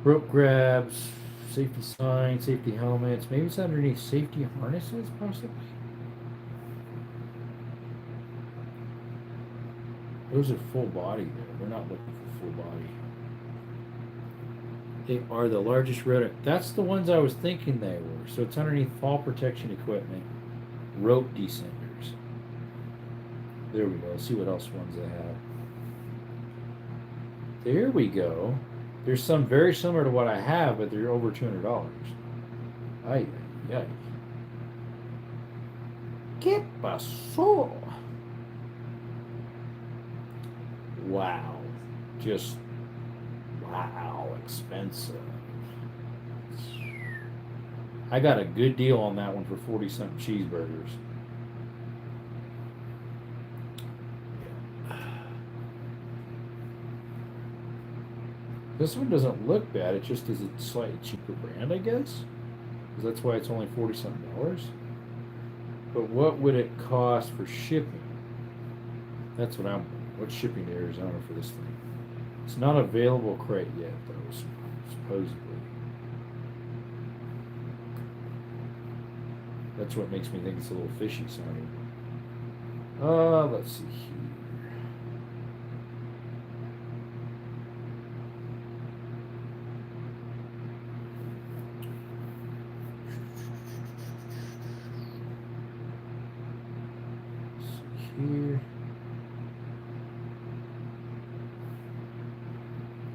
Rope grabs. Safety signs. Safety helmets. Maybe it's underneath safety harnesses, possibly. Those are full body though. We're not looking for full body. They are the largest rodent. That's the ones I was thinking they were. So it's underneath fall protection equipment, rope descenders. There we go. Let's see what else ones they have. There we go. There's some very similar to what I have, but they're over $200. Ay, ay. ¿Qué pasó? Wow. Just wow, expensive. I got a good deal on that one for 40-something cheeseburgers. This one doesn't look bad. It just is a slightly cheaper brand, I guess. Because that's why it's only 40-something. But what would it cost for shipping? That's what I'm. What's shipping to Arizona for this thing? It's not available crate yet, though, supposedly. That's what makes me think it's a little fishy sounding. Let's see here. Here.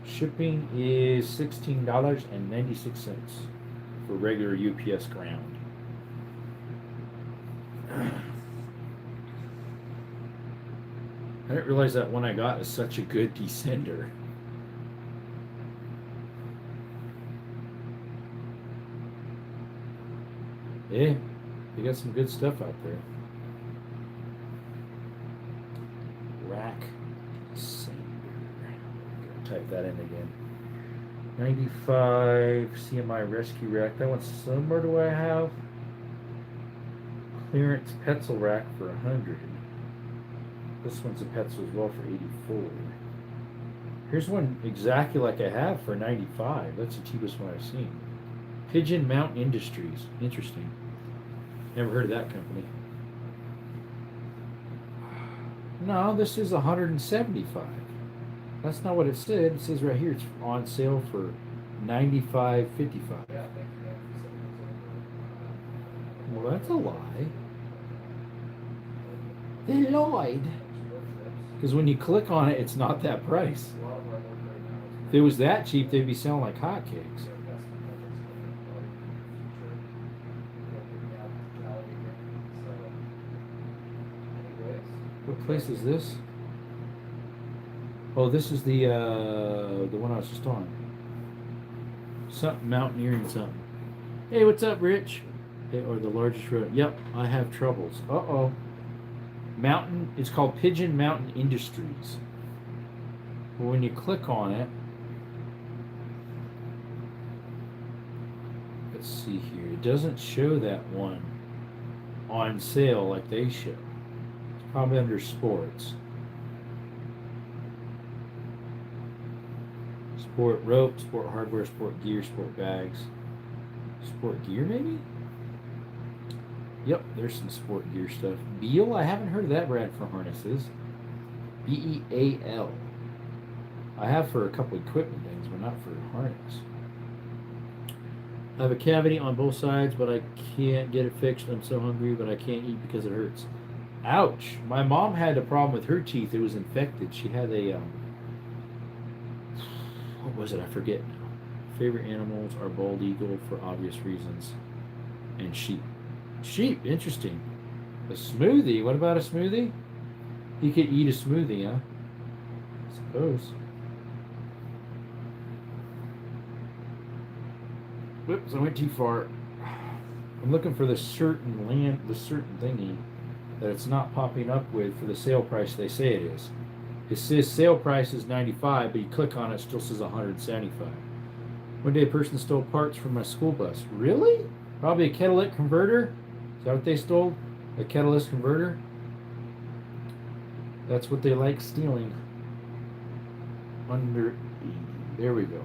Shipping is $16.96 for regular UPS ground. I didn't realize that one I got is such a good descender. Yeah, they got some good stuff out there. Rack descender. Type that in again. 95 CMI rescue rack. That one's similar to what I have. Clearance Petzl rack for 100. This one's a Petzl as well for 84. Here's one exactly like I have for 95. That's the cheapest one I've seen. Pigeon Mountain Industries. Interesting. Never heard of that company. No, this is 175. That's not what it said. It says right here it's on sale for $95.55. Well, that's a lie. They lied. Because when you click on it, it's not that price. If it was that cheap, they'd be selling like hotcakes. What place is this? Oh, this is the one I was just on. Something mountaineering something. Hey, what's up, Rich? They are the largest rodent. Yep, I have troubles. Uh-oh. Mountain, it's called Pigeon Mountain Industries. But when you click on it, let's see here. It doesn't show that one on sale like they show. It's probably under sports. Sport rope, sport hardware, sport gear, sport bags. Sport gear, maybe? Yep, there's some sport gear stuff. Beal, I haven't heard of that brand for harnesses. B-E-A-L. I have for a couple equipment things, but not for harness. I have a cavity on both sides, but I can't get it fixed. I'm so hungry, but I can't eat because it hurts. Ouch. My mom had a problem with her teeth. It was infected. She had a, what was it? I forget now. Favorite animals are bald eagle for obvious reasons, and sheep. Sheep, interesting. A smoothie? What about a smoothie? You could eat a smoothie, huh? I suppose. Whoops, I went too far. I'm looking for the certain thingy that it's not popping up with for the sale price they say it is. It says sale price is 95, but you click on it, it still says 175. One day a person stole parts from my school bus. Really? Probably a catalytic converter? Is that what they stole? A catalytic converter? That's what they like stealing. Under 80. There we go.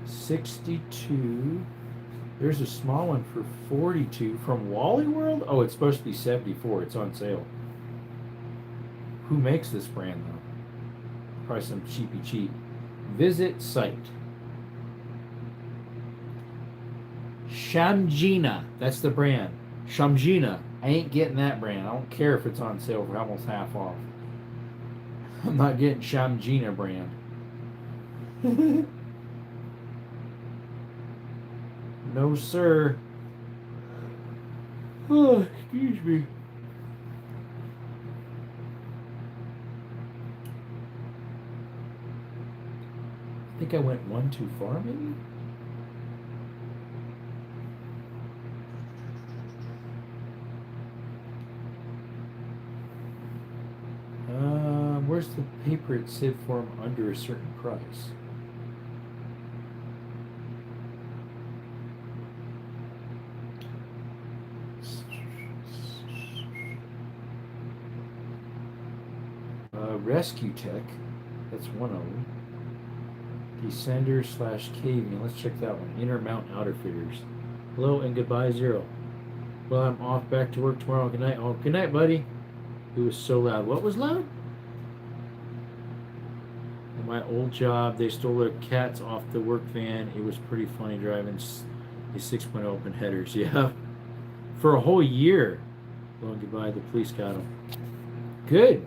62. There's a small one for 42 from Wally World. Oh, it's supposed to be 74. It's on sale. Who makes this brand though? Probably some cheapy cheap. Visit site. Shamgina. That's the brand. Shamgina. I ain't getting that brand. I don't care if it's on sale for almost half off. I'm not getting Shamgina brand. No, sir. Oh, excuse me. I think I went one too far, maybe? Where's the paper it said for them under a certain price? Rescue Tech. That's one of them. Descender / caving. Let's check that one. Intermount Outfitters. Hello and goodbye, Zero. Well, I'm off back to work tomorrow. Good night. Oh, good night, buddy. It was so loud. What was loud? At my old job, they stole their cats off the work van. It was pretty funny driving a 6.0 open headers. Yeah. For a whole year. Well, and goodbye. The police got them. Good.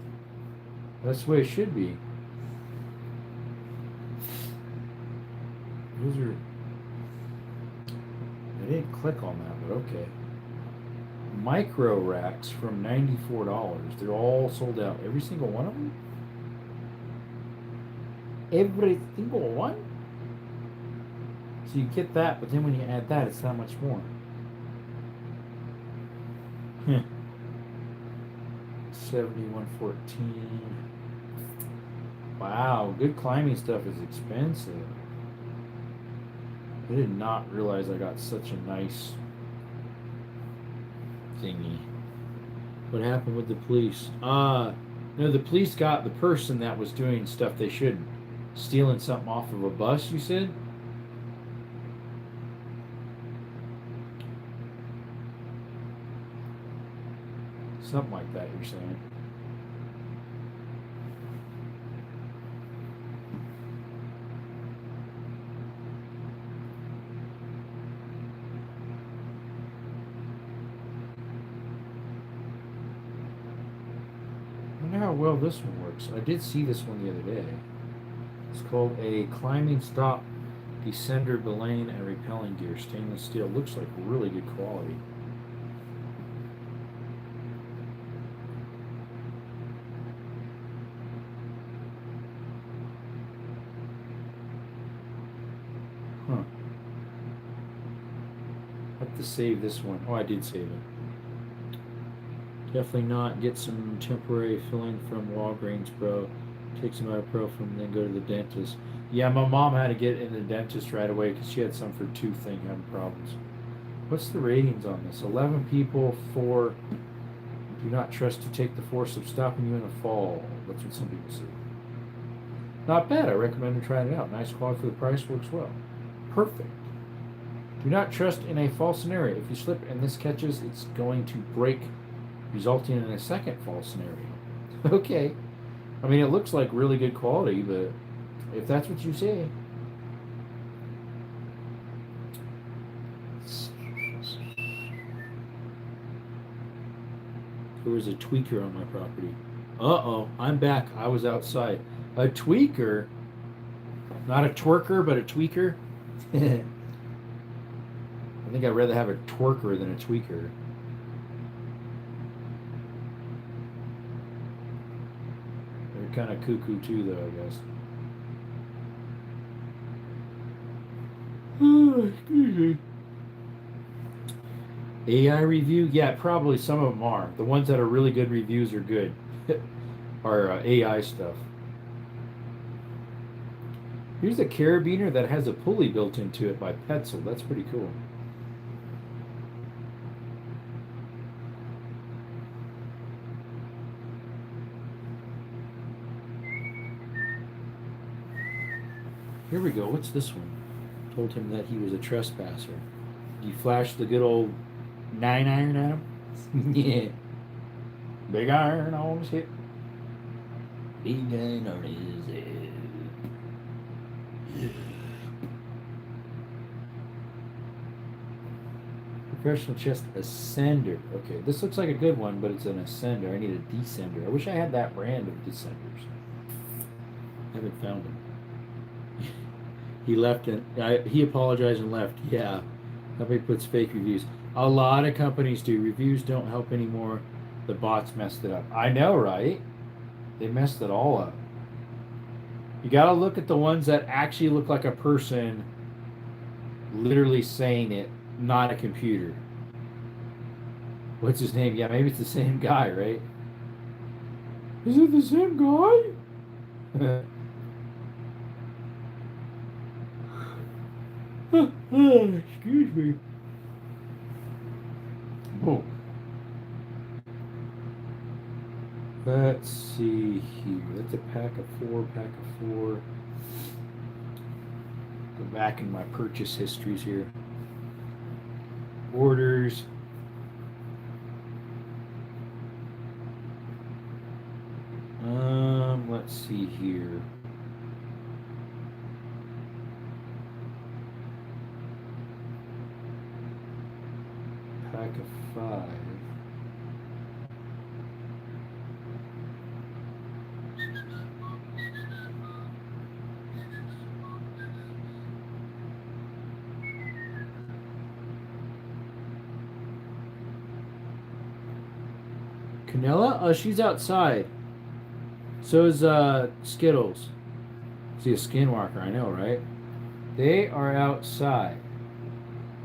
That's the way it should be. Those are. I didn't click on that, but okay. Micro racks from $94. They're all sold out. Every single one of them? Every single one? So you get that, but then when you add that, it's that much more. 7114. Wow, good climbing stuff is expensive. I did not realize I got such a nice thingy. What happened with the police? No, the police got the person that was doing stuff they shouldn't. Stealing something off of a bus, you said? Something like that, you're saying. I wonder how well this one works. I did see this one the other day. It's called a climbing stop descender belaying and rappelling gear. Stainless steel. Looks like really good quality. Huh. I have to save this one. Oh, I did save it. Definitely not. Get some temporary filling from Walgreens, bro. Take some ibuprofen and then go to the dentist. Yeah, my mom had to get in the dentist right away because she had some for tooth thing having problems. What's the ratings on this? 11 people, 4 do not trust to take the force of stopping you in a fall. That's what some people say. Not bad. I recommend trying it out. Nice quality for the price. Works well. Perfect. Do not trust in a fall scenario. If you slip and this catches, it's going to break, resulting in a second fall scenario. Okay. I mean, it looks like really good quality, but if that's what you say. There was a tweaker on my property. Uh-oh, I'm back. I was outside. A tweaker? Not a twerker, but a tweaker? I think I'd rather have a twerker than a tweaker. kind of cuckoo too, though, I guess. Excuse me. AI review? Yeah, probably some of them are. The ones that are really good reviews are good. Are AI stuff. Here's a carabiner that has a pulley built into it by Petzl. That's pretty cool. Here we go. What's this one? Told him that he was a trespasser. You flash the good old 9-iron at him? Yeah. Big iron on his hip. Big gun on his head. Professional chest ascender. Okay, this looks like a good one, but it's an ascender. I need a descender. I wish I had that brand of descenders. Haven't found him. He left and he apologized and left. Yeah, somebody puts fake reviews. A lot of companies do. Reviews don't help anymore. The bots messed it up. I know, right? They messed it all up. You got to look at the ones that actually look like a person literally saying it, not a computer. What's his name? Yeah, maybe it's the same guy, right? Is it the same guy? Excuse me. Oh. Let's see here. That's a pack of 4, Go back in my purchase histories here. Orders. Let's see here. Pack of 5. Canella? Oh, she's outside. So is Skittles. See a skinwalker, I know, right? They are outside.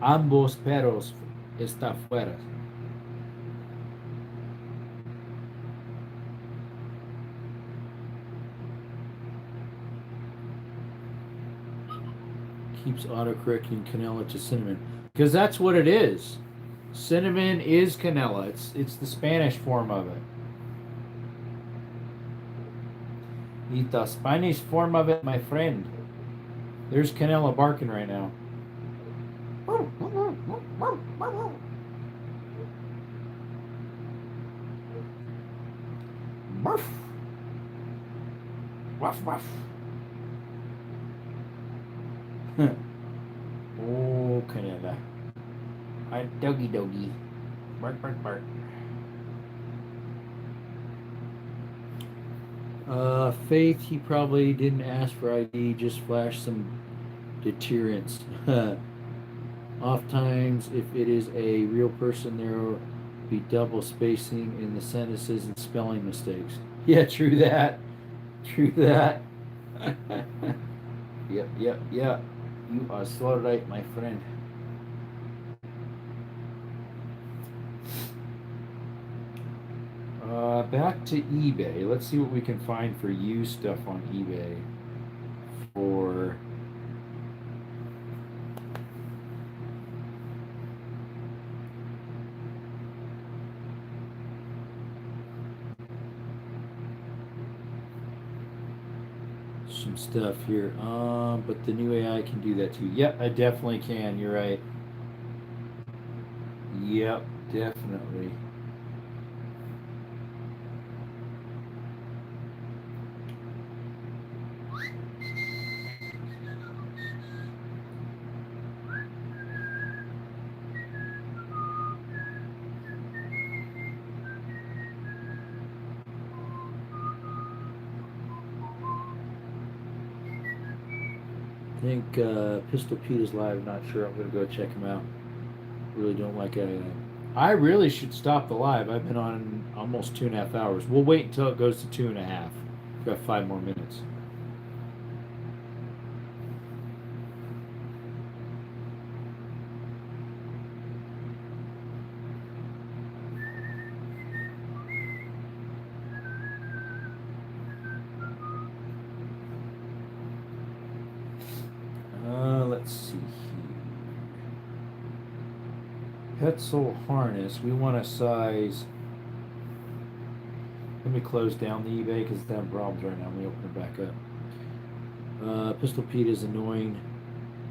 Ambos perros está fuera. Keeps autocorrecting canela to cinnamon. Because that's what it is. Cinnamon is canela. It's the Spanish form of it. Eat the Spanish form of it, my friend. There's Canela barking right now. Ruff. Ruff, ruff. Oh, Canela. Hi, doggy doggy. Bark, bark, bark. Faith, he probably didn't ask for ID, just flashed some deterrents. Oftentimes, if it is a real person, there will be double spacing in the sentences and spelling mistakes. Yeah, true that. True that. Yep. You are so right, my friend. Back to eBay. Let's see what we can find for used stuff on eBay for some stuff here. But the new AI can do that too. Yep, I definitely can. You're right. Yep, definitely. I think Pistol Pete is live. Not sure. I'm gonna go check him out. Really don't like it. I really should stop the live. I've been on almost 2.5 hours. We'll wait until it goes to 2.5. Got 5 more minutes. Let's see here. Petzl harness. We want a size. Let me close down the eBay because it's having problems right now. Let me open it back up. Pistol Pete is annoying.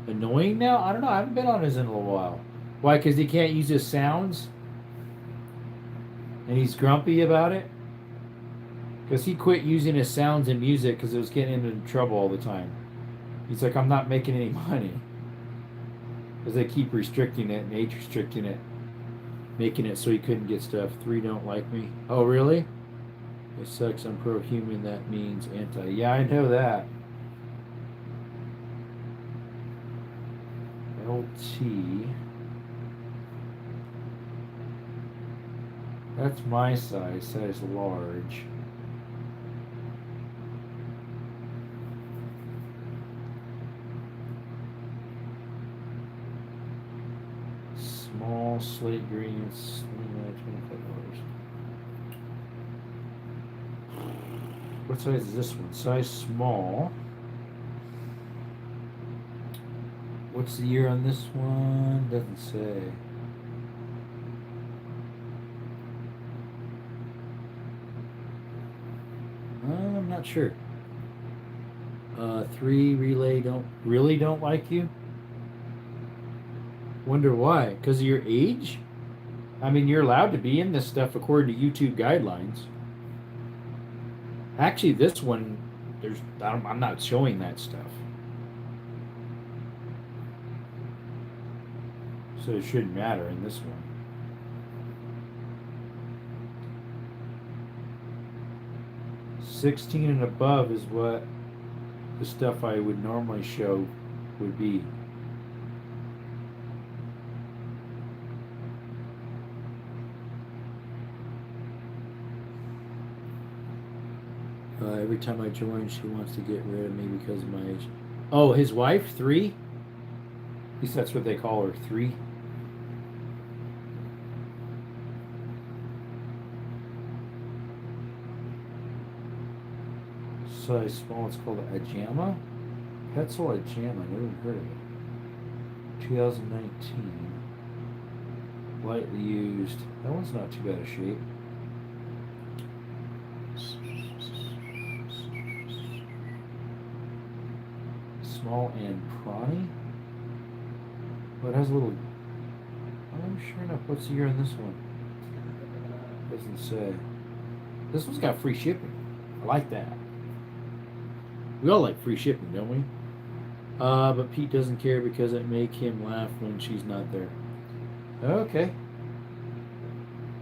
Annoying now? I don't know. I haven't been on his in a little while. Why? Because he can't use his sounds? And he's grumpy about it? Because he quit using his sounds and music because it was getting him in trouble all the time. He's like, I'm not making any money. Because they keep restricting it and age restricting it. Making it so he couldn't get stuff. 3 don't like me. Oh, really? It sucks. I'm pro-human. That means anti. Yeah, I know that. LT. That's my size large. Small, slate green, $25. What size is this one? Size small. What's the year on this one? Doesn't say. I'm not sure. 3 relay don't like you. Wonder why? Because of your age? I mean, you're allowed to be in this stuff according to YouTube guidelines. Actually, this one, I'm not showing that stuff. So it shouldn't matter in this one. $16 and above is what the stuff I would normally show would be. Every time I join, she wants to get rid of me because of my age. Oh, his wife? 3? At least that's what they call her, 3. Size small, it's called a Ajama. Petzl Ajama, I never even heard of it. 2019. Lightly used. That one's not too bad a shape. Small and prawny. Well, it has a little. I'm sure enough. What's the year on this one? Doesn't say. This one's got free shipping. I like that. We all like free shipping, don't we? But Pete doesn't care because it make him laugh when she's not there. Okay.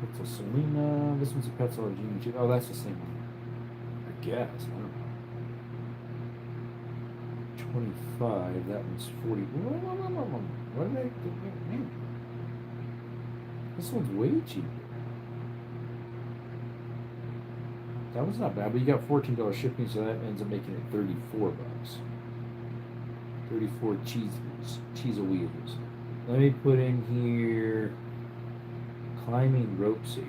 Petzl Selena. This one's a Petzl or Genie. Oh, that's the same one. I guess. I don't know. 25. That one's 40. What did I do? This one's way cheaper. That one's not bad, but you got $14 shipping, so that ends up making it $34. 34 cheese wheels. Let me put in here climbing rope saver.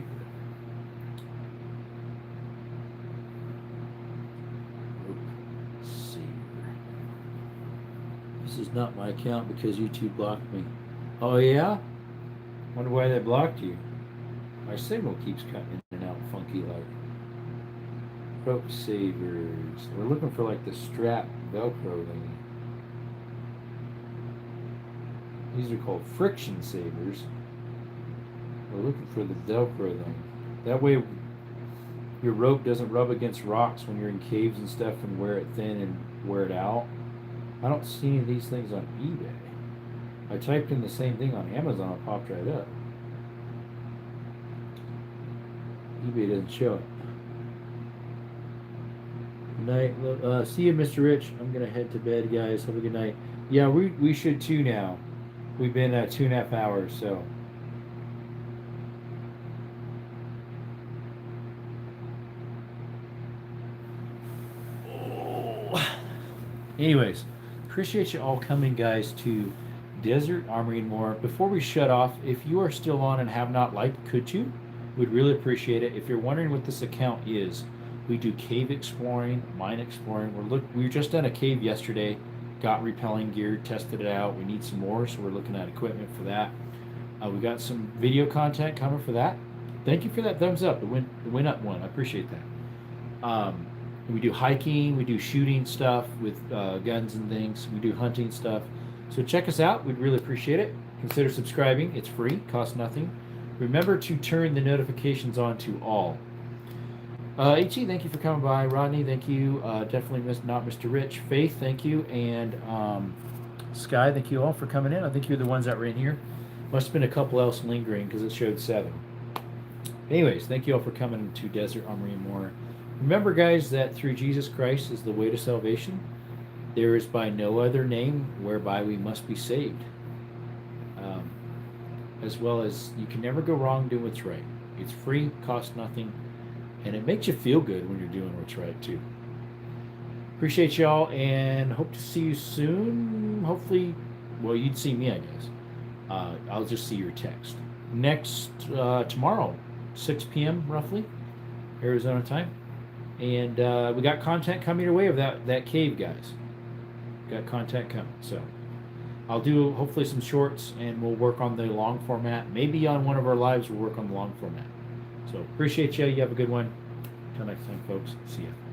This is not my account because YouTube blocked me. Oh yeah? Wonder why they blocked you. My signal keeps cutting in and out funky like. Rope savers. We're looking for like the strap Velcro thingy. These are called friction savers. We're looking for the Velcro thing. That way your rope doesn't rub against rocks when you're in caves and stuff and wear it thin and wear it out. I don't see any of these things on eBay. I typed in the same thing on Amazon, it popped right up. eBay doesn't show it. Good night. See you, Mr. Rich. I'm going to head to bed, guys. Have a good night. Yeah, we should too now. We've been 2.5 hours, so. Anyways, appreciate you all coming, guys, to Desert Armory and More. Before we shut off, if you are still on and have not liked, could you? We'd really appreciate it. If you're wondering what this account is, we do cave exploring, mine exploring. We were just done a cave yesterday, got repelling gear, tested it out. We need some more, so we're looking at equipment for that. We got some video content coming for that. Thank you for that thumbs up. The went up one. I appreciate that. We do hiking, we do shooting stuff with guns and things. We do hunting stuff. So check us out. We'd really appreciate it. Consider subscribing. It's free, costs nothing. Remember to turn the notifications on to all. HE, thank you for coming by. Rodney, thank you. Definitely not Mr. Rich. Faith, thank you. And Sky, thank you all for coming in. I think you're the ones that were in here. Must have been a couple else lingering because it showed 7. Anyways, thank you all for coming to Desert Armory and More. Remember, guys, that through Jesus Christ is the way to salvation. There is by no other name whereby we must be saved. As well as you can never go wrong doing what's right. It's free, costs nothing, and it makes you feel good when you're doing what's right, too. Appreciate y'all, and hope to see you soon. Hopefully, well, you'd see me, I guess. I'll just see your text. Next, tomorrow, 6 p.m. roughly, Arizona time. And we got content coming your way of that cave, guys. Got content coming. So I'll do hopefully some shorts, and we'll work on the long format. Maybe on one of our lives we'll work on the long format. So appreciate you. You have a good one. Until next time, folks. See ya.